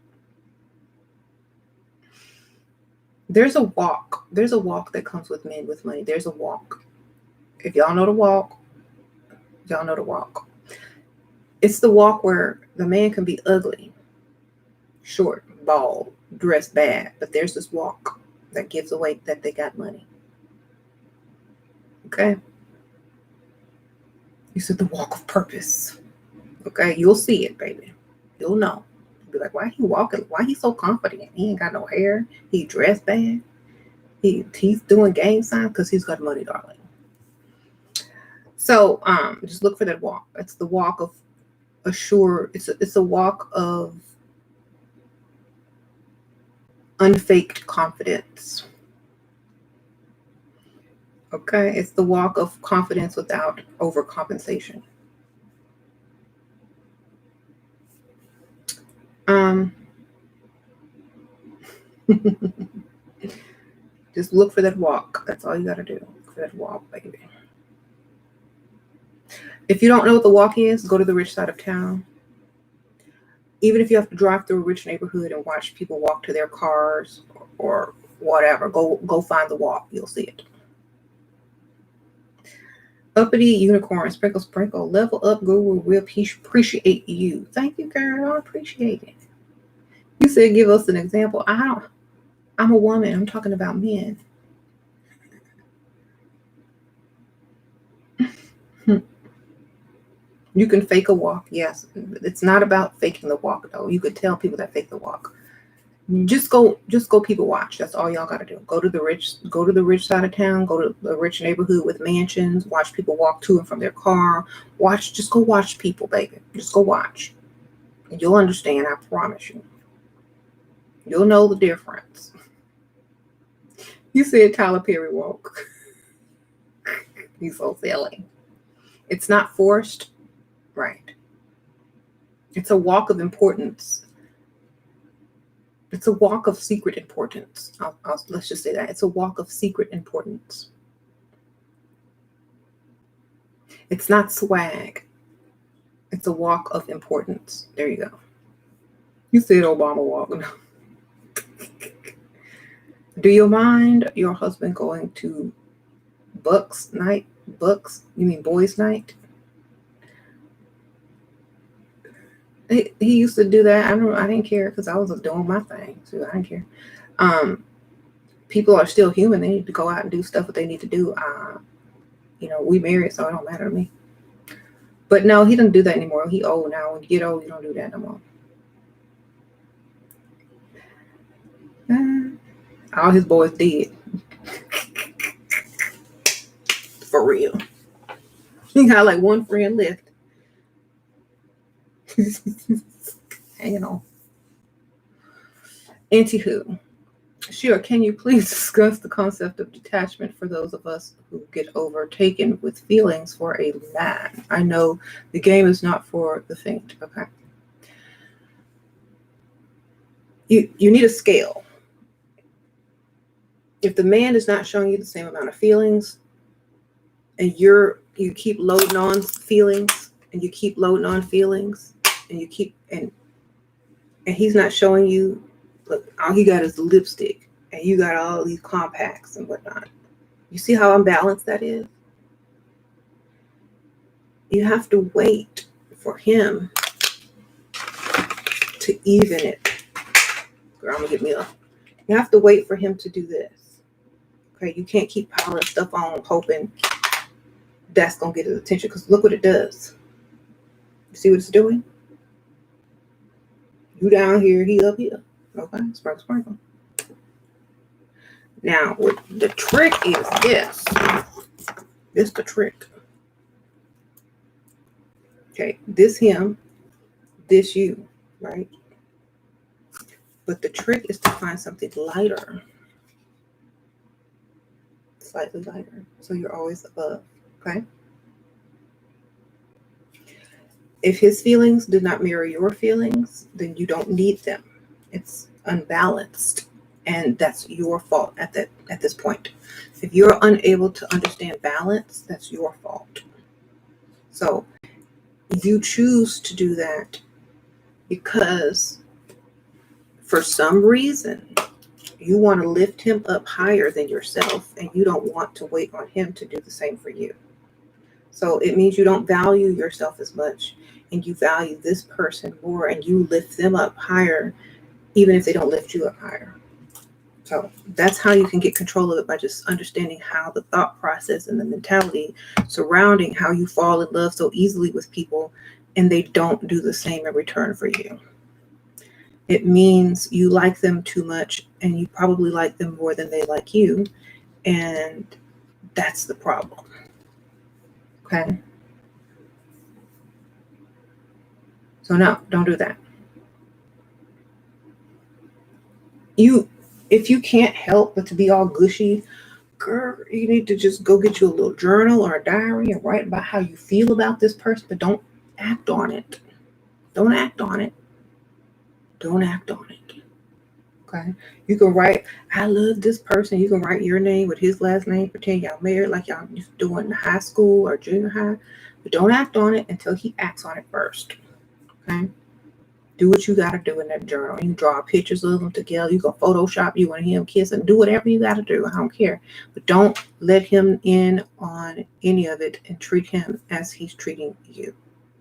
There's a walk. There's a walk that comes with men with money. There's a walk. If y'all know the walk, y'all know the walk. It's the walk where the man can be ugly, short, bald, dressed bad, but there's this walk that gives away that they got money. Okay? You said the walk of purpose. Okay? You'll see it, baby. You'll know. You'll be like, why he walking? Why he so confident? He ain't got no hair. He dressed bad. He's doing gang signs because he's got money, darling. So just look for that walk. It's the walk of assured. It's a walk of unfaked confidence. Okay, it's the walk of confidence without overcompensation. Just look for that walk. That's all you got to do. Look for that walk, baby. If you don't know what the walk is, go to the rich side of town. Even if you have to drive through a rich neighborhood and watch people walk to their cars or whatever, go find the walk. You'll see it. Uppity unicorn, sprinkle, level up, guru, we appreciate you. Thank you, girl. I appreciate it. You said give us an example. I'm a woman. I'm talking about men. You can fake a walk. Yes. It's not about faking the walk, though. You could tell people that fake the walk. Just go people watch. That's all y'all gotta do. Go to the rich side of town, go to the rich neighborhood with mansions, watch people walk to and from their car. Just go watch people, baby. Just go watch. And you'll understand, I promise you. You'll know the difference. You said Tyler Perry walk. He's so silly. It's not forced, right? It's a walk of importance. It's a walk of secret importance. Let's just say that. It's a walk of secret importance. It's not swag. It's a walk of importance. There you go. You said Obama walk. Do you mind your husband going to Bucks night? Bucks? You mean boys night? He used to do that. I didn't care because I was doing my thing. So I didn't care. People are still human. They need to go out and do stuff that they need to do. We married, so it don't matter to me. But no, he doesn't do that anymore. He old now. When you get old, you don't do that no more. All his boys dead. For real. He got like one friend left. Hanging on. Anywho, sure, can you please discuss the concept of detachment for those of us who get overtaken with feelings for a man? I know the game is not for the faint. Okay. You need a scale. If the man is not showing you the same amount of feelings, and you keep loading on feelings, and you keep loading on feelings, and you keep and he's not showing you, look, all he got is the lipstick, and you got all these compacts and whatnot. You see how unbalanced that is? You have to wait for him to even it. Girl, I'm gonna get me up. You have to wait for him to do this. Okay, you can't keep piling stuff on hoping that's gonna get his attention, because look what it does. You see what it's doing? You down here, he up here. Okay, sprinkle, sprinkle. Now, what the trick is this. This the trick. Okay, this him, this you, right? But the trick is to find something lighter. Slightly lighter. So you're always above, okay? If his feelings do not mirror your feelings, then you don't need them. It's unbalanced. And that's your fault at this point. If you're unable to understand balance, that's your fault. So you choose to do that because for some reason you want to lift him up higher than yourself, and you don't want to wait on him to do the same for you. So it means you don't value yourself as much, and you value this person more, and you lift them up higher even if they don't lift you up higher. So that's how you can get control of it, by just understanding how the thought process and the mentality surrounding how you fall in love so easily with people and they don't do the same in return for you. It means you like them too much, and you probably like them more than they like you. And that's the problem. Okay? So no, don't do that. If you can't help but to be all gushy, girl, you need to just go get you a little journal or a diary and write about how you feel about this person, but don't act on it. Don't act on it. Don't act on it. Okay? You can write, I love this person. You can write your name with his last name, pretend y'all married like y'all used to do in high school or junior high, but don't act on it until he acts on it first. Okay? Do what you got to do in that journal. You can draw pictures of them together. You can Photoshop you and him kissing. Do whatever you got to do. I don't care. But don't let him in on any of it and treat him as he's treating you.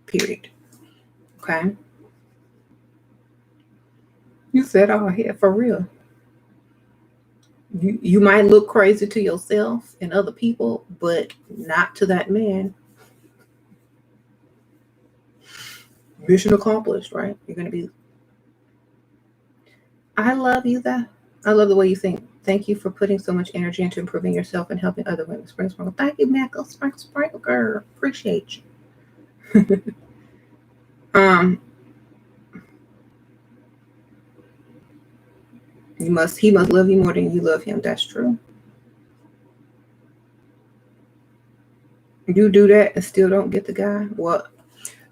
Period. Okay? You said, oh, yeah, for real. You might look crazy to yourself and other people, but not to that man. Mission accomplished, right? You're going to be... I love you, that. I love the way you think. Thank you for putting so much energy into improving yourself and helping other women. Sprinkle, sprinkle. Thank you, Michael. Sprinkle, sprinkle, girl. Appreciate you. He must love you more than you love him. That's true. You do that and still don't get the guy. Well,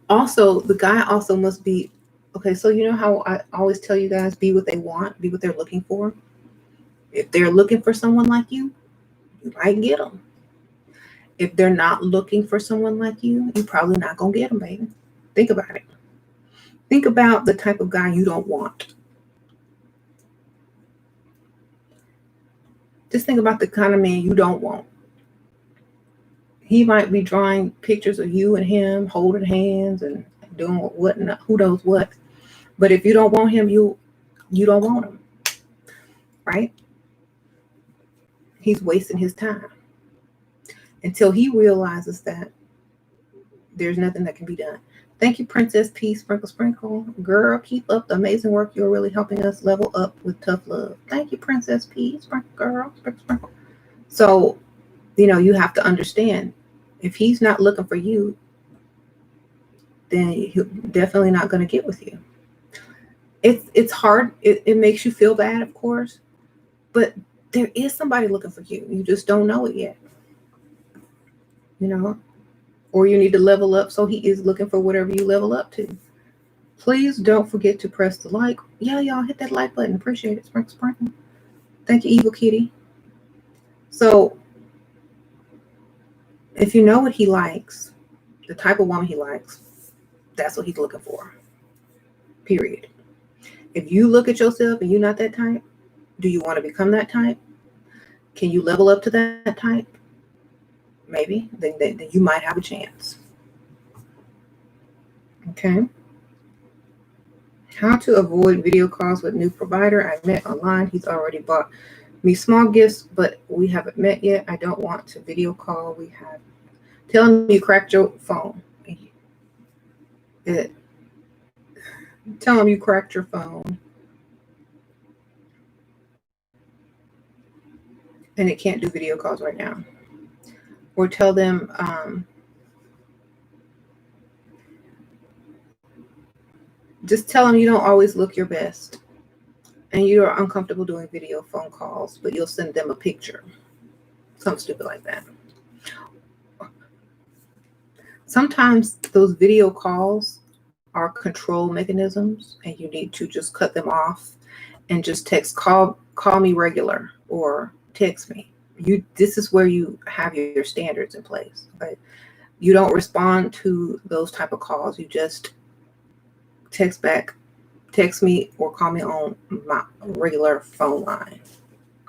also the guy also must be okay. So you know how I always tell you guys, be what they want, be what they're looking for. If they're looking for someone like you, you might get them. If they're not looking for someone like you, you're probably not gonna get them, baby. Think about it. Think about the type of guy you don't want. Just think about the kind of man you don't want. He might be drawing pictures of you and him holding hands and doing what, who knows what. But if you don't want him, you don't want him, right? He's wasting his time until he realizes that there's nothing that can be done. Thank you, Princess P. Sprinkle Sprinkle. Girl, keep up the amazing work. You're really helping us level up with tough love. Thank you, Princess P. Sprinkle Girl. Sprinkle Sprinkle. So, you have to understand, if he's not looking for you, then he's definitely not going to get with you. It's hard. It makes you feel bad, of course. But there is somebody looking for you. You just don't know it yet. Or you need to level up, so he is looking for whatever you level up to. Please don't forget to press the like. Yeah, y'all hit that like button. Appreciate it. Sprinkle, sprinkle. Thank you, Evil Kitty. So, if you know what he likes, the type of woman he likes, that's what he's looking for. Period. If you look at yourself and you're not that type, do you want to become that type? Can you level up to that type? Maybe. Then you might have a chance. Okay. How to avoid video calls with new provider. I met online. He's already bought me small gifts, but we haven't met yet. I don't want to video call. We have. Tell him you cracked your phone. Tell him you cracked your phone. And it can't do video calls right now. Or tell them just tell them you don't always look your best. And you are uncomfortable doing video phone calls, but you'll send them a picture. Something stupid like that. Sometimes those video calls are control mechanisms, and you need to just cut them off and just call me regular or text me. This is where you have your standards in place. Right? You don't respond to those type of calls. You just text me or call me on my regular phone line.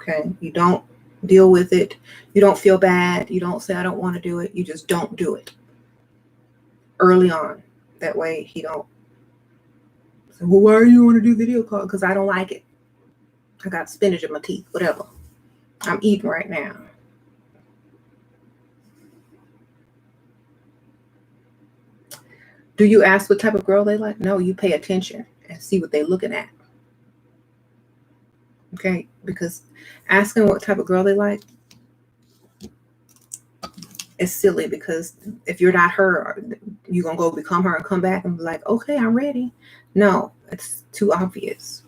Okay. You don't deal with it. You don't feel bad. You don't say, I don't want to do it. You just don't do it early on. That way he don't say, well, why do you want to do video call? Because I don't like it. I got spinach in my teeth, whatever. I'm eating right now. Do you ask what type of girl they like? No, you pay attention and see what they're looking at. Okay, because asking what type of girl they like is silly, because if you're not her, you're going to go become her and come back and be like, okay, I'm ready. No, it's too obvious.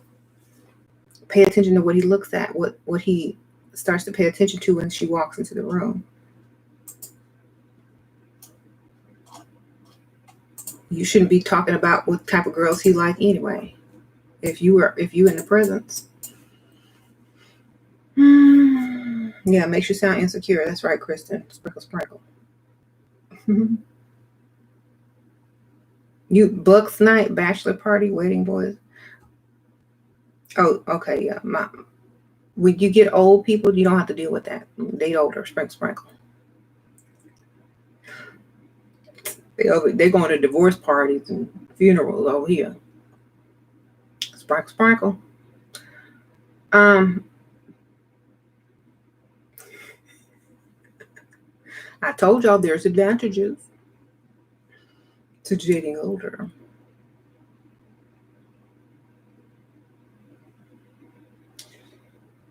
Pay attention to what he looks at, what he starts to pay attention to when she walks into the room. You shouldn't be talking about what type of girls he like anyway. If you in the presence. Yeah, makes you sound insecure. That's right, Kristen. Sprinkle, sprinkle. You Bucks night, bachelor party, wedding boys. Oh, okay, yeah. When you get old people, you don't have to deal with that. They older, sprinkle, sprinkle. They're going to divorce parties and funerals over here. Sprinkle, sprinkle. I told y'all there's advantages to dating older.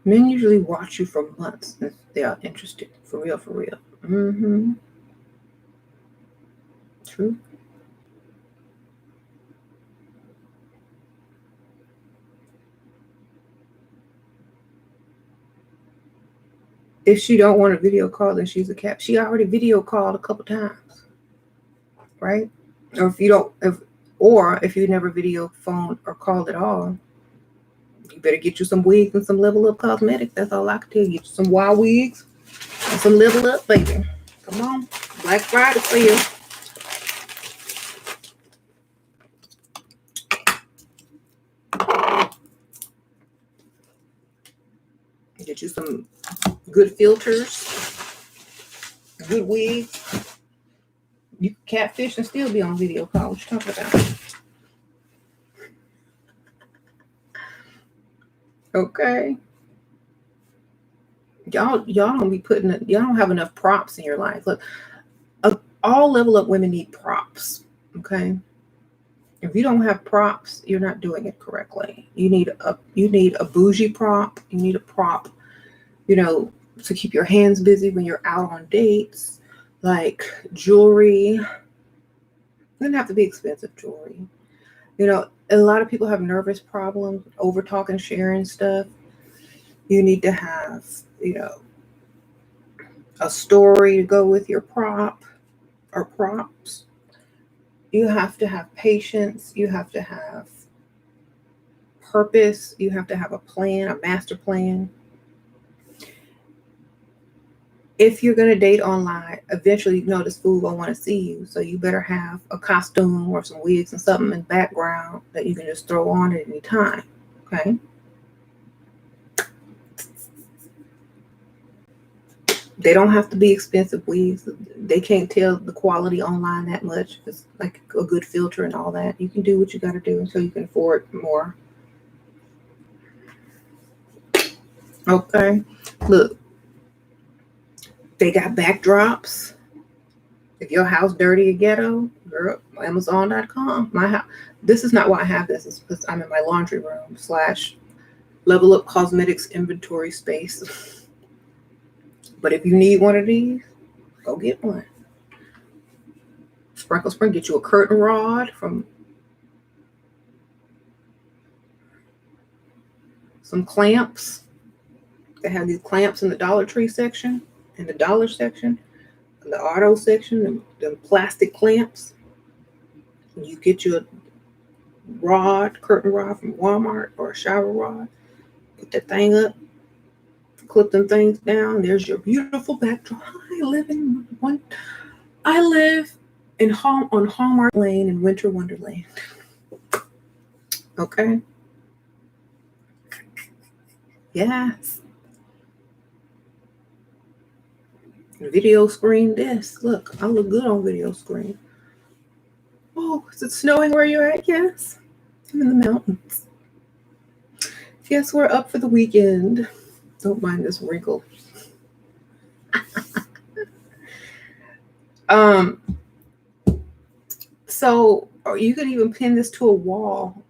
Men usually watch you for months if they are interested. For real, for real. Mm-hmm. True. If she don't want a video call, then she's a cat. She already video called a couple times, right? Or if you never video phoned or called at all, you better get you some wigs and some level up cosmetics. That's all I can tell you. Get you some wild wigs and some level up, baby. Come on, Black Friday for you. Get you some good filters, good wigs. You can catfish and still be on video call. What you talking about? Okay. Y'all don't be y'all don't have enough props in your life. Look, all level up women need props. Okay. If you don't have props, you're not doing it correctly. You need a bougie prop. You need a prop, to keep your hands busy when you're out on dates, like jewelry. It doesn't have to be expensive jewelry. A lot of people have nervous problems, over talking, sharing stuff. You need to have, a story to go with your prop or props. You have to have patience. You have to have purpose. You have to have a plan, a master plan. If you're going to date online, eventually this fool going to want to see you. So you better have a costume or some wigs and something in the background that you can just throw on at any time. Okay. They don't have to be expensive wigs. They can't tell the quality online that much. It's like a good filter and all that. You can do what you got to do until you can afford more. Okay. Look, they got backdrops. If your house dirty or ghetto, girl, Amazon.com. My house. This is not why I have this. It's because I'm in my laundry room / level up cosmetics inventory space. But if you need one of these, go get one. Sprinkle, get you a curtain rod from some clamps. They have these clamps in the Dollar Tree section, in the dollar section, in the auto section, the plastic clamps. You get you a curtain rod from Walmart, or a shower rod. Put that thing up, clip them things down. There's your beautiful backdrop. I live on Hallmark Lane in Winter Wonderland. Okay. Yes. Video screen this. Look, I look good on video screen. Oh, is it snowing where you're at? Yes. I'm in the mountains. Yes, we're up for the weekend. Don't mind this wrinkle. So, or you could even pin this to a wall.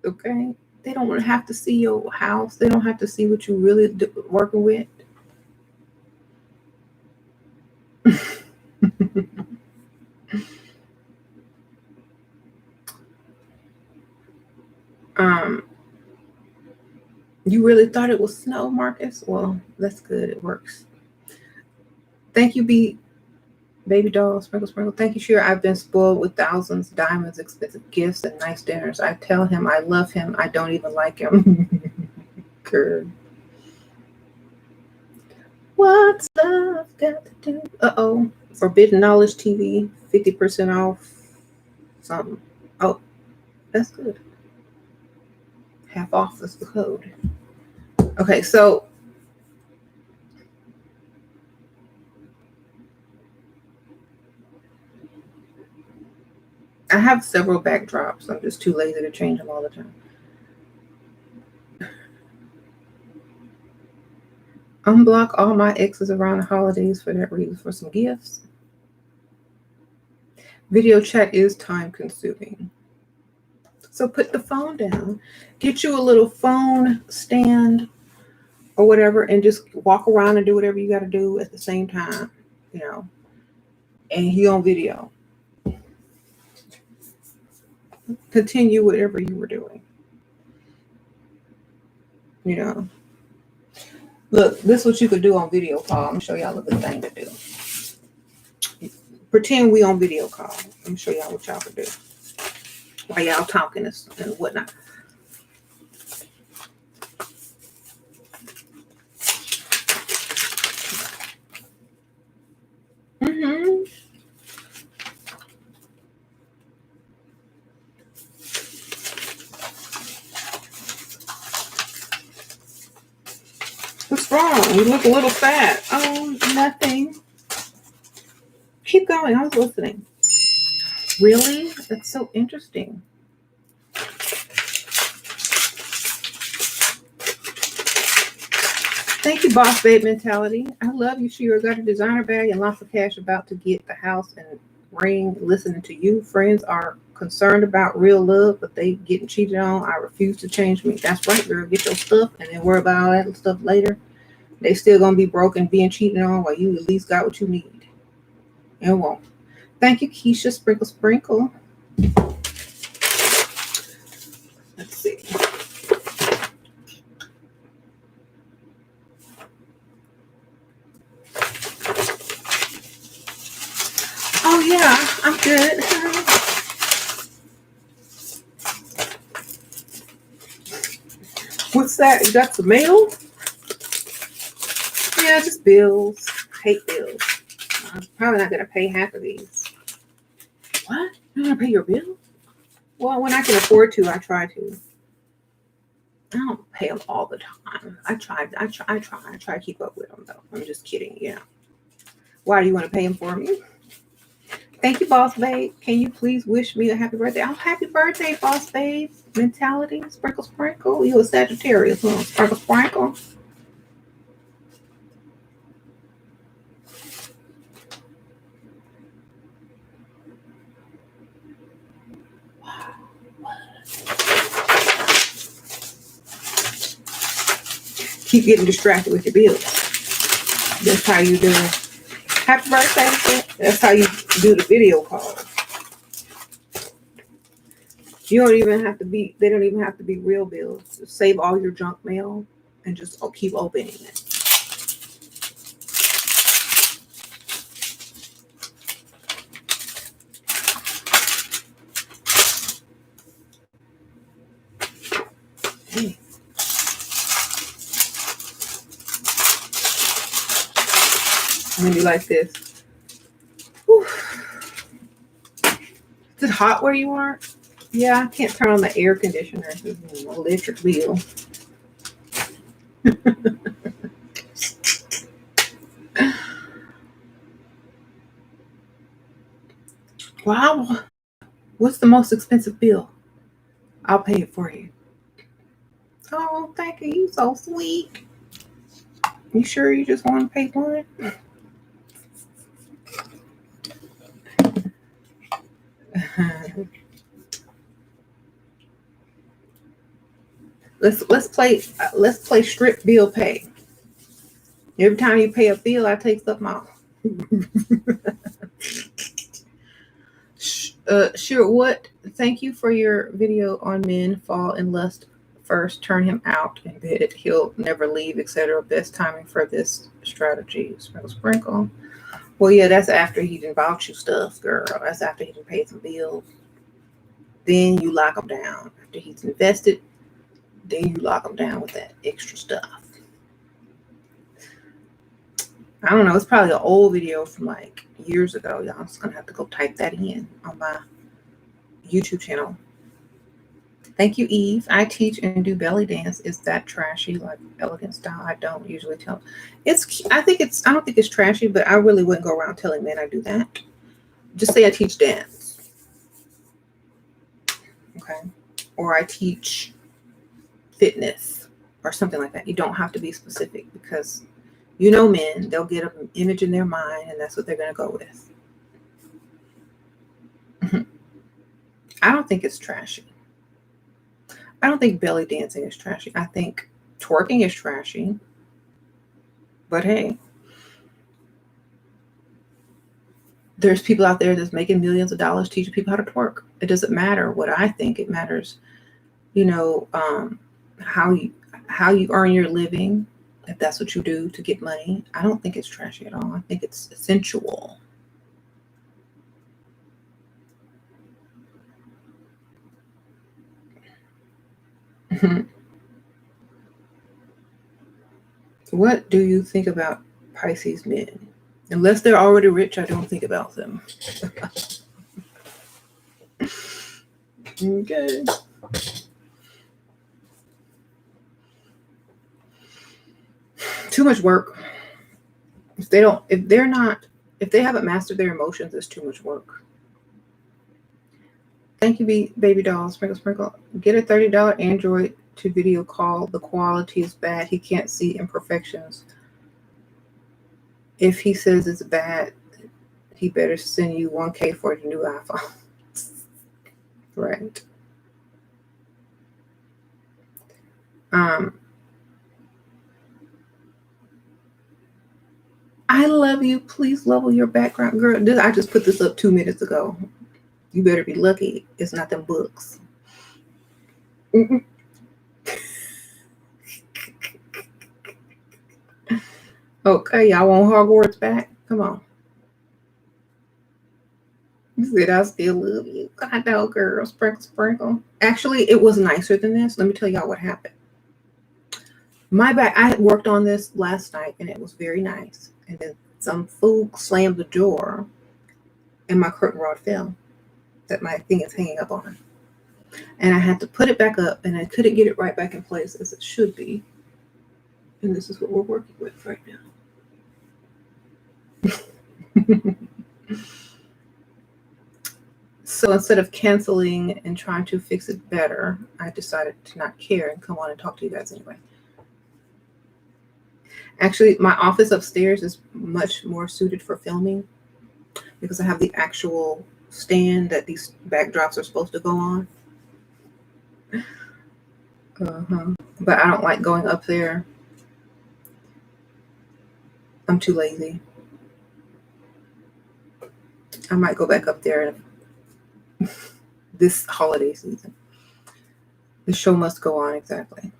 Okay. They don't have to see your house. They don't have to see what you're really working with. You really thought it was snow, Marcus? Well, that's good. It works. Thank you, Baby doll, sprinkle. Thank you, Shira. I've been spoiled with thousands, diamonds, expensive gifts, and nice dinners. I tell him I love him. I don't even like him. Good. What's love got to do? Uh-oh. Forbidden Knowledge TV, 50% off something. Oh, that's good. Half off is the code. Okay, so I have several backdrops. I'm just too lazy to change them all the time. Unblock all my exes around the holidays for that reason, for some gifts. Video chat is time consuming. So put the phone down. Get you a little phone stand or whatever and just walk around and do whatever you got to do at the same time, and he on video. Continue whatever you were doing. Look, this is what you could do on video call. I'm going to show y'all a good thing to do. Pretend we on video call. Let me show y'all what y'all could do while y'all talking and whatnot. What's wrong? You look a little fat. Oh, nothing. Keep going. I was listening. Really? That's so interesting. Thank you, boss babe mentality. I love you, Shira. Got a designer bag and lots of cash about to get the house and ring. Listening to you. Friends are concerned about real love, but they getting cheated on. I refuse to change me. That's right, girl. Get your stuff and then worry about all that stuff later. They still gonna be broke and being cheated on while you at least got what you need. And won't. Thank you, Keisha. Sprinkle, sprinkle. Let's see. Oh yeah, I'm good. What's that? You got some mail? Yeah, just bills. I hate bills. I'm probably not gonna pay half of these. What? You're gonna pay your bill? Well, when I can afford to, I try to. I don't pay them all the time. I try to keep up with them though. I'm just kidding, yeah. Why do you want to pay them for me? Thank you, boss babe. Can you please wish me a happy birthday? Oh, happy birthday, boss babe. Mentality, sprinkle, sprinkle. You a Sagittarius, huh? Sprinkle, sprinkle. Keep getting distracted with your bills. That's how you do it. Happy birthday. That's how you do the video call. You don't even have to be, they don't even have to be real bills. Just save all your junk mail and just keep opening it. Hey. I'm gonna be like this. Whew. Is it hot where you are? Yeah, I can't turn on the air conditioner. It's an electric bill. Wow. What's the most expensive bill? I'll pay it for you. Oh, thank you. You're so sweet. You sure you just want to pay for it? Let's play strip bill pay. Every time you pay a bill, I take something off. Sure. What? Thank you for your video on men fall in lust first, turn him out in bed, he'll never leave, etc. Best timing for this strategy. Sprinkle, sprinkle. Well, yeah, that's after he done bought you stuff, girl. That's after he done paid some bills. Then you lock him down. After he's invested, then you lock him down with that extra stuff. I don't know. It's probably an old video from like years ago. Y'all, I'm just going to have to go type that in on my YouTube channel. Thank you, Eve. I teach and do belly dance. Is that trashy, like elegant style? I don't usually tell. I don't think it's trashy, but I really wouldn't go around telling men I do that. Just say I teach dance. Okay. Or I teach fitness or something like that. You don't have to be specific because you know men, they'll get an image in their mind and that's what they're going to go with. I don't think it's trashy. I don't think belly dancing is trashy. I think twerking is trashy. But hey, there's people out there that's making millions of dollars teaching people how to twerk. It doesn't matter what I think. It matters, how you earn your living, if that's what you do to get money. I don't think it's trashy at all. I think it's sensual. What do you think about Pisces men? Unless they're already rich, I don't think about them. Okay. Too much work. If they're not If they haven't mastered their emotions, it's too much work. Thank you, baby doll. Sprinkle, sprinkle. Get a $30 Android to video call. The quality is bad. He can't see imperfections. If he says it's bad, he better send you $1K for the new iPhone. Right. I love you. Please level your background, girl. I just put this up 2 minutes ago. You better be lucky it's not them books. Okay, y'all want Hogwarts back? Come on. You said I still love you. I know, girl. Sprinkle, sprinkle. Actually, it was nicer than this. Let me tell y'all what happened. I worked on this last night, and it was very nice. And then some fool slammed the door, and my curtain rod fell that my thing is hanging up on. And I had to put it back up, and I couldn't get it right back in place as it should be. And this is what we're working with right now. So instead of canceling and trying to fix it better, I decided to not care and come on and talk to you guys anyway. Actually, my office upstairs is much more suited for filming because I have the actual stand that these backdrops are supposed to go on. But I don't like going up there. I'm too lazy. I might go back up there this holiday season. The show must go on, exactly.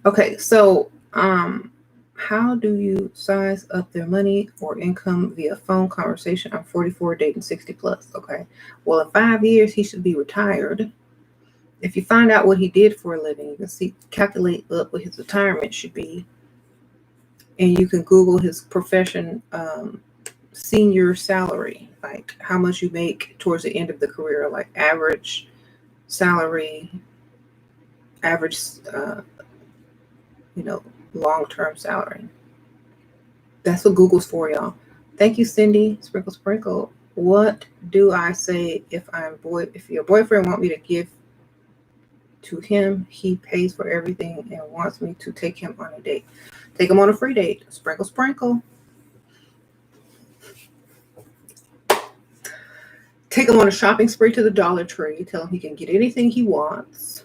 Okay, so how do you size up their money or income via phone conversation? I'm 44, dating 60 plus. Okay, well, in 5 years, he should be retired. If you find out what he did for a living, you can calculate up what his retirement should be. And you can Google his profession, senior salary, like how much you make towards the end of the career, like average salary, average, long-term salary. That's what Google's for, y'all. Thank you, Cindy. Sprinkle, sprinkle. What do I say if your boyfriend want me to give to him? He pays for everything and wants me to take him on a date. Take him on a free date. Sprinkle, sprinkle. Take him on a shopping spree to the Dollar Tree. Tell him he can get anything he wants,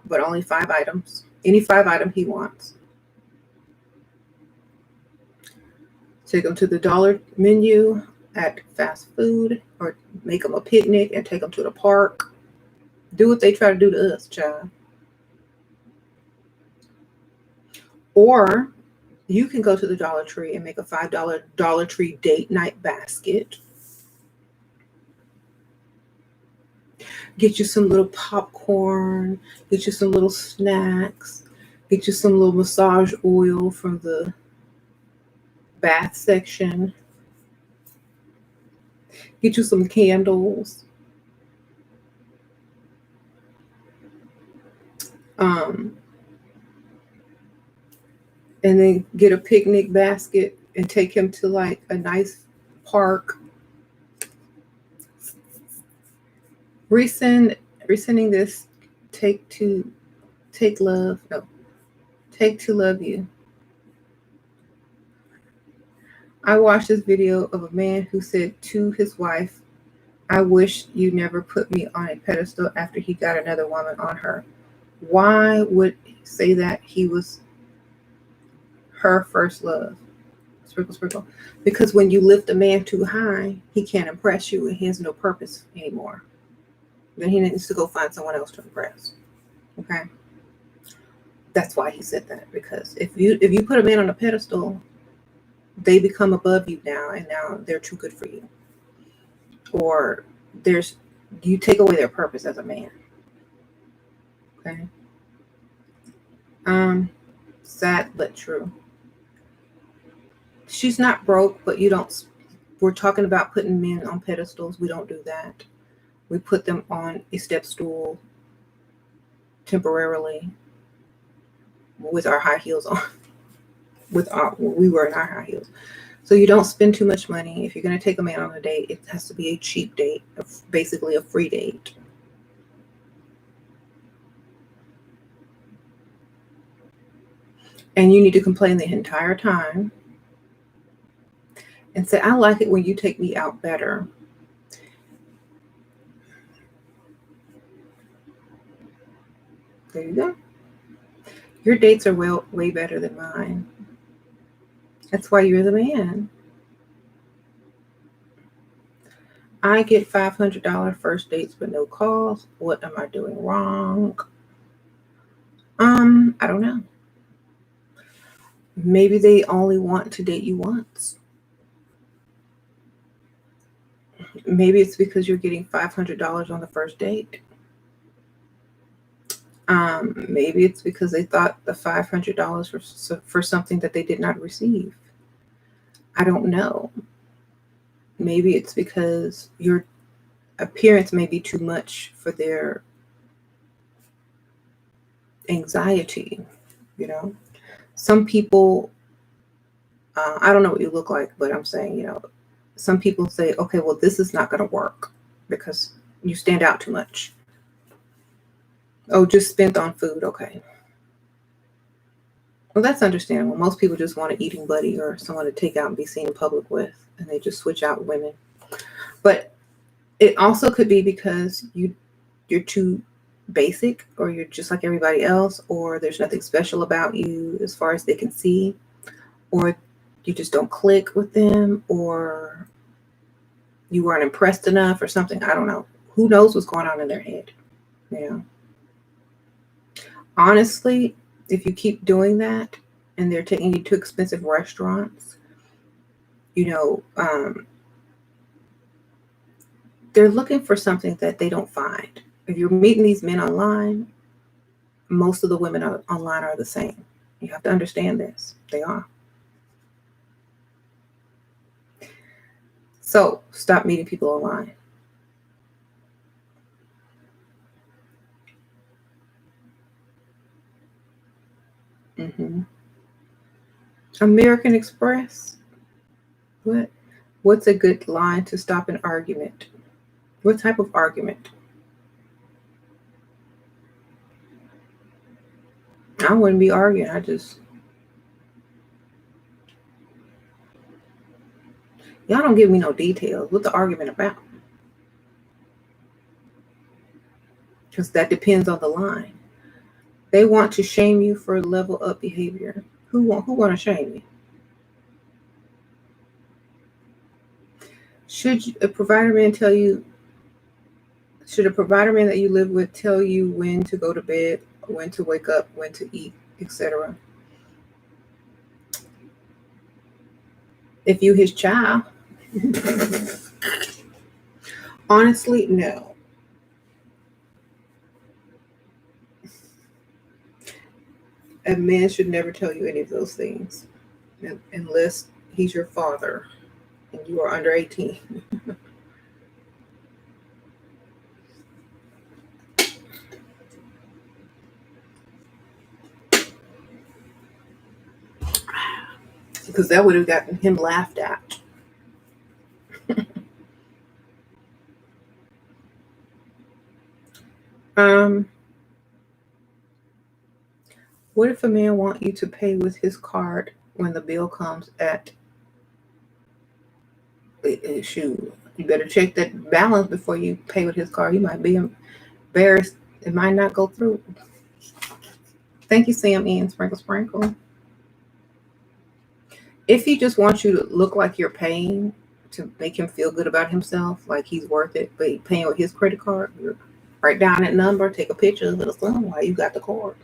but only 5 items. Any 5 items he wants. Take him to the dollar menu at fast food, or make them a picnic and take them to the park. Do what they try to do to us, child. Or you can go to the Dollar Tree and make a $5 Dollar Tree date night basket. Get you some little popcorn, get you some little snacks, get you some little massage oil from the bath section. Get you some candles. And then get a picnic basket and take him to like a nice park. Resending this. Take to love you. I watched this video of a man who said to his wife, "I wish you never put me on a pedestal," after he got another woman on her. Why would he say that? He was her first love. Sprinkle, sprinkle. Because when you lift a man too high, he can't impress you and he has no purpose anymore. Then he needs to go find someone else to impress. Okay? That's why he said that. Because if you put a man on a pedestal, they become above you now, and now they're too good for you. Or you take away their purpose as a man. Okay? Sad but true. She's not broke, but we're talking about putting men on pedestals. We don't do that. We put them on a step stool temporarily with our high heels on. we were in our high heels. So you don't spend too much money. If you're going to take a man on a date, it has to be a cheap date, basically a free date. And you need to complain the entire time and say, I like it when you take me out better. There you go. Your dates are way better than mine. That's why you're the man. I get $500 first dates but no calls. What am I doing wrong? I don't know. Maybe they only want to date you once. Maybe it's because you're getting $500 on the first date. Maybe it's because they thought the $500 was for something that they did not receive. I don't know. Maybe it's because your appearance may be too much for their anxiety. You know, some people, I don't know what you look like, but I'm saying, you know, some people say, okay, well, this is not going to work because you stand out too much. Oh, just spent on food. Okay. Well, that's understandable. Most people just want an eating buddy or someone to take out and be seen in public with, and they just switch out women. But it also could be because you're too basic, or you're just like everybody else, or there's nothing special about you as far as they can see, or you just don't click with them, or you weren't impressed enough or something. I don't know. Who knows what's going on in their head, you know? Honestly, if you keep doing that and they're taking you to expensive restaurants, you know, they're looking for something that they don't find. If you're meeting these men online, most of the women online are the same. You have to understand this. They are. So stop meeting people online. American Express. What's a good line to stop an argument? What type of argument? I wouldn't be arguing. Y'all don't give me no details. What's the argument about? Because that depends on the line. They want to shame you for level up behavior. Who want to shame you? Should a provider man that you live with tell you when to go to bed, when to wake up, when to eat, etc.? If you his child. Honestly, no. A man should never tell you any of those things unless he's your father and you are under 18. Because that would have gotten him laughed at. What if a man wants you to pay with his card when the bill comes at shoot? You better check that balance before you pay with his card. You might be embarrassed. It might not go through. Thank you, Sam Ian. Sprinkle, sprinkle. If he just wants you to look like you're paying to make him feel good about himself, like he's worth it, but he's paying with his credit card, write down that number, take a picture of it or something while you got the card.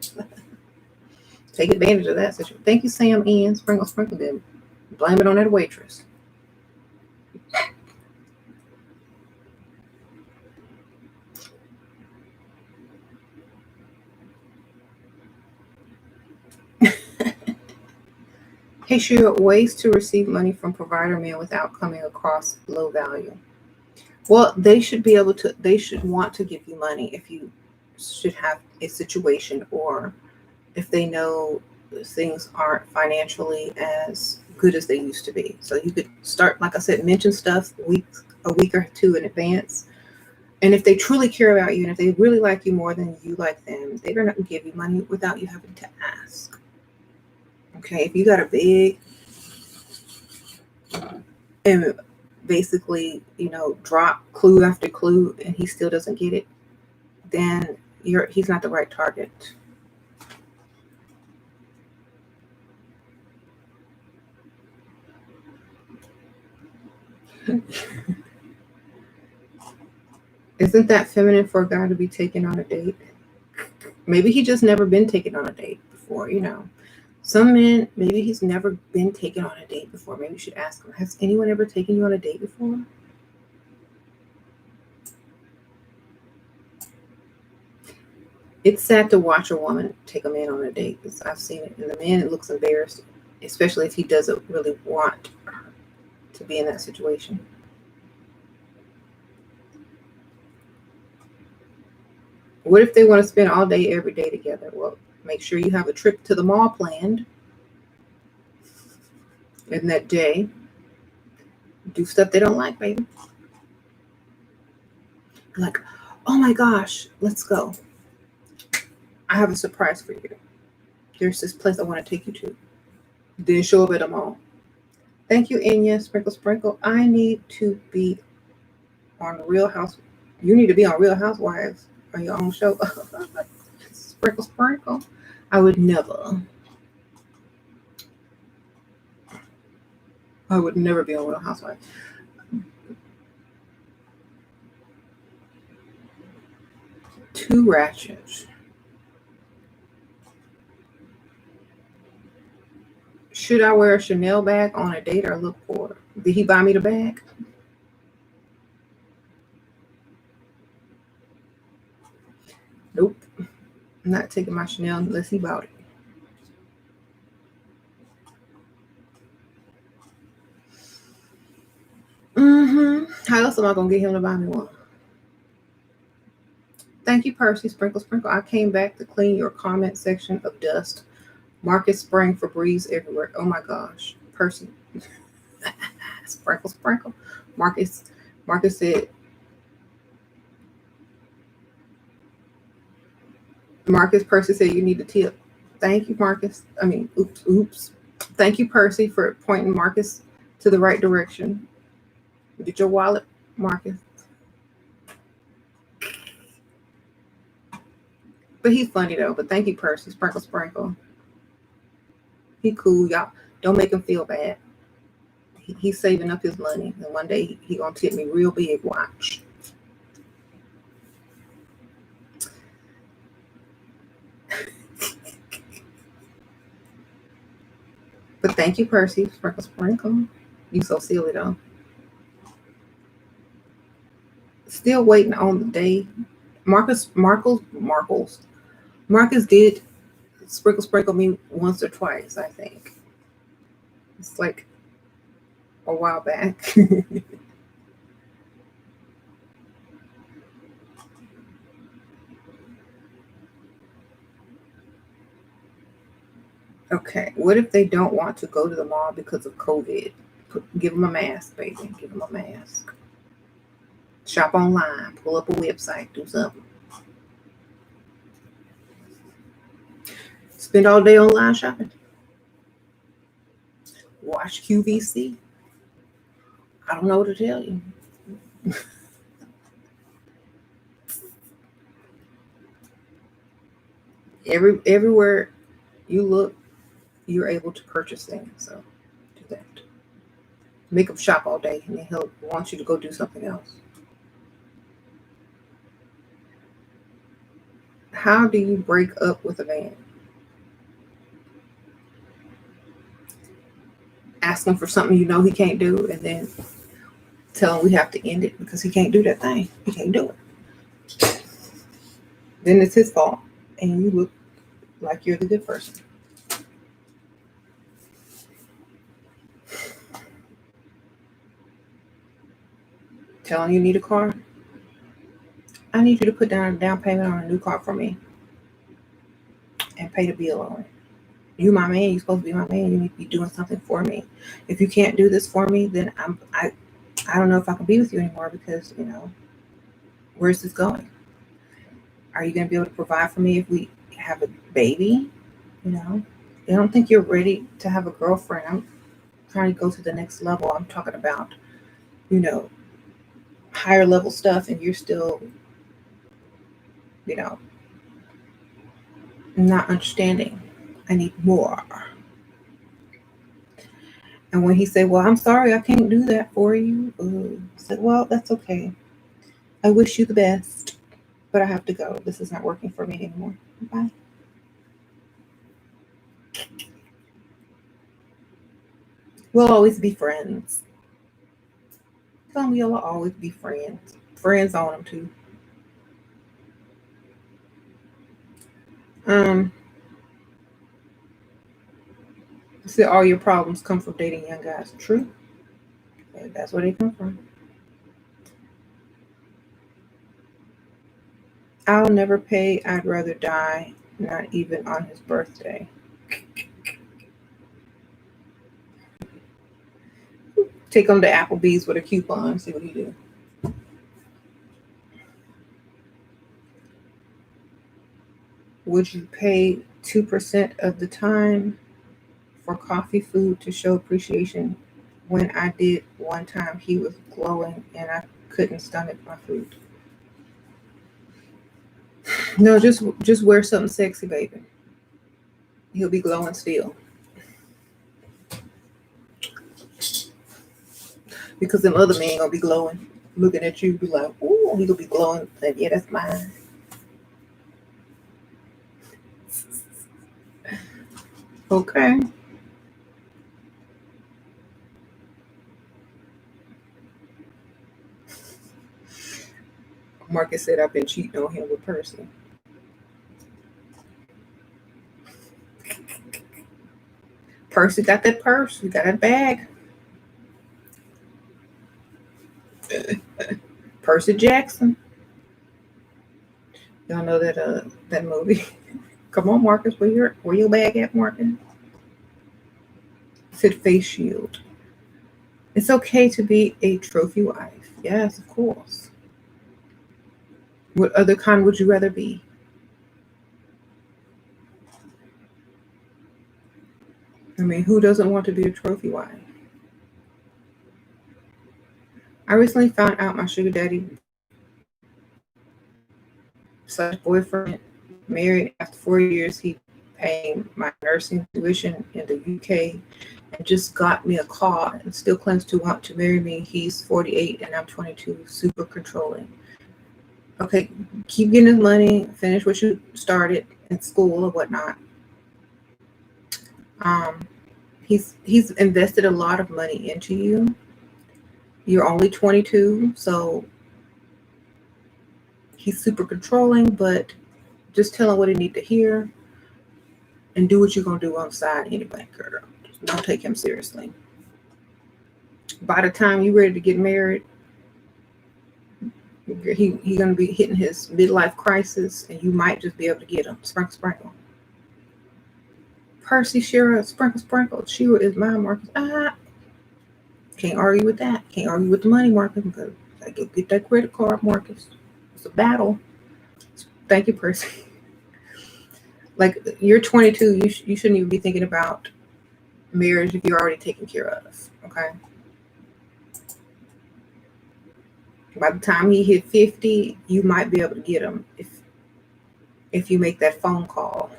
Take advantage of that situation. Thank you, Sam Ian. Sprinkle, sprinkle them. Blame it on that waitress. Hey, sure, ways to receive money from provider men without coming across low value. Well, they should want to give you money if you should have a situation, or if they know things aren't financially as good as they used to be. So you could start, like I said, mention stuff a week or two in advance. And if they truly care about you and if they really like you more than you like them, they're going to give you money without you having to ask. Okay, if you got a big and basically, drop clue after clue and he still doesn't get it, then he's not the right target. Isn't that feminine for a guy to be taken on a date? Maybe he just never been taken on a date before, Some men, maybe he's never been taken on a date before. Maybe you should ask him, has anyone ever taken you on a date before? It's sad to watch a woman take a man on a date. I've seen it. And the man, it looks embarrassed, especially if he doesn't really want to be in that situation. What if they want to spend all day, every day together? Well, make sure you have a trip to the mall planned. And that day, do stuff they don't like, baby. Like, oh my gosh, let's go. I have a surprise for you. There's this place I want to take you to. Then show up at a mall. Thank you, Enya. Sprinkle, sprinkle. I need to be on Real House. You need to be on Real Housewives on your own show. Sprinkle, sprinkle. I would never be on Real Housewives. Too ratchet. Should I wear a Chanel bag on a date or look for it? Did he buy me the bag? Nope. I'm not taking my Chanel unless he bought it. How else am I going to get him to buy me one? Thank you, Percy. Sprinkle, sprinkle. I came back to clean your comment section of dust. Marcus sprang for breeze everywhere. Oh my gosh. Percy. Sprinkle, sprinkle. Marcus said, Percy said you need a tip. Thank you, Marcus. Oops. Thank you, Percy, for pointing Marcus to the right direction. Get your wallet, Marcus. But he's funny though. But thank you, Percy. Sprinkle, sprinkle. He cool, y'all. Don't make him feel bad. He's saving up his money, and one day he gonna tip me real big. Watch. But thank you, Percy. Sprinkle, sprinkle. You so silly though. Still waiting on the day. Marcus did sprinkle me once or twice, I think. It's like a while back. Okay, what if they don't want to go to the mall because of COVID? Give them a mask, baby. Give them a mask. Shop online. Pull up a website. Do something. Spend all day online shopping. Watch QVC. I don't know what to tell you. Everywhere you look, you're able to purchase things. So do that. Make him shop all day, and then he'll want you to go do something else. How do you break up with a man? Ask him for something you know he can't do, and then tell him we have to end it because he can't do that thing. He can't do it. Then it's his fault, and you look like you're the good person. Tell him you need a car. I need you to put down a down payment on a new car for me and pay the bill on it. You my man. You're supposed to be my man. You need to be doing something for me. If you can't do this for me, then I don't know if I can be with you anymore because, where's this going? Are you going to be able to provide for me if we have a baby? I don't think you're ready to have a girlfriend. I'm trying to go to the next level. I'm talking about, you know, higher level stuff, and you're still, you know, not understanding. I need more. And when he said, well, I'm sorry, I can't do that for you. I said, well, that's okay. I wish you the best, but I have to go. This is not working for me anymore. Bye. We'll always be friends. Tell me you'll always be friends. Friends on them too. See, all your problems come from dating young guys. True. That's where they come from. I'll never pay. I'd rather die. Not even on his birthday. Take him to Applebee's with a coupon. See what he do. Would you pay 2% of the time for coffee food to show appreciation? When I did one time, he was glowing and I couldn't stomach my food. No, just wear something sexy, baby. He'll be glowing still. Because them other men gonna be glowing, looking at you, be like, ooh, he gonna be glowing. Like, yeah, that's mine. Okay. Marcus said I've been cheating on him with Percy. Percy got that purse. He got that bag. Percy Jackson. Y'all know that movie. Come on, Marcus. Where your bag at, Marcus? Said face shield. It's okay to be a trophy wife. Yes, of course. What other kind would you rather be? I mean, who doesn't want to be a trophy wife? I recently found out my sugar daddy / boyfriend married after 4 years. He paying my nursing tuition in the UK and just got me a car and still claims to want to marry me. He's 48 and I'm 22. Super controlling. Okay, keep getting his money. Finish what you started in school or whatnot. He's invested a lot of money into you. You're only 22, so he's super controlling, but just tell him what he need to hear and do what you're going to do on the side anyway, girl. Don't take him seriously. By the time you're ready to get married, he going to be hitting his midlife crisis, and you might just be able to get him. Sprinkle, sprinkle. Percy, Shera, sprinkle, sprinkle. Shera is my Marcus. Can't argue with that. Can't argue with the money, Marcus. Because I get that credit card, Marcus. It's a battle. Thank you, Percy. Like, you're 22. You shouldn't even be thinking about marriage if you're already taken care of. Okay. By the time he hit 50, you might be able to get him if you make that phone call.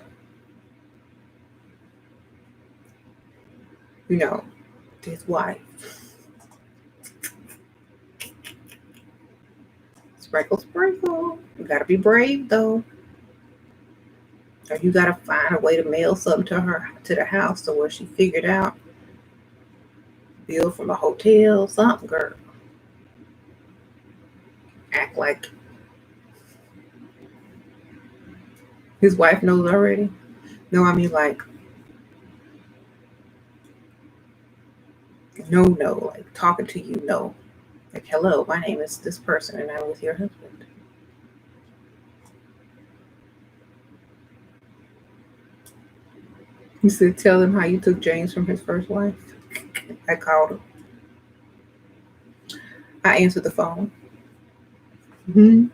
To his wife. Sprinkle, sprinkle. You gotta be brave though. Or you gotta find a way to mail something to the house so where she figured out. Bill from a hotel, something, girl. Act like his wife knows already. No, I mean like no, like talking to you, no. Like, hello, my name is this person and I'm with your husband. You said, tell them how you took James from his first wife. I called him. I answered the phone. Mm-hmm.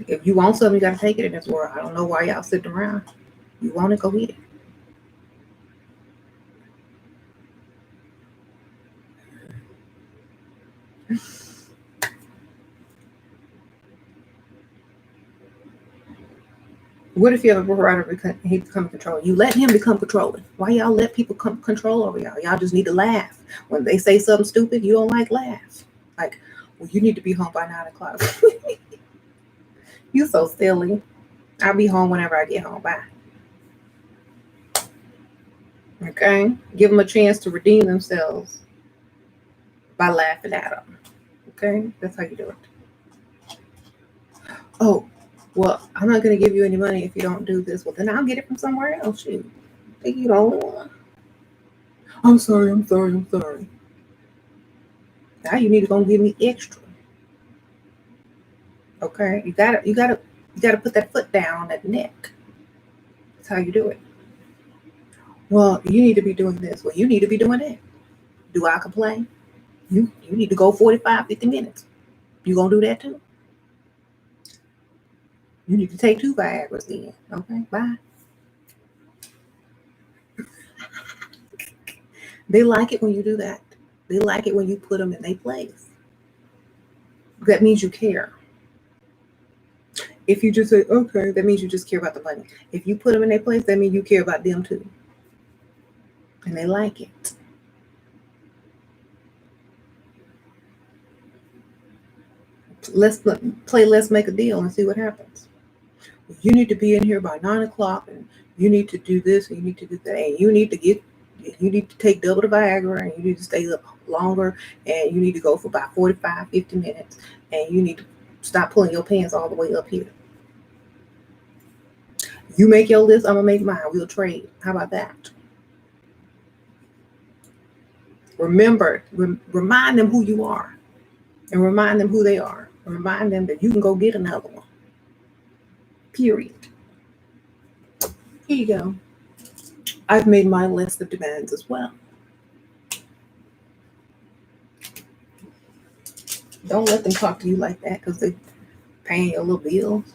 If you want something, you got to take it in this world. I don't know why y'all sitting around. You want it, go get it. What if you have a provider he become control? You let him become controlling. Why y'all let people come control over y'all? Y'all just need to laugh. When they say something stupid, you don't laugh. Like, well, you need to be home by 9 o'clock. You so silly. I'll be home whenever I get home. Bye. Okay? Give them a chance to redeem themselves by laughing at them. Okay? That's how you do it. Oh, well, I'm not going to give you any money if you don't do this. Well, then I'll get it from somewhere else. Shoot. I think you the only one. I'm sorry. Now you need to go give me extra. Okay? You gotta put that foot down on that neck. That's how you do it. Well, you need to be doing this. Well, you need to be doing that. Do I complain? You need to go 45, 50 minutes. You gonna do that too? You need to take 2 Viagra's then. Okay, bye. They like it when you do that. They like it when you put them in their place. That means you care. If you just say, okay, that means you just care about the money. If you put them in their place, that means you care about them too. And they like it. Let's make a deal and see what happens. You need to be in here by 9 o'clock, and you need to do this, and you need to do that, and you need to take double the Viagra, and you need to stay up longer, and you need to go for about 45, 50 minutes, and you need to stop pulling your pants all the way up here. You make your list, I'm going to make mine. We'll trade. How about that? Remember, remind them who you are, and remind them who they are. Remind them that you can go get another one. Period. Here you go. I've made my list of demands as well. Don't let them talk to you like that because they're paying your little bills.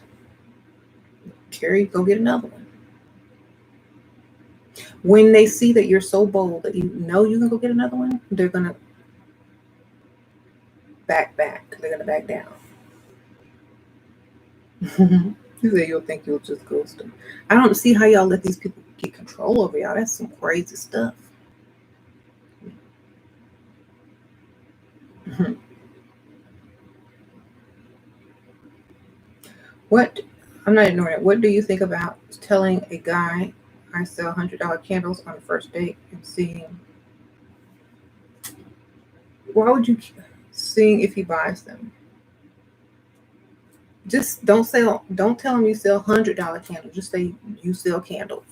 Carrie, go get another one. When they see that you're so bold that you know you can go get another one, they're going to back. They're going to back down. You say you'll think you'll just ghost them. I don't see how y'all let these people get control over y'all. That's some crazy stuff. I'm not ignoring it. What do you think about telling a guy I sell $100 candles on the first date and seeing? Why would you seeing if he buys them? Just don't tell him you sell $100 candles. Just say you sell candles.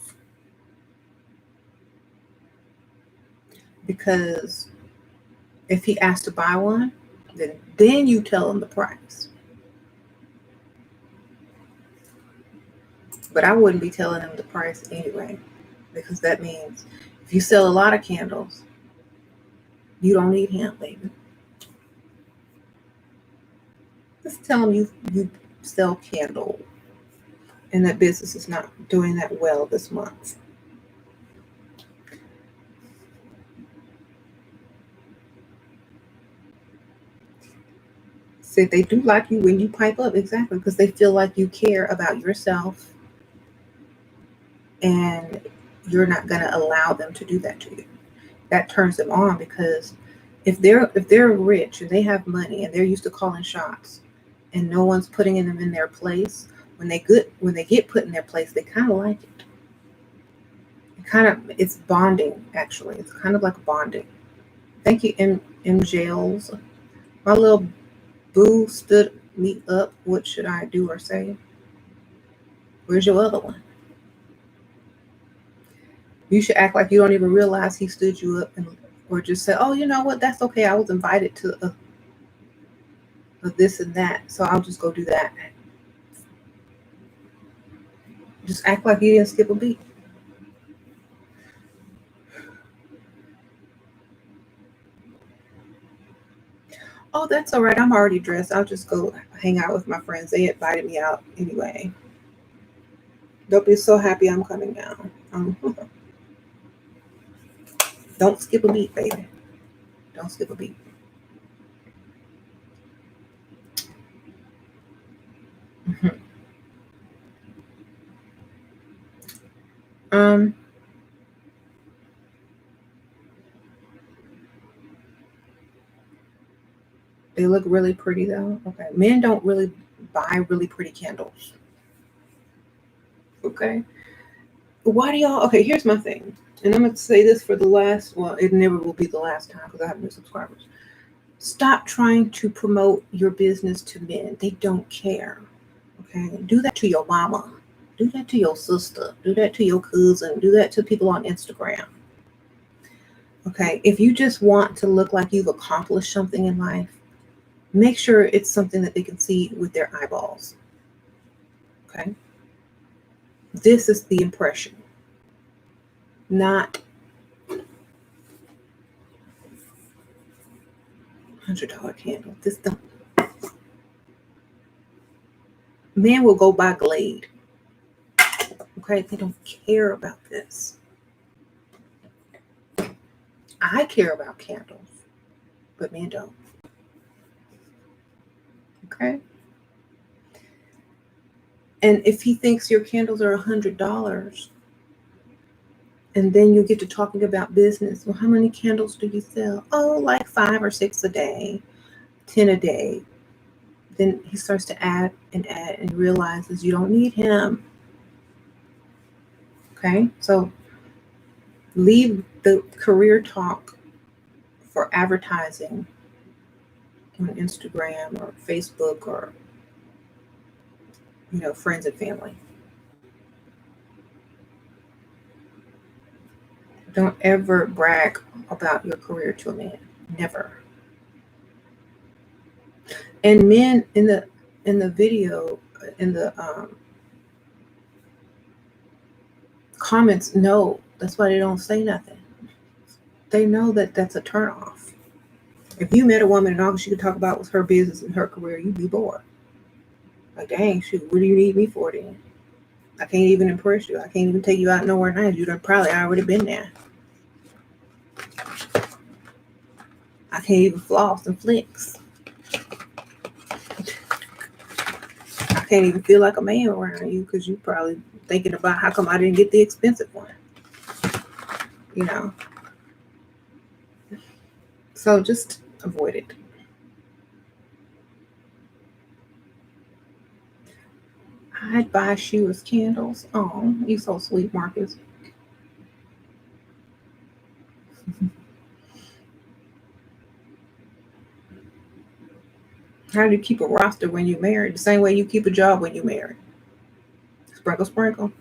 Because if he asks to buy one, then you tell him the price. But I wouldn't be telling him the price anyway, because that means if you sell a lot of candles, you don't need him, baby. Just tell him you sell candles and that business is not doing that well this month. See, they do like you when you pipe up, exactly, because they feel like you care about yourself and you're not going to allow them to do that to you. That turns them on, because if they're rich and they have money and they're used to calling shots and no one's putting them in their place, when they get put in their place, they kind of like it. It's bonding, actually. It's kind of like bonding. Thank you, M. Jails. My little boo stood me up. What should I do or say? Where's your other one? You should act like you don't even realize he stood you up, or just say, oh, you know what? That's okay. I was invited to a this and that, so I'll just go do that. Just act like you didn't skip a beat. Oh, that's all right. I'm already dressed. I'll just go hang out with my friends. They invited me out anyway. They'll be so happy I'm coming down. Don't skip a beat, baby. Don't skip a beat. Um, they look really pretty though. Okay. Men don't really buy really pretty candles. Okay. Why do y'all? Okay, here's my thing. And I'm going to say this for the last, well, it never will be the last time because I have new subscribers. Stop trying to promote your business to men. They don't care. Okay. Do that to your mama. Do that to your sister. Do that to your cousin. Do that to people on Instagram. Okay. If you just want to look like you've accomplished something in life, make sure it's something that they can see with their eyeballs. Okay. This is the impression, not $100 candle. This don't. Men will go buy Glade. Okay, they don't care about this. I care about candles, but men don't. Okay. And if he thinks your candles are $100, and then you get to talking about business, well, how many candles do you sell? Oh, like 5 or 6 a day, 10 a day. Then he starts to add and realizes you don't need him. Okay, so leave the career talk for advertising on Instagram or Facebook or, friends and family. Don't ever brag about your career to a man. Never. And men in the video, in the comments know. That's why they don't say nothing. They know that that's a turnoff. If you met a woman and all she could talk about was her business and her career, you'd be bored. Like, dang, shoot, what do you need me for then? I can't even impress you. I can't even take you out nowhere nice. You'd have probably already been there. I can't even floss and flex. I can't even feel like a man around you because you probably thinking about how come I didn't get the expensive one. So just avoid it. I'd buy Sheila's candles. Oh, you so sweet, Marcus. How do you keep a roster when you're married? The same way you keep a job when you're married. Sprinkle, sprinkle.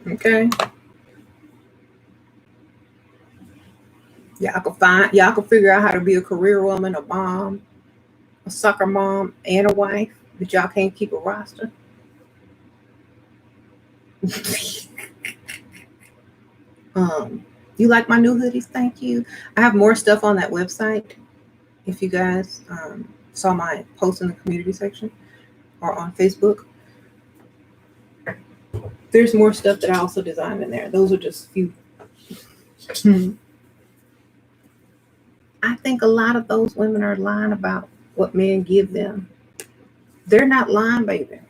Okay. Y'all can figure out how to be a career woman, a mom, a soccer mom, and a wife, but y'all can't keep a roster. You like my new hoodies? Thank you. I have more stuff on that website. If you guys saw my post in the community section or on Facebook, there's more stuff that I also designed in there. Those are just a few. I think a lot of those women are lying about what men give them. They're not lying, baby.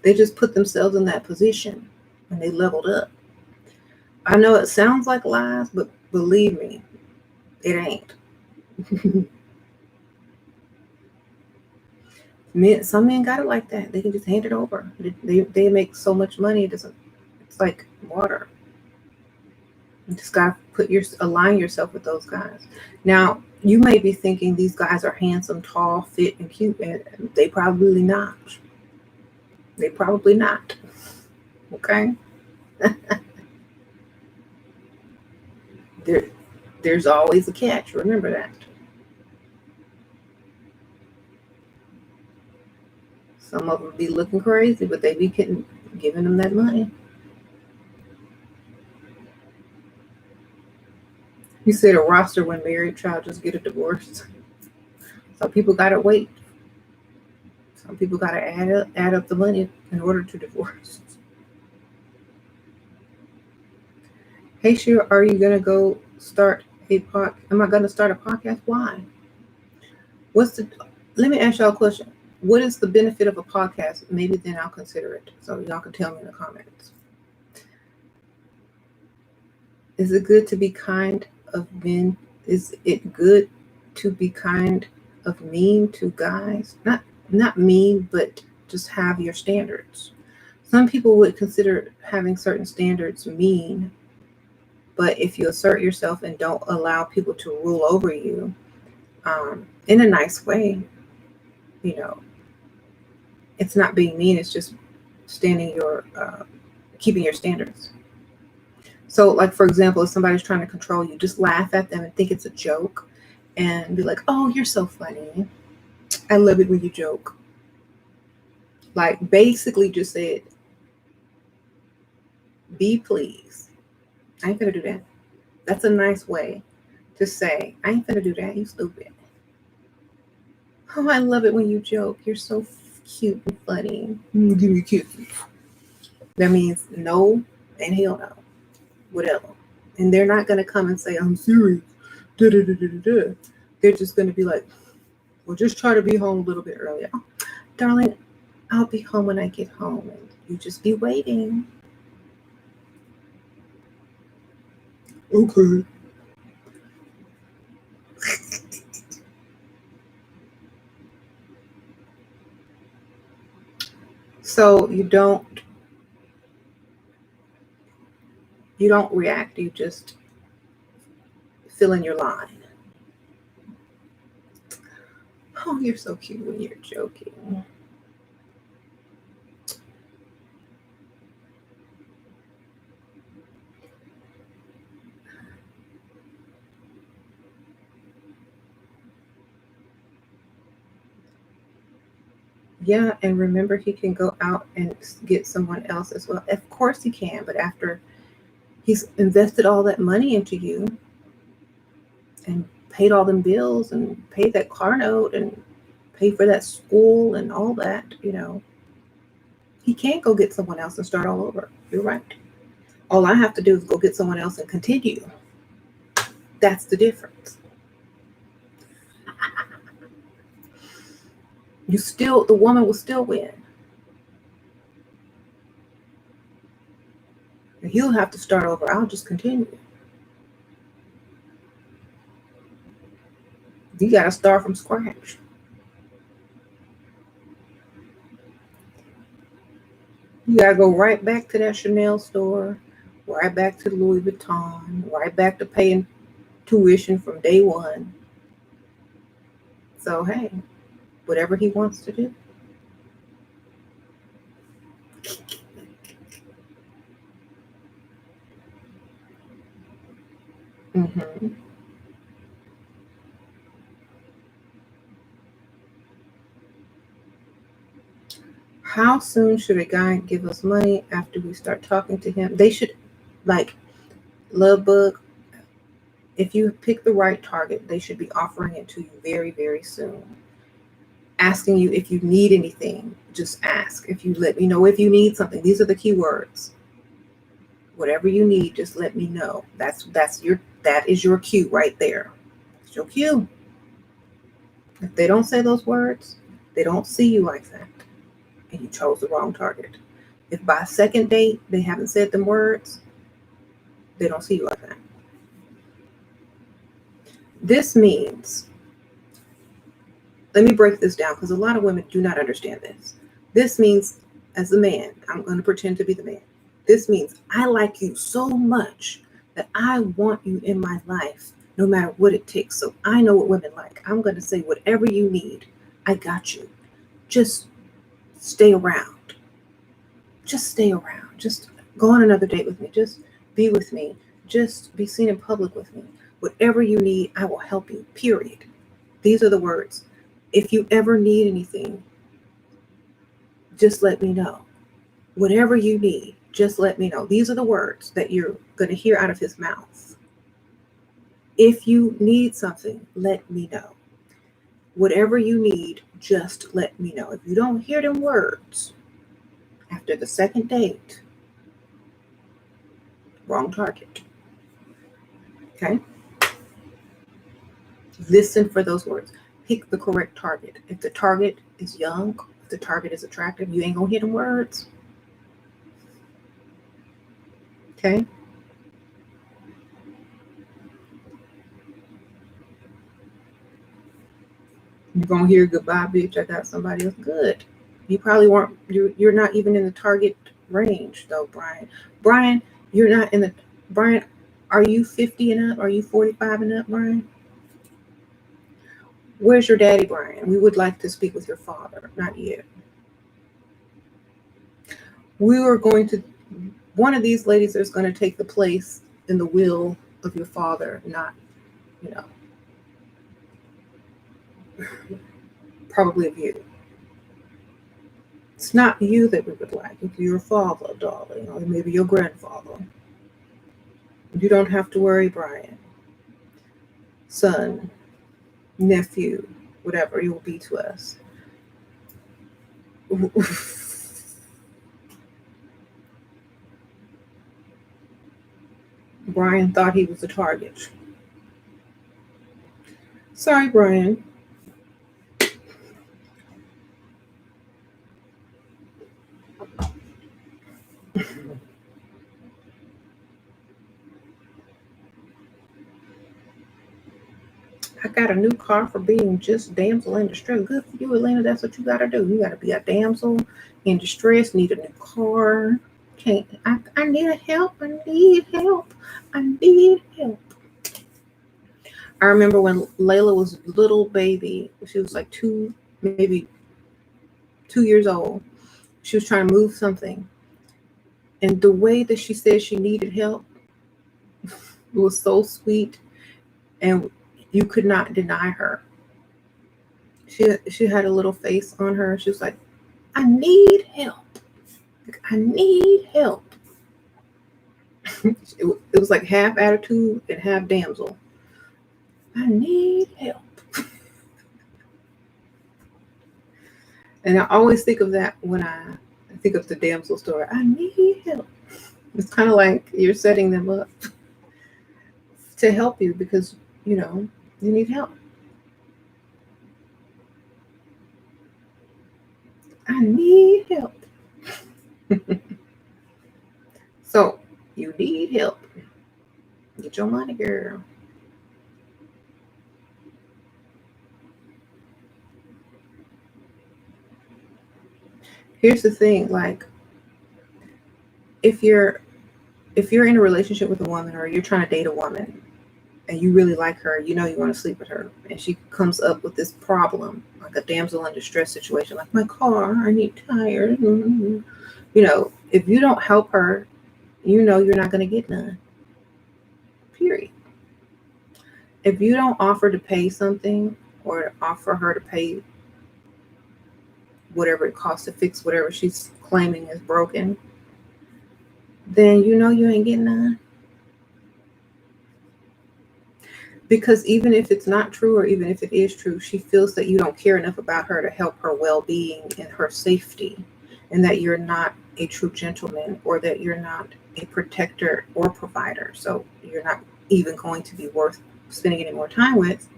They just put themselves in that position and they leveled up. I know it sounds like lies, but believe me, it ain't. Some men got it like that. They can just hand it over. They make so much money. It's like water. You just got to align yourself with those guys. Now, you may be thinking these guys are handsome, tall, fit, and cute, and they probably not. They probably not. Okay? There's always a catch. Remember that. Some of them be looking crazy, but they be giving them that money. You said a roster when married, child just get a divorce. Some people gotta wait. Some people gotta add up the money in order to divorce. Hey, Shira, are you gonna go start a pod? Am I gonna start a podcast? Why? Let me ask y'all a question. What is the benefit of a podcast? Maybe then I'll consider it. So y'all can tell me in the comments. Is it good to be kind of men? Is it good to be kind of mean to guys? Not mean, but just have your standards. Some people would consider having certain standards mean, but if you assert yourself and don't allow people to rule over you in a nice way, it's not being mean. It's just keeping your standards. So, like, for example, if somebody's trying to control you, just laugh at them and think it's a joke and be like, oh, you're so funny. I love it when you joke. Like, basically just said, be pleased. I ain't gonna do that. That's a nice way to say, I ain't gonna do that. You stupid. Oh, I love it when you joke. You're so cute and funny. Give me a kiss. That means no and hell no. Whatever. And they're not gonna come and say, I'm serious. Da-da-da-da-da. They're just gonna be like, well, just try to be home a little bit earlier. Oh, darling, I'll be home when I get home. And you just be waiting. Okay. So you don't react, you just fill in your line. Oh, you're so cute when you're joking. Yeah, and remember, he can go out and get someone else as well. Of course he can, but after he's invested all that money into you and paid all them bills and paid that car note and paid for that school and all that, he can't go get someone else and start all over. You're right. All I have to do is go get someone else and continue. That's the difference. The woman will still win. He'll have to start over. I'll just continue. You got to start from scratch. You got to go right back to that Chanel store, right back to Louis Vuitton, right back to paying tuition from day one. So, hey, whatever he wants to do. Mm-hmm. How soon should a guy give us money after we start talking to him? They should, like, love bug. If you pick the right target, they should be offering it to you very, very soon. Asking you if you need anything, just ask. If you let me know if you need something. These are the key words. Whatever you need, just let me know. That is your cue right there. It's your cue. If they don't say those words, they don't see you like that, and you chose the wrong target. If by second date they haven't said them words, they don't see you like that. This means, let me break this down because a lot of women do not understand this. This means, as a man, I'm going to pretend to be the man. This means I like you so much that I want you in my life no matter what it takes. So I know what women like. I'm going to say, whatever you need, I got you. Just stay around. Just stay around. Just go on another date with me. Just be with me. Just be seen in public with me. Whatever you need, I will help you, period. These are the words. If you ever need anything, just let me know. Whatever you need, just let me know. These are the words that you're going to hear out of his mouth. If you need something, let me know. Whatever you need, just let me know. If you don't hear them words after the second date, wrong target. Okay? Listen for those words. Pick the correct target. If the target is young, if the target is attractive, you ain't gonna hear them words. Okay? You're gonna hear goodbye, bitch. I got somebody else. Good. You probably weren't. You're not even in the target range, though, Brian. Brian, you're not in the. Brian, are you 50 and up? Are you 45 and up, Brian? Where's your daddy, Brian? We would like to speak with your father. Not yet. We were going to. One of these ladies is going to take the place in the will of your father, not, probably of you. It's not you that we would like. It's your father, darling, or maybe your grandfather. You don't have to worry, Brian. Son, nephew, whatever you will be to us. Brian thought he was a target. Sorry, Brian. I got a new car for being just damsel in distress. Good for you, Elena. That's what you got to do. You got to be a damsel in distress. Need a new car. I need help. I need help. I need help. I remember when Layla was a little baby. She was like maybe 2 years old. She was trying to move something. And the way that she said she needed help was so sweet. And you could not deny her. She had a little face on her. She was like, I need help. I need help. It was like half attitude and half damsel. I need help. And I always think of that when I think of the damsel story. I need help. It's kind of like you're setting them up to help you because, you need help. I need help. So, you need help. Get your money, girl. Here's the thing, like, if you're in a relationship with a woman or you're trying to date a woman and you really like her, you want to sleep with her, and she comes up with this problem, like a damsel in distress situation, like my car, I need tires. If you don't help her, you're not going to get none. Period. If you don't offer to pay something or offer her to pay whatever it costs to fix whatever she's claiming is broken, then you ain't getting none. Because even if it's not true, or even if it is true, she feels that you don't care enough about her to help her well-being and her safety, and that you're not a true gentleman, or that you're not a protector or provider. So you're not even going to be worth spending any more time with,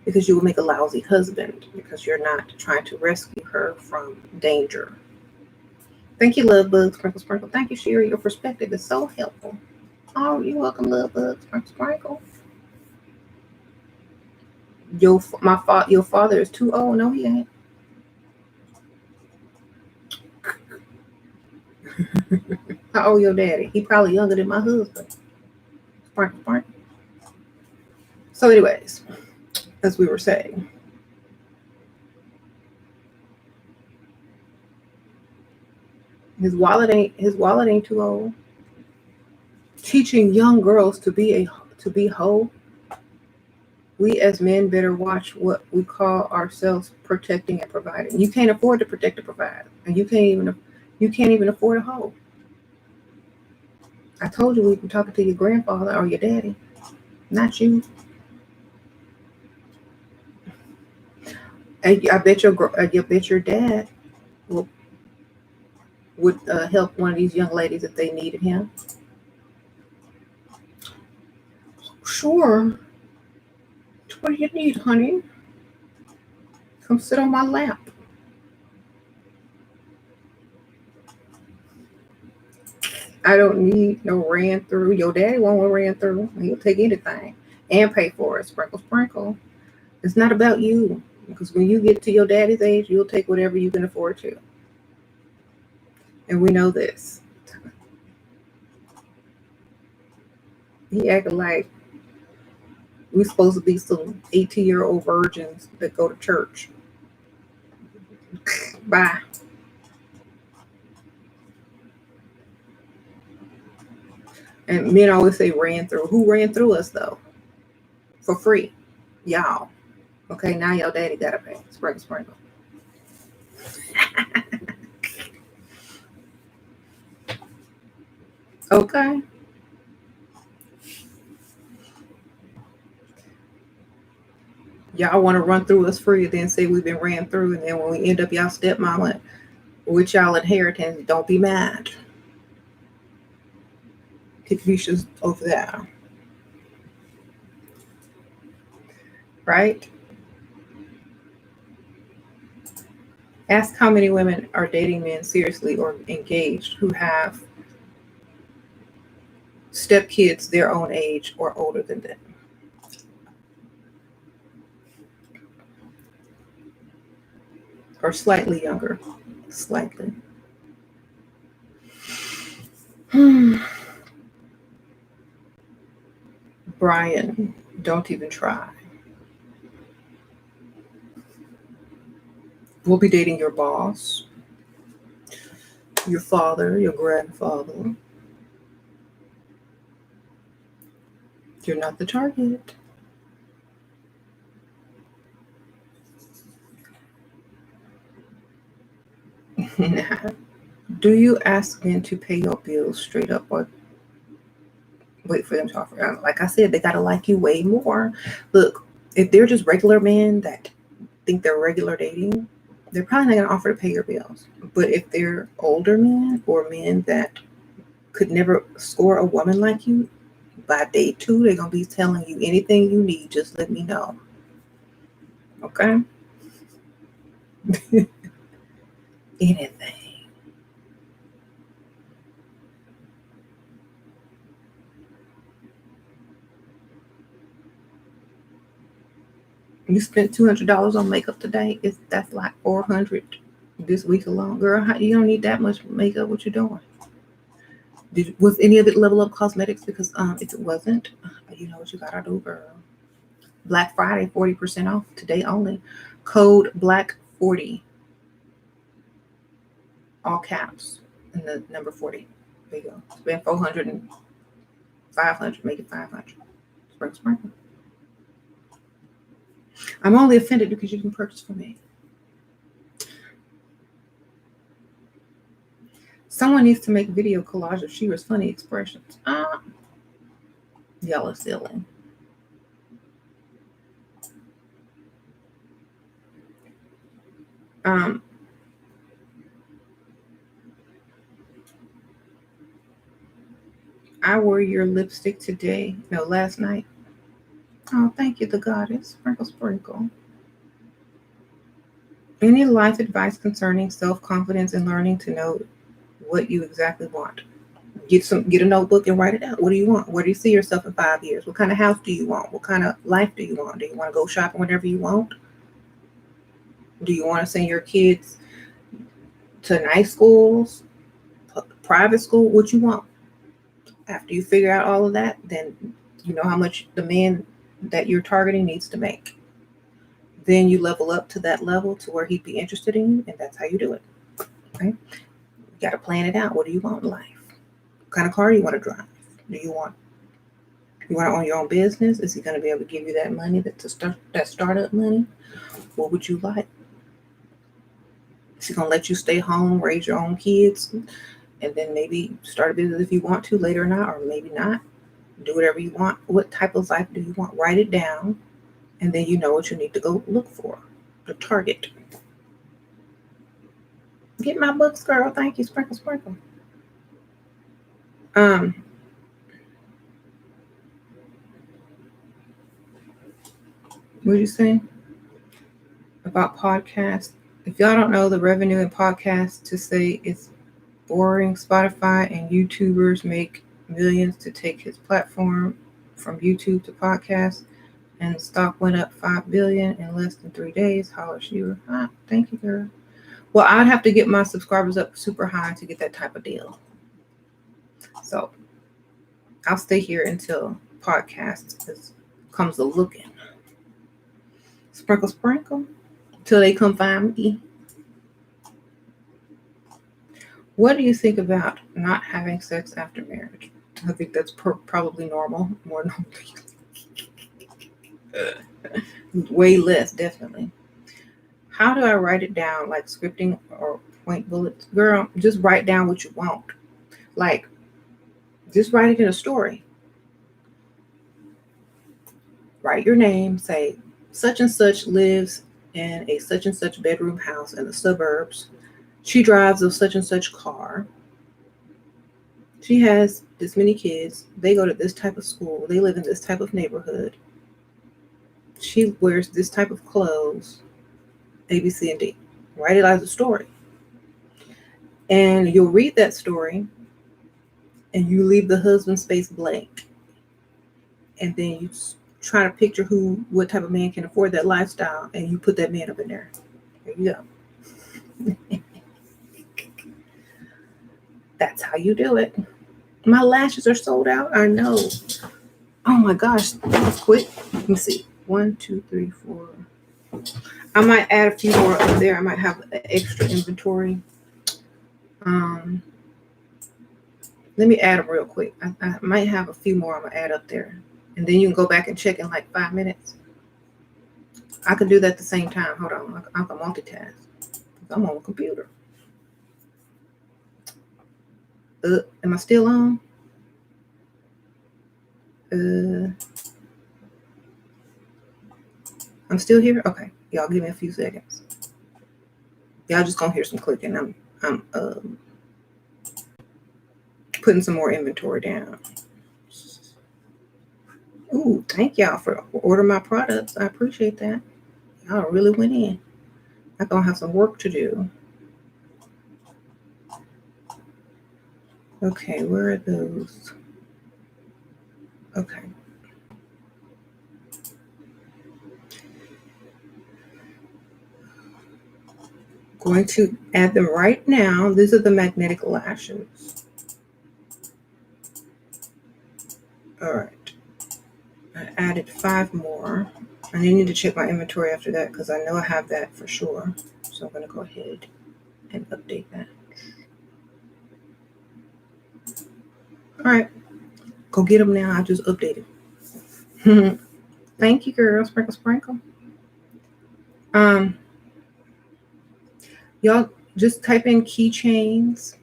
because you will make a lousy husband, because you're not trying to rescue her from danger. Thank you, Love Bug, Sprinkle Sprinkle. Thank you, Sherry. Your perspective is so helpful. Oh, you're welcome, Love Bug, Sprinkle Sprinkle. Your father is too old. No, he ain't. How old your daddy? He probably younger than my husband. Sprinkle, sprinkle. So, anyways, as we were saying, his wallet ain't too old. Teaching young girls to be hoe. We as men better watch what we call ourselves protecting and providing. You can't afford to protect and provide, and you can't even afford a hoe. I told you we've been talking to your grandfather or your daddy, not you. I bet your dad will, would help one of these young ladies if they needed him. Sure. What do you need, honey? Come sit on my lap. I don't need no ran through. Your daddy won't ran through. He'll take anything and pay for it. Sprinkle, sprinkle. It's not about you. Because when you get to your daddy's age, you'll take whatever you can afford to. And we know this. He acted like we're supposed to be some 18-year-old virgins that go to church. Bye. And men always say ran through. Who ran through us though? For free. Y'all. Okay, now your daddy gotta pay. Sprinkle, sprinkle. Okay. Y'all want to run through us free and then say we've been ran through, and then when we end up y'all stepmama with y'all inheritance, don't be mad. Confucius over there. Right? Ask how many women are dating men seriously or engaged who have stepkids their own age or older than them. Or slightly younger. Slightly. Brian, don't even try. We'll be dating your boss, your father, your grandfather. You're not the target. Do you ask men to pay your bills straight up or wait for them to offer? Like I said, they gotta like you way more. Look, if they're just regular men that think they're regular dating, they're probably not gonna offer to pay your bills. But if they're older men or men that could never score a woman like you, by day 2, they're gonna be telling you anything you need, just let me know. Okay? Anything. You spent $200 on makeup today. That's like $400 this week alone, girl. You don't need that much makeup. What you doing? Was any of it Level Up Cosmetics? Because if it wasn't, you know what you gotta do, girl. Black Friday, 40% off today only. Code BLACK40, all caps, and the number 40. There you go. Spend 400 and 500, make it 500. Sprinkle, sprinkle. I'm only offended because you can purchase from me. Someone needs to make video collage of Shira's funny expressions. Y'all are silly. I wore your lipstick today. No, last night. Oh, thank you, the goddess. Sprinkle, sprinkle. Any life advice concerning self-confidence and learning to know what you exactly want? Get a notebook and write it out. What do you want? Where do you see yourself in 5 years? What kind of house do you want? What kind of life do you want? Do you want to go shopping whenever you want? Do you want to send your kids to nice schools, private school? What you want? After you figure out all of that, then you know how much the man that you're targeting needs to make. Then you level up to that level to where he'd be interested in you, and that's how you do it. Okay? You got to plan it out. What do you want in life? What kind of car do you want to drive? Do you want You want to own your own business? Is he going to be able to give you that money, that startup money? What would you like? Is he going to let you stay home, raise your own kids, and then maybe start a business if you want to later or not, or maybe not? Do whatever you want. What type of life do you want? Write it down, and then you know what you need to go look for, the target. Get my books, girl. Thank you, Sprinkle Sprinkle. What did you say about podcasts? If y'all don't know, the revenue in podcasts, to say it's boring, Spotify and YouTubers make millions to take his platform from YouTube to podcast, and the stock went up $5 billion in less than 3 days. Holler, SheRaSeven. Thank you, girl. Well, I'd have to get my subscribers up super high to get that type of deal. So I'll stay here until podcast comes a looking. Sprinkle, sprinkle, till they come find me. What do you think about not having sex after marriage? I think that's probably normal. More normal. Way less, definitely. How do I write it down? Like scripting or point bullets? Girl, just write down what you want. Like, just write it in a story. Write your name. Say, such and such lives in a such and such bedroom house in the suburbs. She drives a such and such car. She has this many kids. They go to this type of school. They live in this type of neighborhood. She wears this type of clothes. A, B, C, and D. Write it as a story. And you'll read that story and you leave the husband space blank. And then you try to picture what type of man can afford that lifestyle, and you put that man up in there. There you go. That's how you do it. My lashes are sold out. I know. Oh my gosh, that was quick. Let me see. 1, 2, 3, 4. I might add a few more up there. I might have an extra inventory. Let me add them real quick. I might have a few more I'm gonna add up there, and then you can go back and check in like 5 minutes. I can do that at the same time. Hold on, I can multitask. I'm on the computer. Am I still on? I'm still here? Okay. Y'all give me a few seconds. Y'all just gonna hear some clicking. I'm putting some more inventory down. Ooh, thank y'all for ordering my products. I appreciate that. Y'all really went in. I'm gonna have some work to do. Okay, where are those? Okay. Going to add them right now. These are the magnetic lashes. All right. I added 5 more. I need to check my inventory after that because I know I have that for sure. So I'm going to go ahead and update that. All right. Go get them now. I just updated. Thank you, girl. Sprinkle, sprinkle. Y'all just type in keychains.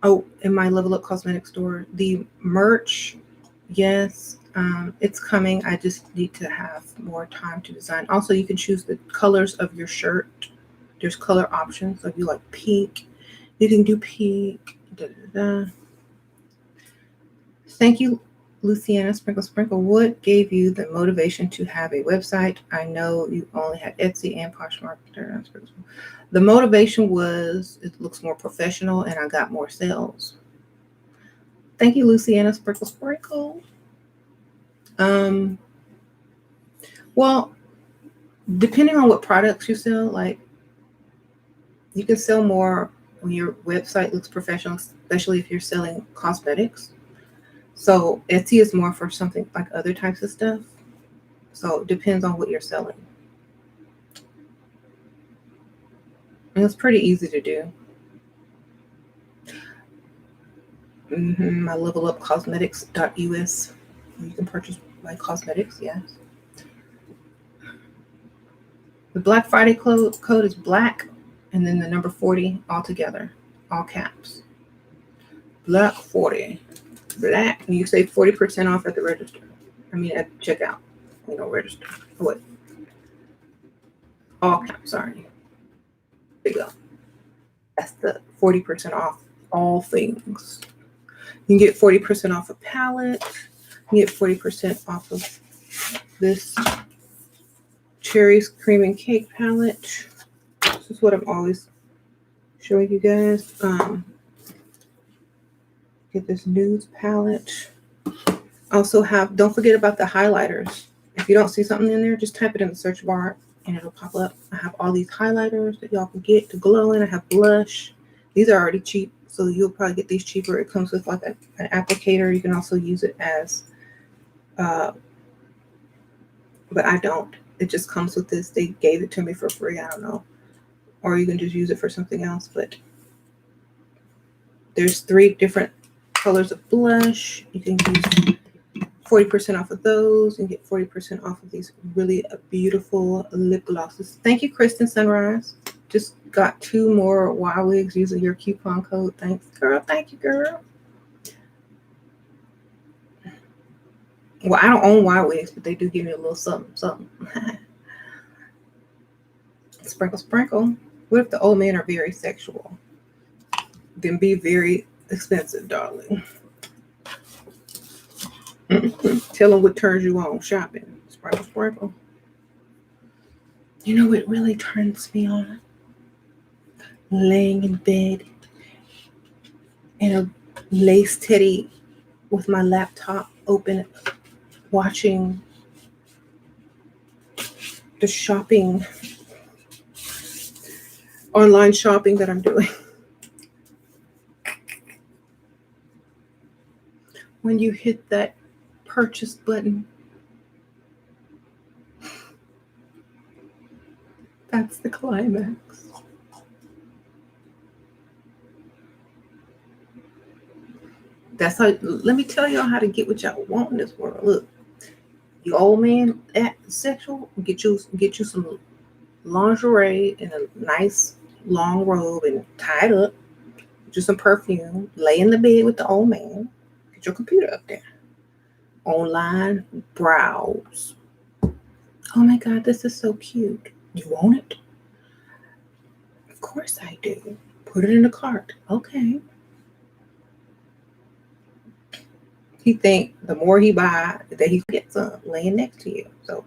Oh, in my Level Up Cosmetic store, the merch, yes, it's coming. I just need to have more time to design. Also, you can choose the colors of your shirt. There's color options. So if you like pink, you can do pink. Thank you, Luciana Sprinkle Sprinkle. What gave you the motivation to have a website? I know you only had Etsy and Poshmark. The motivation was it looks more professional and I got more sales. Thank you, Luciana Sprinkle Sprinkle. Well, depending on what products you sell, like you can sell more when your website looks professional, especially if you're selling cosmetics. So Etsy is more for something like other types of stuff. So it depends on what you're selling. And it's pretty easy to do. My levelupcosmetics.us. You can purchase like cosmetics, yes. The Black Friday code is black and then the number 40 all together, all caps. Black 40. Black. And you save 40% off at the register. I mean, at checkout. Register. Oh, wait. All caps, sorry. There you go. That's the 40% off all things. You can get 40% off a palette. You get 40% off of this Cherries Cream and Cake palette. This is what I'm always showing you guys. Get this nudes palette. Also don't forget about the highlighters. If you don't see something in there, just type it in the search bar and it'll pop up. I have all these highlighters that y'all can get to glow in. I have blush. These are already cheap, so you'll probably get these cheaper. It comes with like an applicator. You can also use it as, but I don't. It just comes with this. They gave it to me for free. I don't know. Or you can just use it for something else. But there's 3 different colors of blush. You can use 40% off of those and get 40% off of these really beautiful lip glosses. Thank you, Kristen Sunrise. Just got 2 more Wow Wigs using your coupon code. Thanks, girl. Thank you, girl. Well, I don't own Wow Wigs, but they do give me a little something, something. Sprinkle, sprinkle. What if the old men are very sexual? Then be very expensive, darling. Tell them what turns you on shopping. Sprinkle, sprinkle. You know what really turns me on? Laying in bed in a lace teddy with my laptop open, watching the shopping, online shopping that I'm doing. When you hit that purchase button, that's the climax. That's how. Let me tell y'all how to get what y'all want in this world. Look, you old man at sexual, get you some lingerie and a nice long robe and tie it up. Get you some perfume. Lay in the bed with the old man. Get your computer up there. Online browse. Oh my God, this is so cute. You want it? Of course I do. Put it in the cart. Okay. He think the more he buy, that he gets some laying next to you. So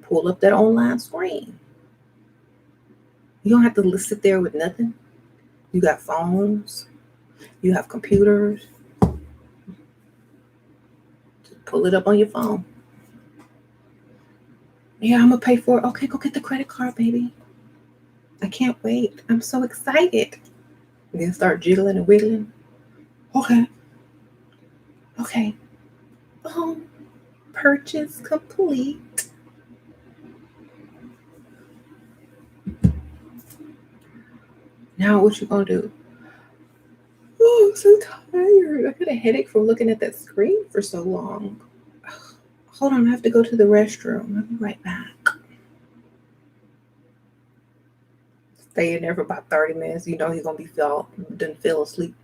pull up that online screen. You don't have to sit there with nothing. You got phones. You have computers. Just pull it up on your phone. Yeah, I'm going to pay for it. Okay, go get the credit card, baby. I can't wait. I'm so excited. And then start jiggling and wiggling. Okay. Okay. Purchase complete. Now what you gonna do? Oh, I'm so tired. I got a headache from looking at that screen for so long. Hold on, I have to go to the restroom. I'll be right back. Stay in there for about 30 minutes. You know he's gonna be done fell asleep.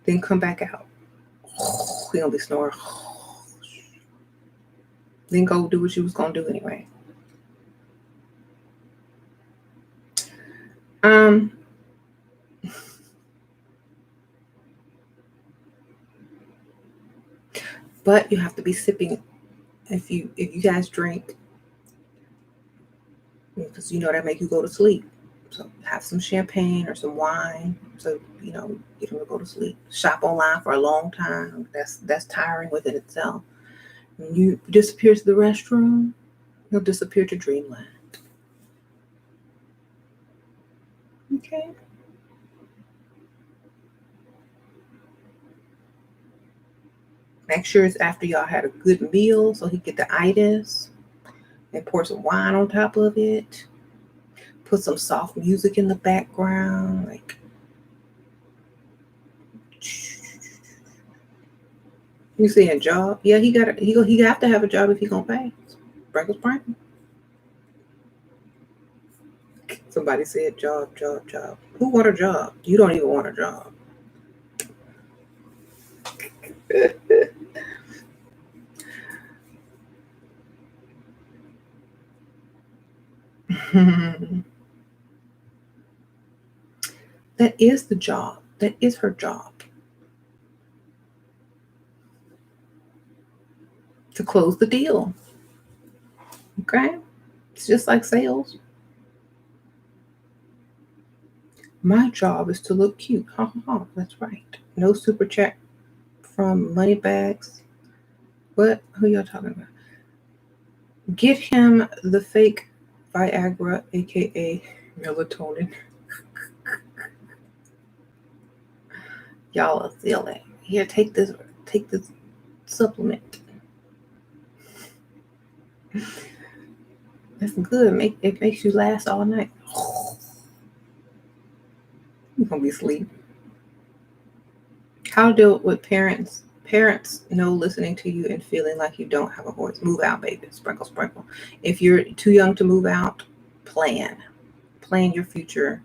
Then come back out. He gonna be snoring. Then go do what you was gonna do anyway. But you have to be sipping if you guys drink, because that make you go to sleep. So have some champagne or some wine, so you don't go to sleep. Shop online for a long time. That's tiring within itself. When you disappear to the restroom, you'll disappear to dreamland. Okay. Make sure it's after y'all had a good meal, so he get the itis, and pour some wine on top of it. Put some soft music in the background, like You saying job? Yeah, he have to have a job if he gonna pay. Sprinkle, sprinkle. Somebody said job. Who want a job? You don't even want a job. That is the job. That is her job. To close the deal. Okay? It's just like sales. My job is to look cute. Ha ha ha. That's right. No super chat from Moneybags. What? Who y'all talking about? Get him the fake Viagra, aka melatonin. Y'all are silly. Here, take this supplement. That's good. It makes you last all night. You're gonna be asleep. How to deal with parents? Parents know listening to you and feeling like you don't have a voice. Move out, baby. Sprinkle, sprinkle. If you're too young to move out, plan your future.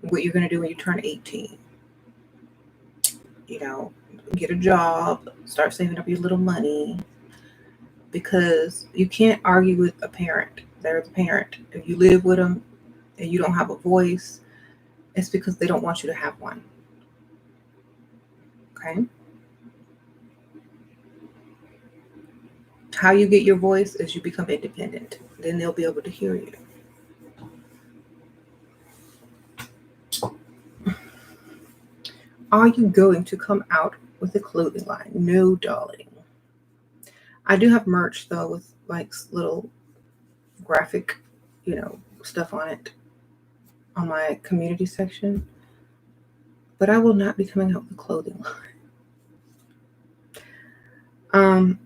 What you're gonna do when you turn 18. You know, get a job. Start saving up your little money. Because you can't argue with a parent. They're the parent. If you live with them and you don't have a voice, it's because they don't want you to have one. Okay? How you get your voice is you become independent. Then they'll be able to hear you. Are you going to come out with a clothing line? No, darling. I do have merch though with like little graphic, stuff on it on my community section. But I will not be coming out with a clothing line.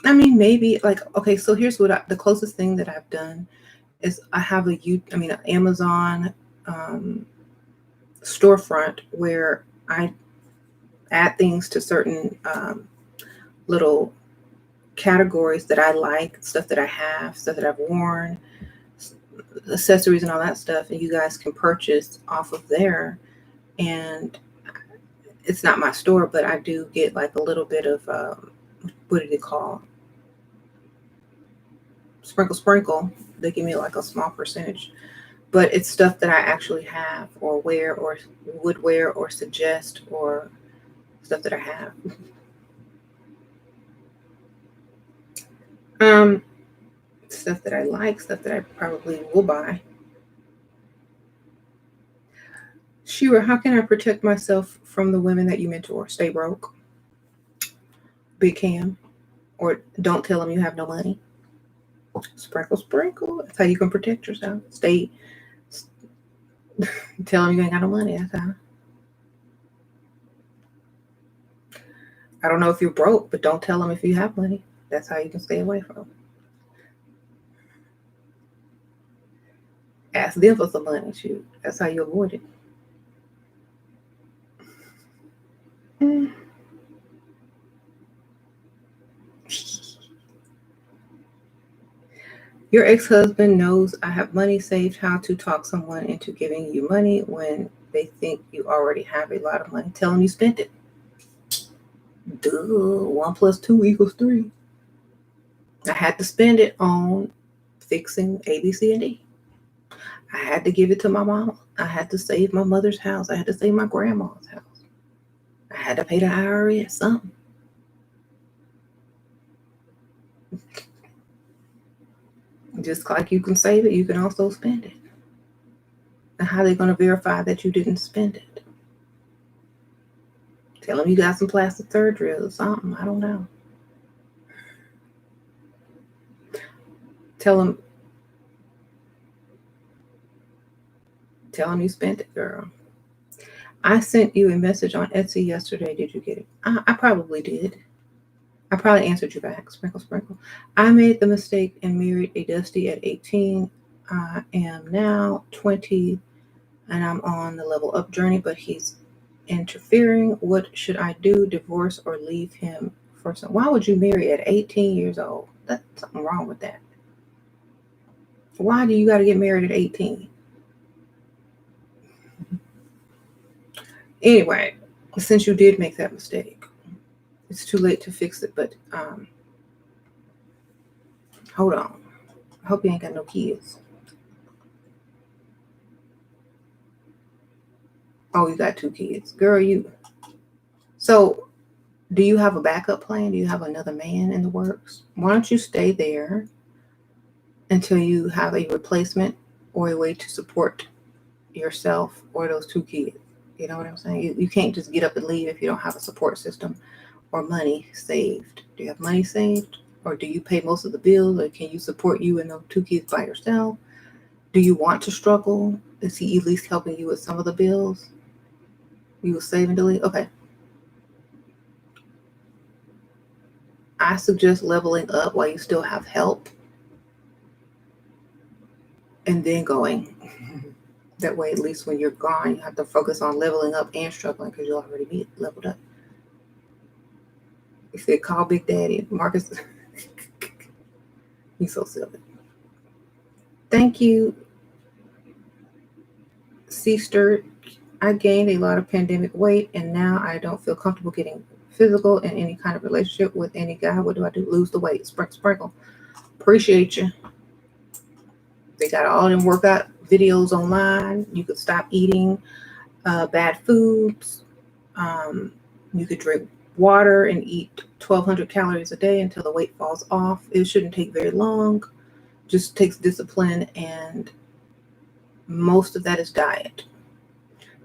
I mean, maybe okay, so here's the closest thing that I've done is I have an Amazon storefront where I add things to certain little categories that I like, stuff that I have, stuff that I've worn, accessories and all that stuff, and you guys can purchase off of there. And it's not my store, but I do get like a little bit of what do they call? Sprinkle. They give me like a small percentage, but it's stuff that I actually have or wear or would wear or suggest, or stuff that I have. Stuff that I like, stuff that I probably will buy. Shira, how can I protect myself from the women that you mentor? Stay broke. Big Cam. Or don't tell them you have no money. Sprinkle. That's how you can protect yourself. Tell them you ain't got no money. That's how. I don't know if you're broke, but don't tell them if you have money. That's how you can stay away from them. Ask them for some money. Shoot. That's how you avoid it. Your ex-husband knows I have money saved. How to talk someone into giving you money when they think you already have a lot of money. Tell them you spent it. Duh, 1 + 2 = 3. I had to spend it on fixing A, B, C, and D. I had to give it to my mama. I had to save my mother's house. I had to save my grandma's house. I had to pay the IRS something. Just like you can save it, you can also spend it. And how are they going to verify that you didn't spend it? Tell them you got some plastic surgery or something. I don't know. Tell them you spent it, girl. I sent you a message on Etsy yesterday. Did you get it? I probably did. I probably answered you back. Sprinkle. I made the mistake and married a Dusty at 18. I am now 20 and I'm on the level up journey, but he's interfering. What should I do? Divorce or leave him for some? Why would you marry at 18 years old? That's something wrong with that. Why do you got to get married at 18? Anyway, since you did make that mistake, it's too late to fix it, but hold on. I hope you ain't got no kids. Oh, you got 2 kids. Girl, you. So, do you have a backup plan? Do you have another man in the works? Why don't you stay there until you have a replacement or a way to support yourself or those 2 kids? You know what I'm saying? You can't just get up and leave if you don't have a support system or money saved. Do you have money saved? Or do you pay most of the bills? Or can you support you and those 2 kids by yourself? Do you want to struggle? Is he at least helping you with some of the bills? You will save and delete? Okay. I suggest leveling up while you still have help. And then going. That way, at least when you're gone, you have to focus on leveling up and struggling because you'll already be leveled up. If they call Big Daddy, Marcus, he's so silly. Thank you, Sister. I gained a lot of pandemic weight, and now I don't feel comfortable getting physical in any kind of relationship with any guy. What do I do? Lose the weight. Sprinkle. Appreciate you. They got all them workout videos online. You could stop eating bad foods. You could drink water and eat 1,200 calories a day until the weight falls off. It shouldn't take very long. Just takes discipline, and most of that is diet.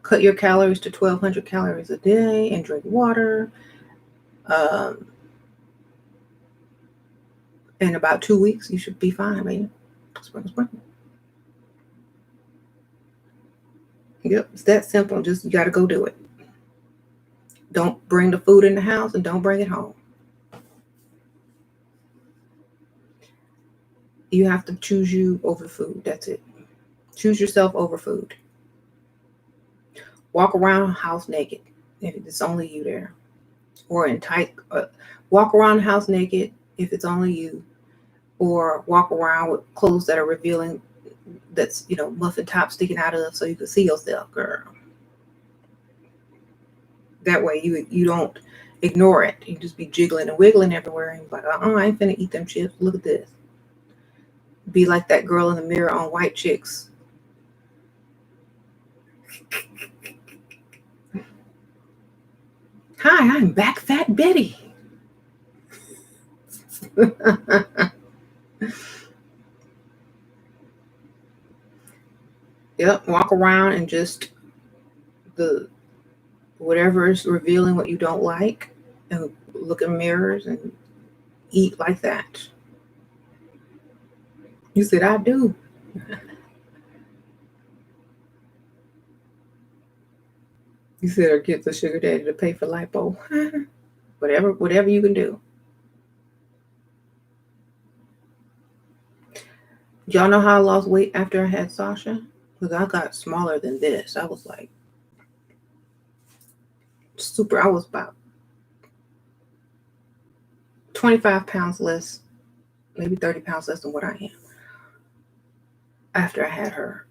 Cut your calories to 1,200 calories a day and drink water. In about 2 weeks, you should be fine, baby. Sprinkle. Yep, it's that simple. Just you got to go do it. Don't bring the food in the house and don't bring it home. You have to choose you over food. That's it. Choose yourself over food. Walk around the house naked if it's only you there. Or in tight. Walk around the house naked if it's only you. Or walk around with clothes that are revealing, that's, muffin top sticking out of so you can see yourself, girl. That way you don't ignore it. You just be jiggling and wiggling everywhere and like, I ain't finna eat them chips. Look at this. Be like that girl in the mirror on White Chicks. Hi, I'm back, Fat Betty. Yep, walk around and just whatever is revealing what you don't like, and look in mirrors and eat like that. You said, I do. You said, or get the sugar daddy to pay for lipo. whatever you can do. Y'all know how I lost weight after I had Sasha? Because I got smaller than this. I was like I was about 25 pounds less, maybe 30 pounds less than what I am after I had her.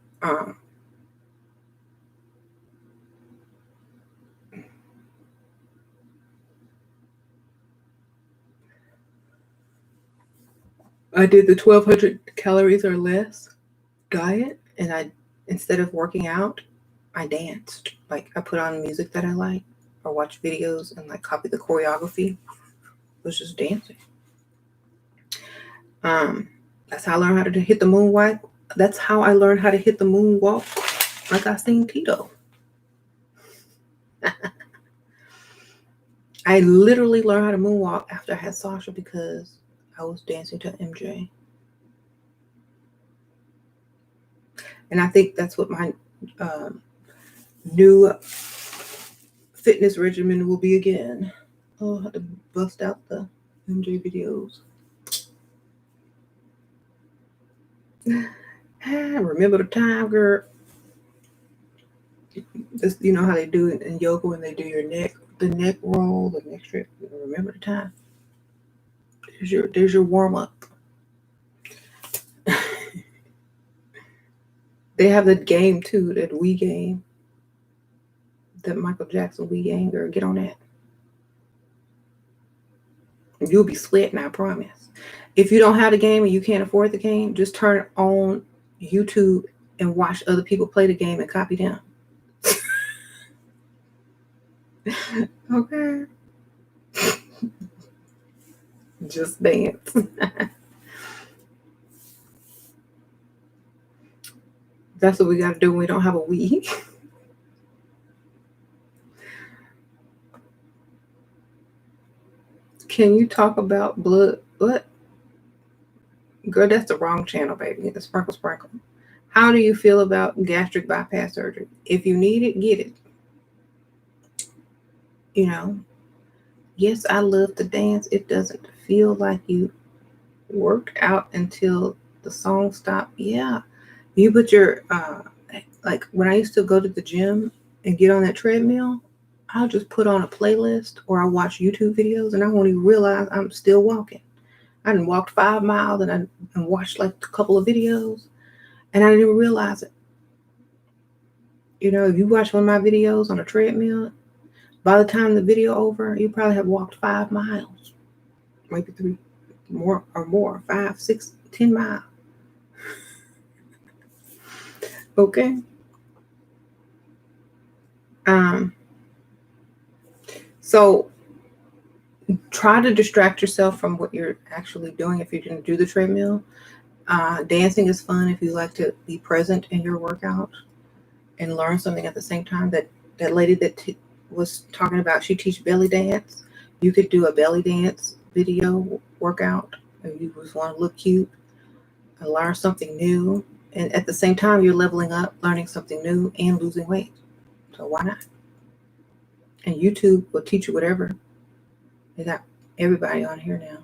I did the 1,200 calories or less diet, and instead of working out, I danced. Like, I put on music that I like or watch videos and like copy the choreography. It was just dancing. That's how I learned how to hit the moonwalk. That's how I learned how to hit the moonwalk. Like I seen Tito. I literally learned how to moonwalk after I had Sasha because I was dancing to MJ. And I think that's what my new fitness regimen will be again. Oh, I have to bust out the MJ videos. Remember the time, girl? This, you know how they do it in yoga when they do the neck roll, the neck stretch. Remember the time. There's your warm up. They have the game too, that Wii game, that Michael Jackson Wii game. Girl, get on that. You'll be sweating, I promise. If you don't have the game and you can't afford the game, just turn on YouTube and watch other people play the game and copy them. Okay. Just dance. That's what we got to do when we don't have a Wii. Can you talk about blood? What? Girl, that's the wrong channel, baby. It's Sprinkle Sprinkle. How do you feel about gastric bypass surgery? If you need it, get it. You know, yes, I love to dance. It doesn't feel like you worked out until the song stopped. Yeah. You put your, like when I used to go to the gym and get on that treadmill, I'll just put on a playlist or I watch YouTube videos and I won't even realize I'm still walking. I done walked 5 miles and watched like a couple of videos and I didn't even realize it. You know, if you watch one of my videos on a treadmill, by the time the video over, you probably have walked 5 miles, maybe 3 more, 5, 6, 10 miles. Okay. So try to distract yourself from what you're actually doing if you didn't do the treadmill. Dancing is fun if you like to be present in your workout and learn something at the same time. That lady that was talking about, she teach belly dance. You could do a belly dance video workout if you just want to look cute and learn something new. And at the same time, you're leveling up, learning something new, and losing weight. So why not? And YouTube will teach you whatever. They got everybody on here now.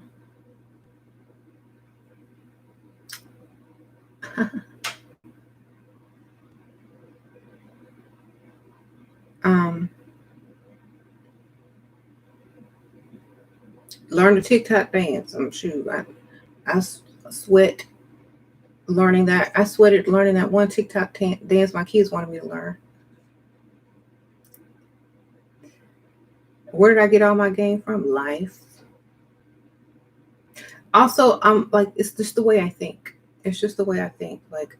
Learn the TikTok dance. I'm sure I sweat learning that. I sweated learning that one TikTok dance my kids wanted me to learn. Where did I get all my game from? Life. Also, I'm like, it's just the way I think. It's just the way I think. Like,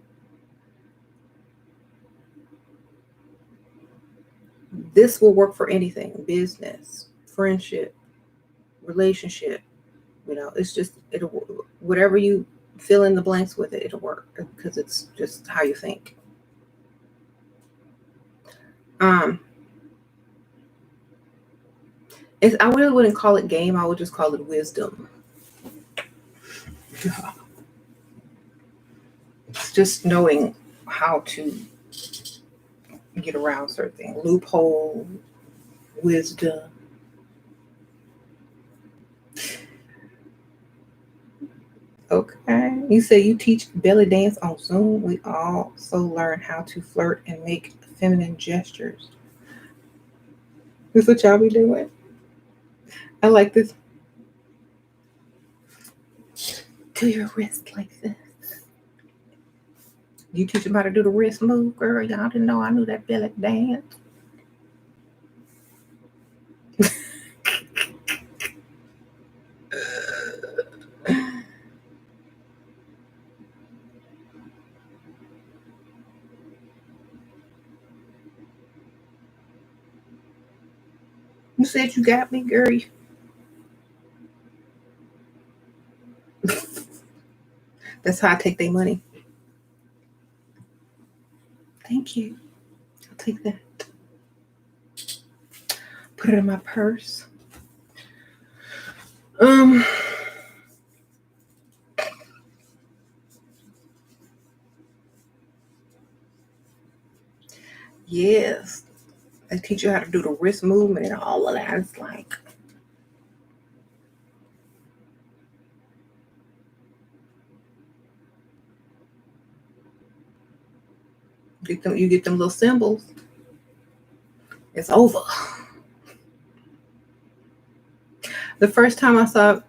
this will work for anything: business, friendship, relationship. You know, it's just whatever you fill in the blanks with it, it'll work because it's just how you think. I really wouldn't call it game. I would just call it wisdom. It's just knowing how to get around certain things. Loophole, wisdom. Okay. You say you teach belly dance on Zoom. We also learn how to flirt and make feminine gestures. This is what y'all be doing. I like this. Do your wrist like this. You teach them how to do the wrist move, girl. Y'all didn't know I knew that belly dance. You said you got me, girl. That's how I take their money. Thank you. I'll take that. Put it in my purse. Yes. They teach you how to do the wrist movement and all of that. It's like, you get them little symbols. It's over. The first time I saw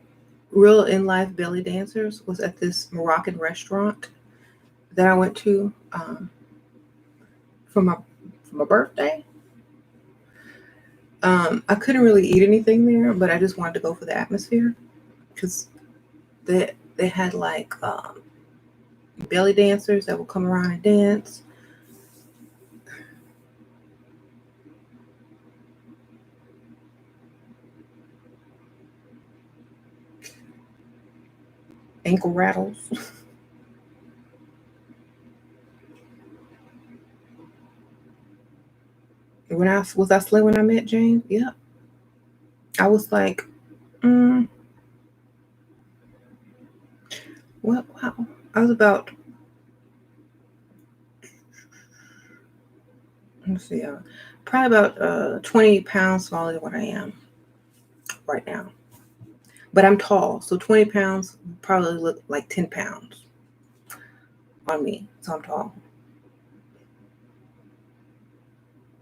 real in life belly dancers was at this Moroccan restaurant that I went to for my birthday. I couldn't really eat anything there, but I just wanted to go for the atmosphere because they had like belly dancers that would come around and dance. Ankle rattles. Was I slay when I met James? Yeah. I was like, well, wow. I was about, let's see, probably about 20 pounds smaller than what I am right now. But I'm tall, so 20 pounds probably look like 10 pounds on me. So I'm tall.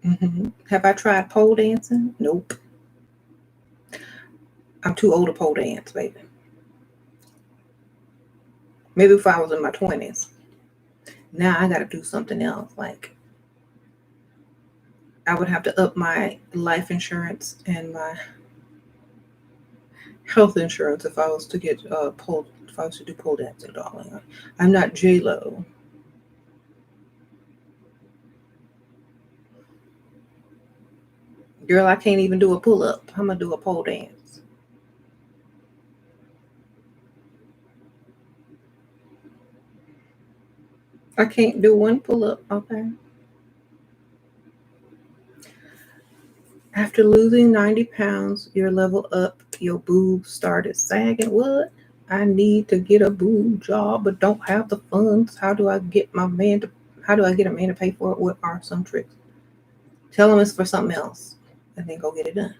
Mm-hmm. Have I tried pole dancing? Nope. I'm too old to pole dance, baby. Maybe if I was in my 20s. Now I got to do something else. Like, I would have to up my life insurance and my health insurance if I was to get pole. If I was to do pole dancing, darling. I'm not J-Lo. Girl, I can't even do a pull-up. I'm going to do a pole dance. I can't do one pull-up. Okay. After losing 90 pounds, your level up, your boobs started sagging. What? I need to get a boob job, but don't have the funds. How do I get a man to pay for it? What are some tricks? Tell him it's for something else, and then go get it done.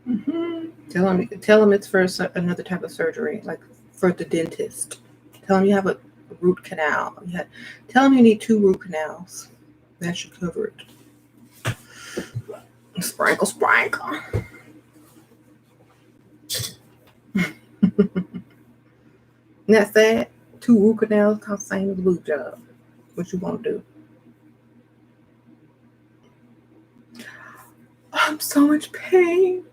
Mm-hmm. Tell him it's for another type of surgery, like for the dentist. Tell him you have a root canal. Tell him you need 2 root canals. That should cover it. Sprinkle, sprinkle. And that's that. 2 root canals cost the same as a boob job. What you want to do? I'm so much pain.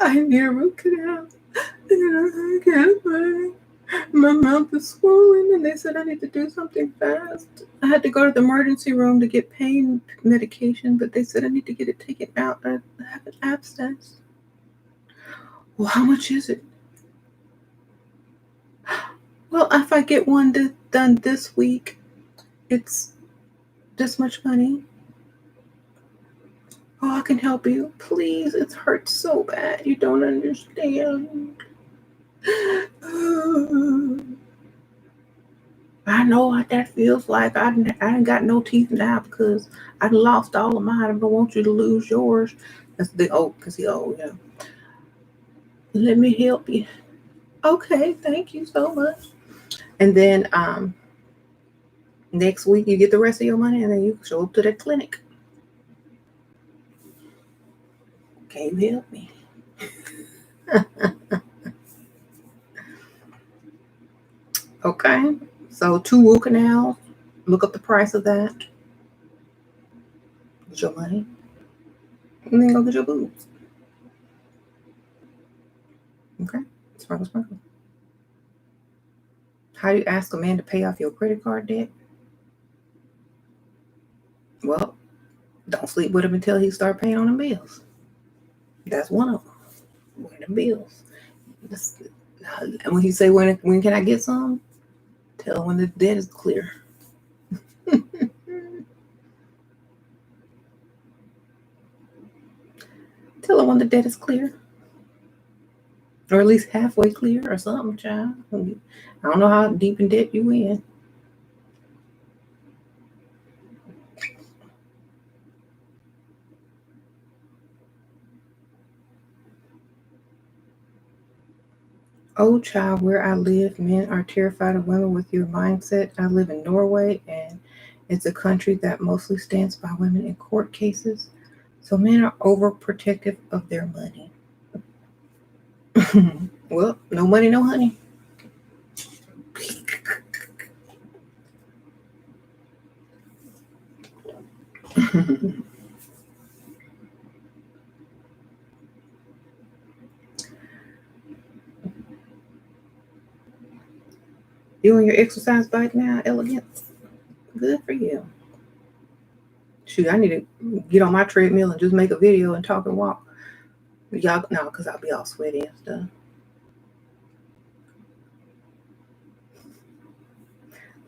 I need a root canal. I can't find it. My mouth is swollen, and they said I need to do something fast. I had to go to the emergency room to get pain medication, but they said I need to get it taken out. I have an abscess. Well, how much is it? Well, if I get one done this week, it's this much money. Oh, I can help you. Please, it hurts so bad. You don't understand. I know what that feels like. I ain't got no teeth now because I lost all of mine. I don't want you to lose yours. That's the because he old, yeah. Let me help you. Okay, thank you so much. And then next week you get the rest of your money, and then you show up to that clinic. Can you help me? Okay, so 2 root canals. Look up the price of that. Get your money, and then go get your boobs. Okay, sprinkle, sprinkle. How do you ask a man to pay off your credit card debt? Well, don't sleep with him until he start paying on the bills. That's one of them. When the bills. And when he say when can I get some? Tell him when the debt is clear. Tell him when the debt is clear. Or at least halfway clear or something, child. I don't know how deep in debt you in. Oh, child, where I live, men are terrified of women with your mindset. I live in Norway, and it's a country that mostly stands by women in court cases. So men are overprotective of their money. Well, no money, no honey. You on your exercise bike now, elegance? Good for you. Shoot, I need to get on my treadmill and just make a video and talk and walk. Y'all, no, because I'll be all sweaty and stuff.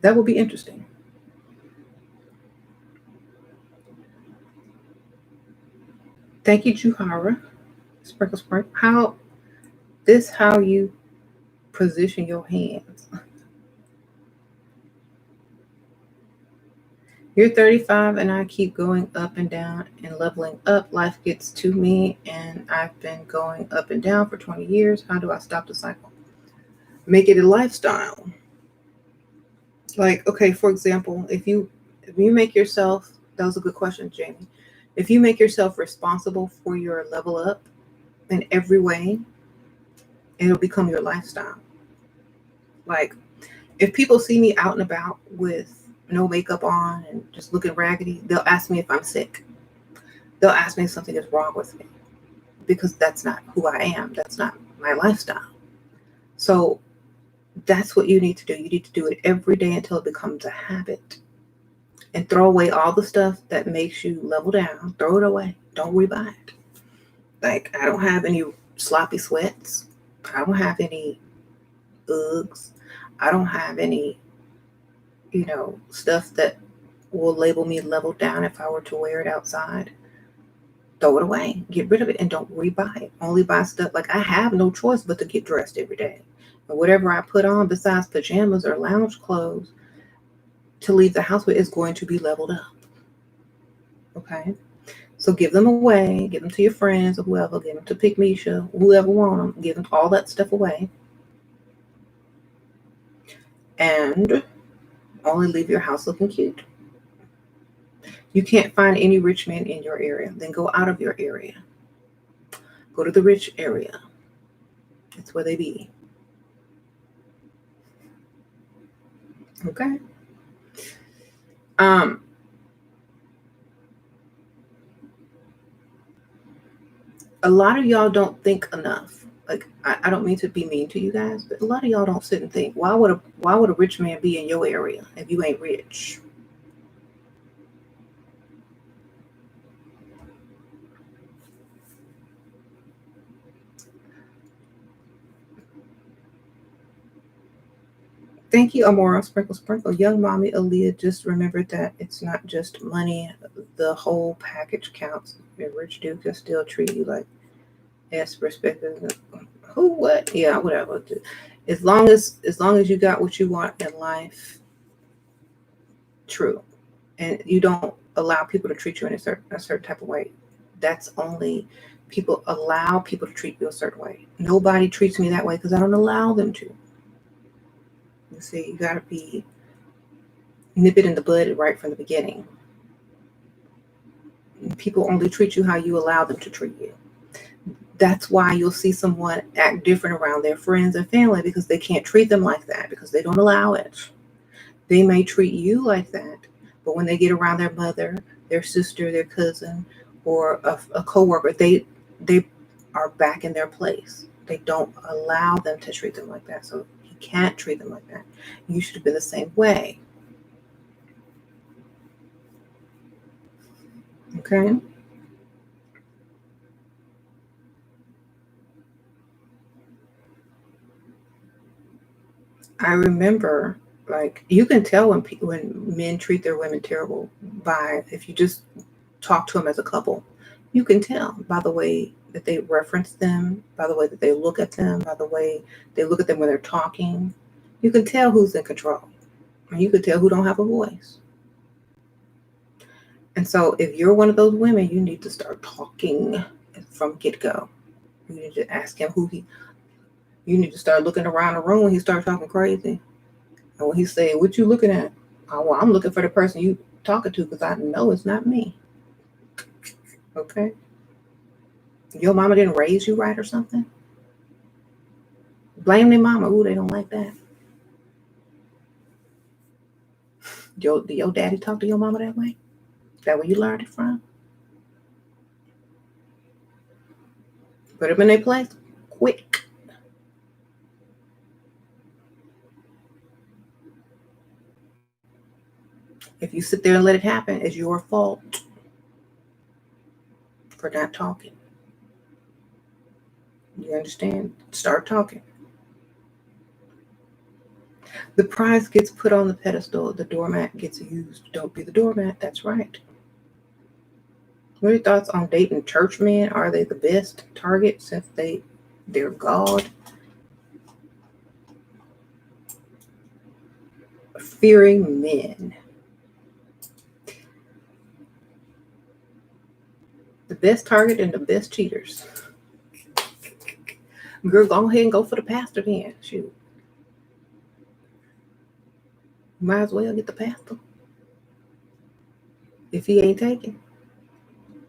That will be interesting. Thank you, Juhara. Sprinkle, sprinkle. How you position your hands. You're 35 and I keep going up and down and leveling up. Life gets to me and I've been going up and down for 20 years. How do I stop the cycle? Make it a lifestyle. Like, okay, for example, if you make yourself, that was a good question, Jamie. If you make yourself responsible for your level up in every way, it'll become your lifestyle. Like, if people see me out and about with no makeup on and just looking raggedy, they'll ask me if I'm sick. They'll ask me if something is wrong with me, because that's not who I am. That's not my lifestyle. So that's what you need to do. You need to do it every day until it becomes a habit. And throw away all the stuff that makes you level down. Throw it away. Don't rebuy it. Like, I don't have any sloppy sweats. I don't have any Uggs. I don't have any, stuff that will label me level down if I were to wear it outside. Throw it away. Get rid of it and don't rebuy it. Only buy stuff. Like, I have no choice but to get dressed every day. And whatever I put on besides pajamas or lounge clothes to leave the house with is going to be leveled up. Okay? So give them away. Give them to your friends or whoever. Give them to Pick Misha, whoever want them. Give them all that stuff away. And only leave your house looking cute. You can't find any rich men in your area. Then go out of your area. Go to the rich area. That's where they be. Okay? A lot of y'all don't think enough. Like, I don't mean to be mean to you guys, but a lot of y'all don't sit and think, why would a rich man be in your area if you ain't rich? Thank you, Amora. Sprinkle, sprinkle. Young mommy Aaliyah just remembered that it's not just money. The whole package counts. A rich dude can still treat you like ass respected. Who, what? Yeah, whatever. As long as you got what you want in life, true. And you don't allow people to treat you in a certain type of way. That's only people allow people to treat you a certain way. Nobody treats me that way because I don't allow them to. You see, you got to be nip it in the bud right from the beginning. People only treat you how you allow them to treat you. That's why you'll see someone act different around their friends and family, because they can't treat them like that, because they don't allow it. They may treat you like that, but when they get around their mother, their sister, their cousin, or a coworker, they are back in their place. They don't allow them to treat them like that. So you can't treat them like that. You should have been the same way. Okay? I remember, like, you can tell when men treat their women terrible by, if you just talk to them as a couple, you can tell by the way that they reference them, by the way that they look at them, by the way they look at them when they're talking. You can tell who's in control. And you can tell who don't have a voice. And so if you're one of those women, you need to start talking from get-go. You need to ask him who he, You need to start looking around the room when he starts talking crazy. And when he say, "What you looking at?" Oh, well, I'm looking for the person you talking to because I know it's not me. Okay? Your mama didn't raise you right or something? Blame their mama. Ooh, they don't like that. Did your daddy talk to your mama that way? Is that where you learned it from? Put them in their place quick. If you sit there and let it happen, it's your fault for not talking. You understand? Start talking. The prize gets put on the pedestal. The doormat gets used. Don't be the doormat. That's right. What are your thoughts on dating churchmen? Are they the best target since they're God? Fearing men. The best target and the best cheaters. Girl, go ahead and go for the pastor then. Shoot. Might as well get the pastor. If he ain't taken.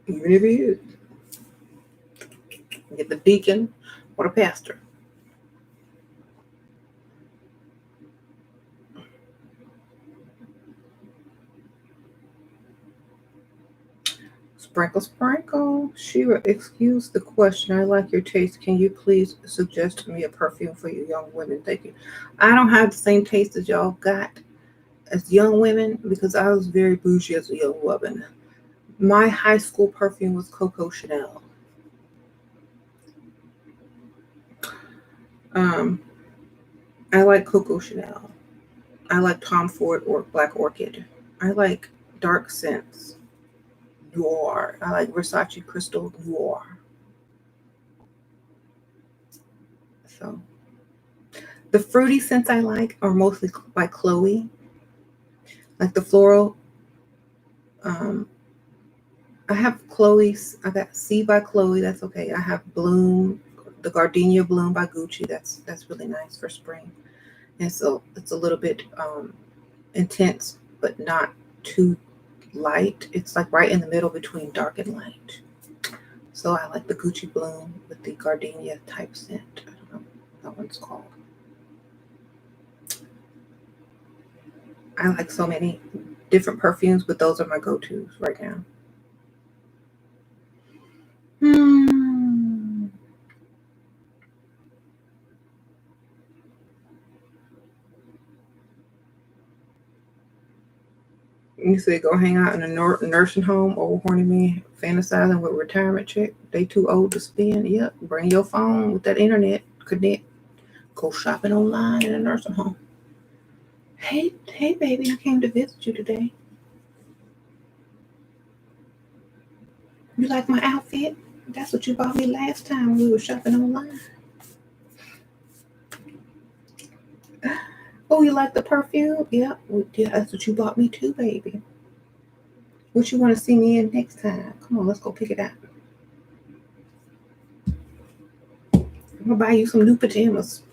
Even if he is. Get the deacon or the pastor. Sprinkle, sprinkle. Shira, excuse the question. I like your taste. Can you please suggest me a perfume for you young women? Thank you. I don't have the same taste as y'all got as young women because I was very bougie as a young woman. My high school perfume was Coco Chanel. I like Coco Chanel. I like Tom Ford or Black Orchid. I like dark scents. Noir. I like Versace Crystal Noir. So the fruity scents I like are mostly by Chloe. Like the floral. I have Chloe's. I got C by Chloe. That's okay. I have Bloom, the Gardenia Bloom by Gucci. That's really nice for spring. And so it's a little bit intense, but not too light. It's like right in the middle between dark and light. So I like the Gucci Bloom with the Gardenia type scent. I don't know what that one's called. I like so many different perfumes, but those are my go-tos right now. You say go hang out in a nursing home, old horny men fantasizing with retirement check. They too old to spend. Yep, bring your phone with that internet connect. Go shopping online in a nursing home. Hey, baby, I came to visit you today. You like my outfit? That's what you bought me last time we were shopping online. Oh, you like the perfume? Yeah, that's what you bought me too, baby. What you want to see me in next time? Come on, let's go pick it out. I'm gonna buy you some new pajamas.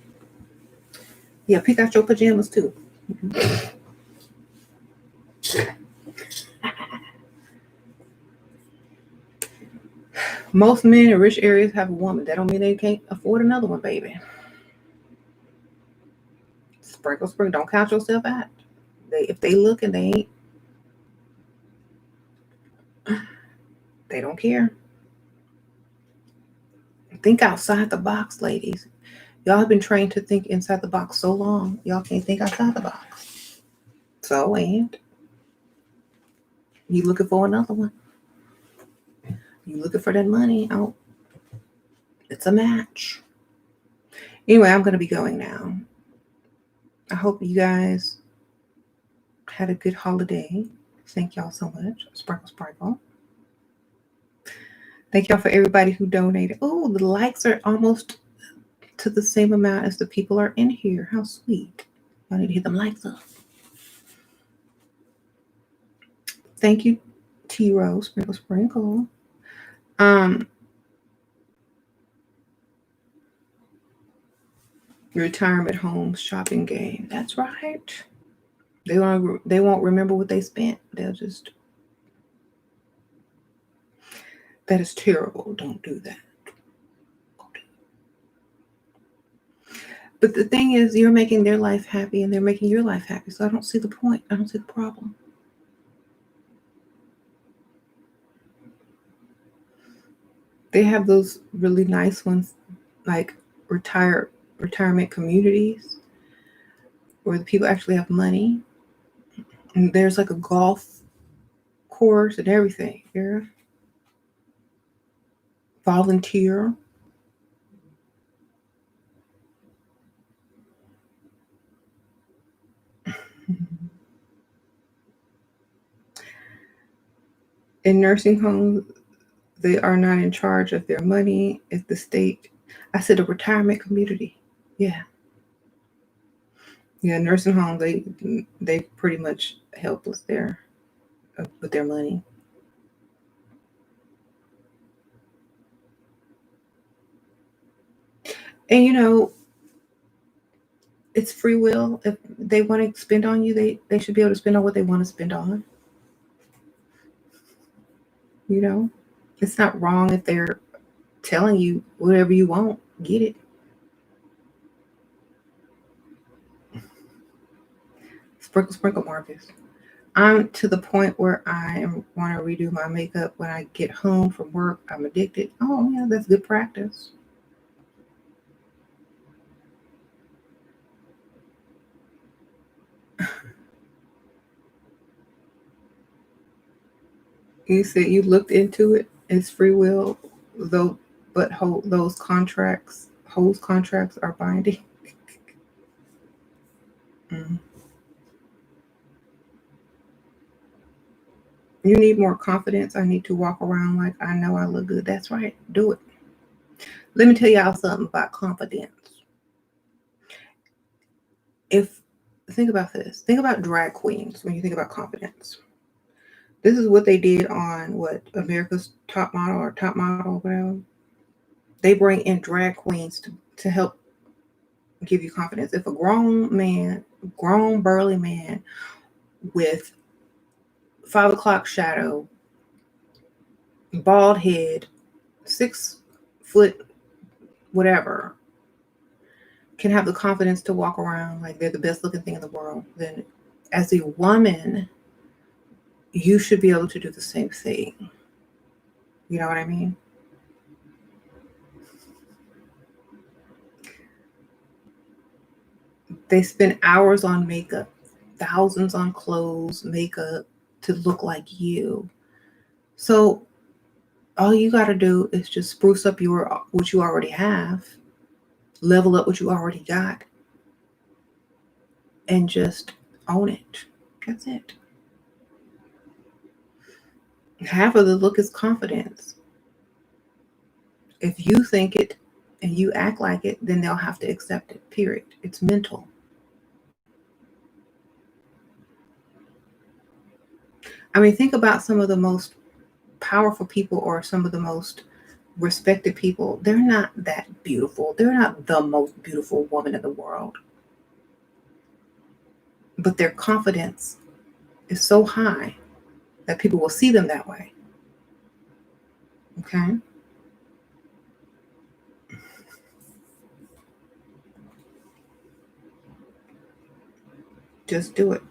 Yeah, pick out your pajamas too. Most men in rich areas have a woman. That don't mean they can't afford another one, baby. Sprinkle, sprinkle. Don't count yourself out. If they look and they ain't, they don't care. Think outside the box, ladies. Y'all have been trained to think inside the box so long, y'all can't think outside the box. So, and you looking for another one. You looking for that money. Oh, it's a match. Anyway, I'm going to be going now. I hope you guys had a good holiday. Thank y'all so much. Sparkle, sparkle. Thank y'all for everybody who donated. Oh, the likes are almost to the same amount as the people are in here. How sweet. Y'all need to hit them likes up. Thank you, T-Rose. Sprinkle, sprinkle. Retirement home shopping game. That's right. They won't remember what they spent. They'll just. That is terrible. Don't do that. But the thing is, you're making their life happy and they're making your life happy. So I don't see the point. I don't see the problem. They have those really nice ones, like retirement communities, where the people actually have money. And there's like a golf course and everything. Yeah. Volunteer. In nursing homes, they are not in charge of their money. It's the state. I said a retirement community. Yeah. Yeah, nursing homes, they pretty much helpless there with their money. And it's free will. If they want to spend on you, they should be able to spend on what they want to spend on. It's not wrong if they're telling you whatever you want, get it. Sprinkle, sprinkle, Marcus. I'm to the point where I want to redo my makeup when I get home from work. I'm addicted. Oh, yeah, that's good practice. You said you looked into it. It's free will, though, but those contracts are binding. Mm. You need more confidence. I need to walk around like I know I look good. That's right. Do it. Let me tell y'all something about confidence. Think about this. Think about drag queens when you think about confidence. This is what they did on America's Top Model or Top Model or whatever. They bring in drag queens to help give you confidence. If a grown burly man with 5 o'clock shadow, bald head, 6 foot, whatever, can have the confidence to walk around like they're the best looking thing in the world, then as a woman, you should be able to do the same thing. You know what I mean? They spend hours on makeup, thousands on clothes, makeup to look like you. So all you got to do is just spruce up what you already have, level up what you already got, and just own it. That's it. Half of the look is confidence. If you think it and you act like it, then they'll have to accept it, period. It's mental. I mean, think about some of the most powerful people or some of the most respected people. They're not that beautiful. They're not the most beautiful woman in the world. But their confidence is so high that people will see them that way. Okay? Just do it.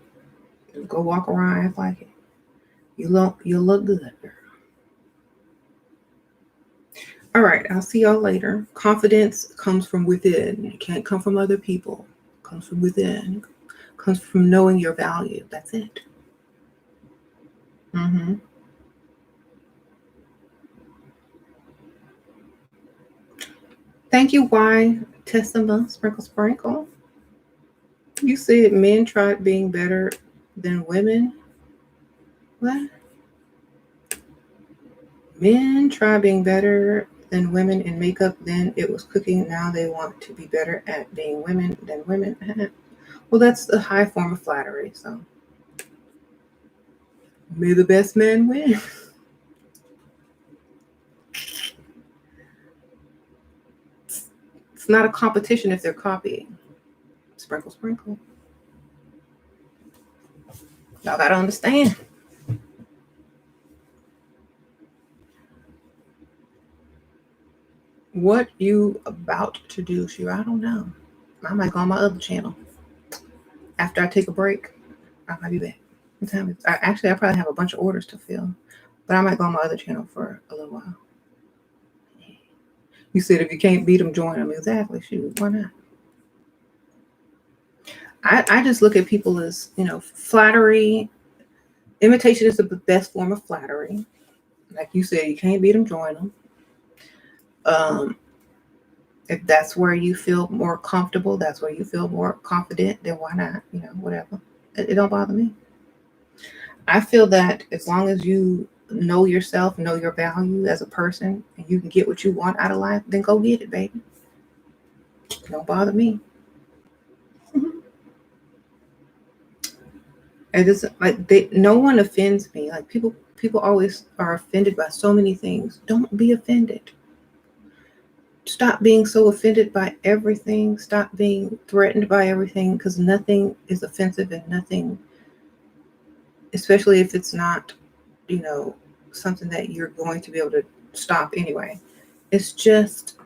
Just go walk around, act like it. You look good, girl. All right, I'll see y'all later. Confidence comes from within. It can't come from other people. It comes from within. It comes from knowing your value. That's it. Mm-hmm. Thank you, Y Testament Sprinkle Sprinkle. You said men tried being better than women. What? Men try being better than women in makeup, then it was cooking. Now they want to be better at being women than women. Well, that's the high form of flattery. So may the best man win. It's not a competition if they're copying. Sprinkle, sprinkle. Y'all got to understand. What you about to do, Shira? I don't know. I might go on my other channel. After I take a break, I might be back. What time is it? Actually, I probably have a bunch of orders to fill. But I might go on my other channel for a little while. You said if you can't beat them, join them. Exactly. Shoot, why not? I just look at people as, flattery. Imitation is the best form of flattery. Like you said, you can't beat them, join them. If that's where you feel more comfortable, that's where you feel more confident, then why not? Whatever. It don't bother me. I feel that as long as you know yourself, know your value as a person, and you can get what you want out of life, then go get it, baby. Don't bother me. And it's like no one offends me. Like people always are offended by so many things. Don't be offended. Stop being so offended by everything. Stop being threatened by everything, because nothing is offensive and nothing, especially if it's not, something that you're going to be able to stop anyway. It's just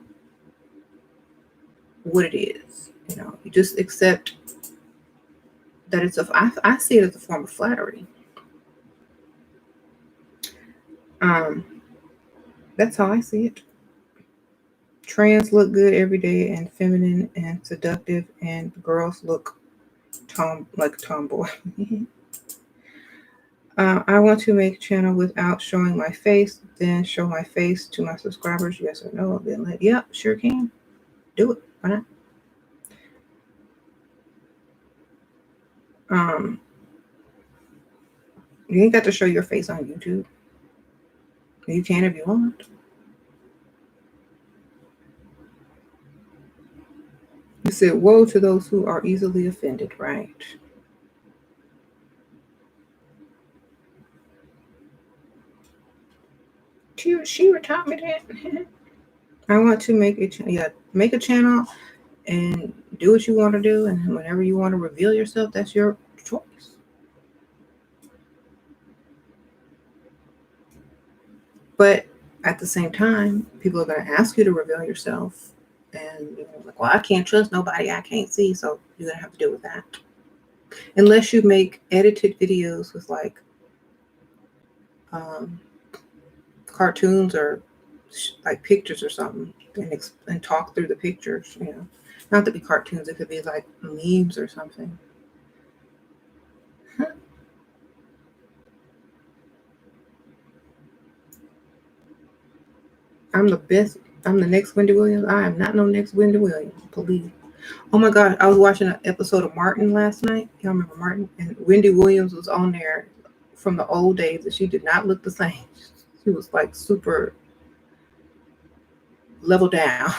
what it is. You just accept that it's I see it as a form of flattery. That's how I see it. Trans look good every day and feminine and seductive, and girls look like tomboy. I want to make a channel without showing my face, then show my face to my subscribers. Yes or no? Then sure can. Do it. Why not? You ain't got to show your face on YouTube. You can if you want. You said, woe to those who are easily offended, right? She taught me that. I want to make a channel and do what you want to do, and whenever you want to reveal yourself, that's your choice. But at the same time, people are going to ask you to reveal yourself, and like, well, I can't trust nobody I can't see, so you're going to have to deal with that. Unless you make edited videos with like cartoons or like pictures or something, and talk through the pictures, not to be cartoons, it could be like memes or something. I'm the next Wendy Williams. I am not no next Wendy Williams, please. Oh my God, I was watching an episode of Martin last night. Y'all remember Martin? And Wendy Williams was on there from the old days, and she did not look the same. She was like super level down.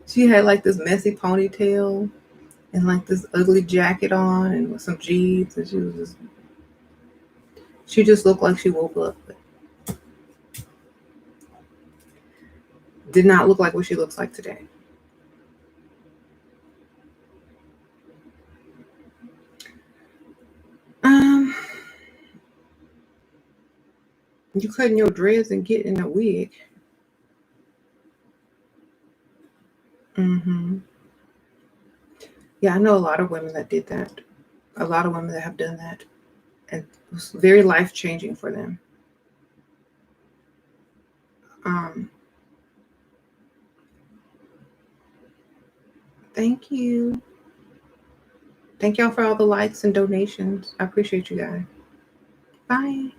She had like this messy ponytail and like this ugly jacket on and with some jeans, and she just looked like she woke up. Did not look like what she looks like today. You cutting your dreads and getting a wig. Yeah, I know a lot of women that did that. A lot of women that have done that. And it was very life-changing for them. Thank you. Thank y'all for all the likes and donations. I appreciate you guys. Bye.